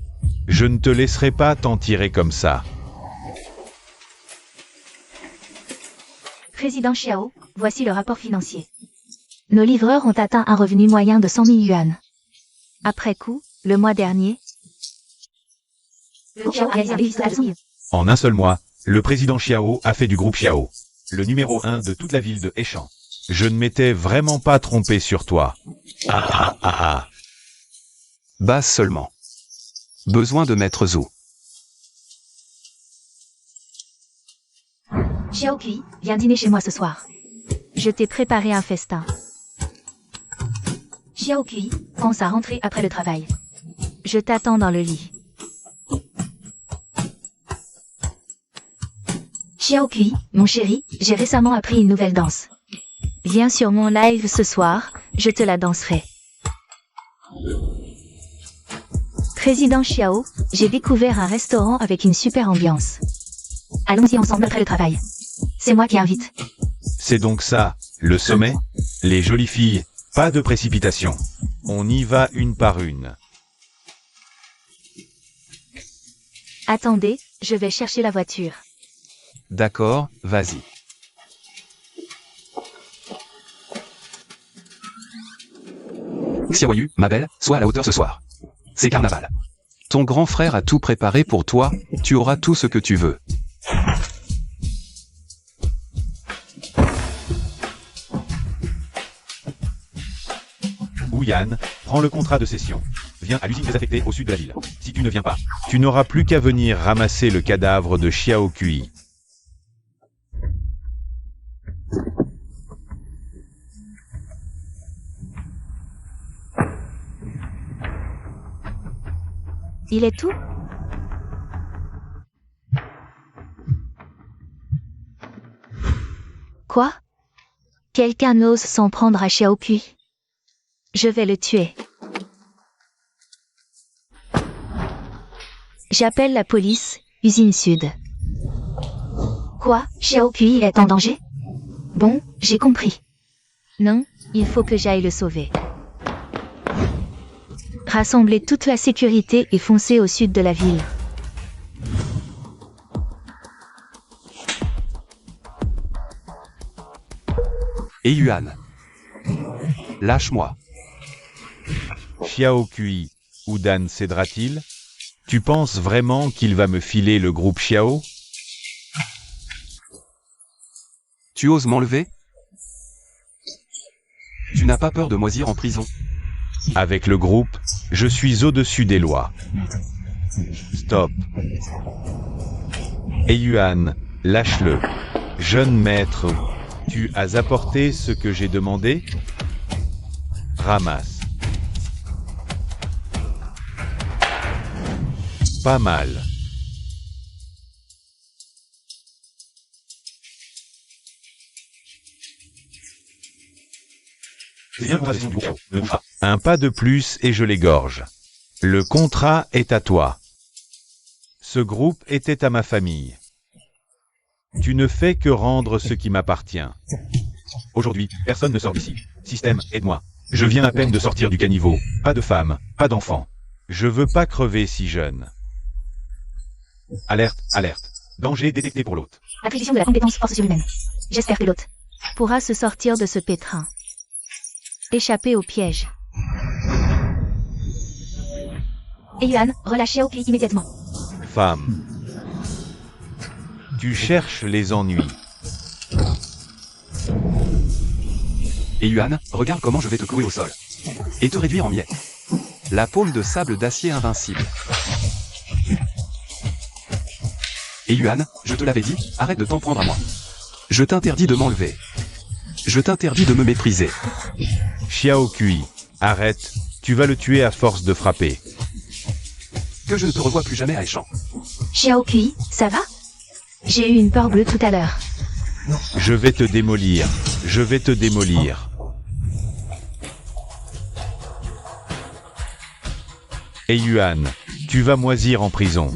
[SPEAKER 1] Je ne te laisserai pas t'en tirer comme ça.
[SPEAKER 2] Président Xiao, voici le rapport financier. Nos livreurs ont atteint un revenu moyen de 100 000 yuan. Après coup, le mois dernier,
[SPEAKER 1] En un seul mois, le président Xiao a fait du groupe Xiao le numéro 1 de toute la ville de Heishan. Je ne m'étais vraiment pas trompé sur toi. Ah.
[SPEAKER 3] Base seulement. Besoin de maître Zhou.
[SPEAKER 2] Xiao Kui, viens dîner chez moi ce soir. Je t'ai préparé un festin. Xiao Kui, pense à rentrer après le travail. Je t'attends dans le lit. Xiao Kui, mon chéri, j'ai récemment appris une nouvelle danse. Viens sur mon live ce soir, je te la danserai. Président Xiao, j'ai découvert un restaurant avec une super ambiance. Allons-y ensemble après le travail. C'est moi qui invite.
[SPEAKER 1] C'est donc ça, le sommet? Les jolies filles, pas de précipitation. On y va une par une.
[SPEAKER 2] Attendez, je vais chercher la voiture.
[SPEAKER 3] D'accord, vas-y. Xiaoyu, ma belle, sois à la hauteur ce soir. C'est carnaval. Ton grand frère a tout préparé pour toi, tu auras tout ce que tu veux.
[SPEAKER 1] Ouyan, prends le contrat de cession. Viens à l'usine désaffectée au sud de la ville. Si tu ne viens pas, tu n'auras plus qu'à venir ramasser le cadavre de Xiao Kui.
[SPEAKER 2] Il est tout? Quoi? Quelqu'un ose s'en prendre à Xiao Kui? Je vais le tuer. J'appelle la police, usine sud. Quoi? Xiao Kui est en danger? Bon, j'ai compris. Non, il faut que j'aille le sauver. Rassemblez toute la sécurité et foncez au sud de la ville.
[SPEAKER 3] Et Yuan. Lâche-moi.
[SPEAKER 1] Xiao Kui, où Dan cédera-t-il? Tu penses vraiment qu'il va me filer le groupe Xiao?
[SPEAKER 3] Tu oses m'enlever? Tu n'as pas peur de moisir en prison?
[SPEAKER 1] Avec le groupe, je suis au-dessus des lois. Stop. Et Yuan, lâche-le. Jeune maître, tu as apporté ce que j'ai demandé? Ramasse. Pas mal. Un pas de plus et je l'égorge. Le contrat est à toi. Ce groupe était à ma famille. Tu ne fais que rendre ce qui m'appartient. Aujourd'hui, personne ne sort d'ici. Système, aide-moi. Je viens à peine de sortir du caniveau. Pas de femme, pas d'enfant. Je veux pas crever si jeune. Alerte, alerte. Danger détecté pour l'hôte.
[SPEAKER 2] Acquisition de la compétence force surhumaine. J'espère que l'hôte pourra se sortir de ce pétrin. Échapper au piège. Et Yuan, relâche Xiao Kui immédiatement.
[SPEAKER 1] Femme. Tu cherches les ennuis.
[SPEAKER 3] Et Yuan, regarde comment je vais te clouer au sol. Et te réduire en miettes. La paume de sable d'acier invincible. Et Yuan, je te l'avais dit, arrête de t'en prendre à moi. Je t'interdis de m'enlever. Je t'interdis de me mépriser.
[SPEAKER 1] Xiao Kui, arrête, tu vas le tuer à force de frapper.
[SPEAKER 3] Que je ne te revoie plus jamais à Échamp.
[SPEAKER 2] Xiao Kui, ça va? J'ai eu une peur bleue tout à l'heure.
[SPEAKER 1] Je vais te démolir, je vais te démolir. Et Yuan, tu vas moisir en prison.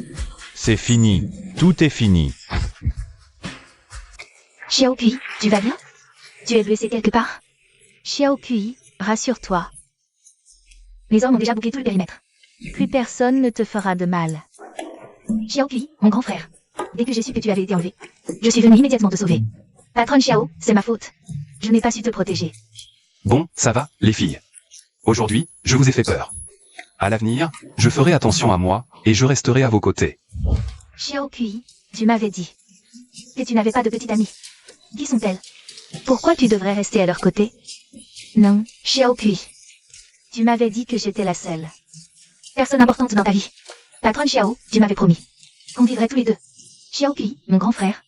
[SPEAKER 1] C'est fini, tout est fini.
[SPEAKER 2] Xiao Kui, tu vas bien? Tu es blessé quelque part? Xiao Kui, rassure-toi. Les hommes ont déjà bouclé tout le périmètre. Plus personne ne te fera de mal. Xiao Kui, mon grand frère. Dès que j'ai su que tu avais été enlevé, je suis venu immédiatement te sauver. Patronne Xiao, c'est ma faute. Je n'ai pas su te protéger.
[SPEAKER 3] Bon, ça va, les filles. Aujourd'hui, je vous ai fait peur. À l'avenir, je ferai attention à moi, et je resterai à vos côtés.
[SPEAKER 2] Xiao Kui, tu m'avais dit que tu n'avais pas de petite amie. Qui sont-elles? Pourquoi tu devrais rester à leur côté? Non, Xiao Kui. Tu m'avais dit que j'étais la seule personne importante dans ta vie. Patronne Xiao, tu m'avais promis qu'on vivrait tous les deux. Xiao Kui, mon grand frère.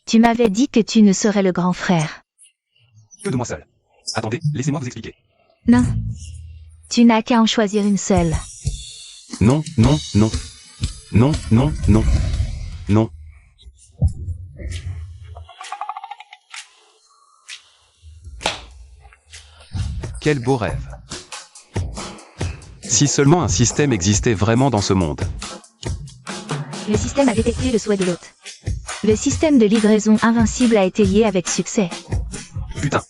[SPEAKER 2] Tu m'avais dit que tu ne serais le grand frère.
[SPEAKER 3] Que de moi seul. Attendez, laissez-moi vous expliquer.
[SPEAKER 2] Non. Tu n'as qu'à en choisir une seule.
[SPEAKER 3] Non, non, non. Non, non, non. Non. Quel beau rêve. Si seulement un système existait vraiment dans ce monde.
[SPEAKER 2] Le système a détecté le souhait de l'hôte. Le système de livraison invincible a été lié avec succès.
[SPEAKER 3] Putain.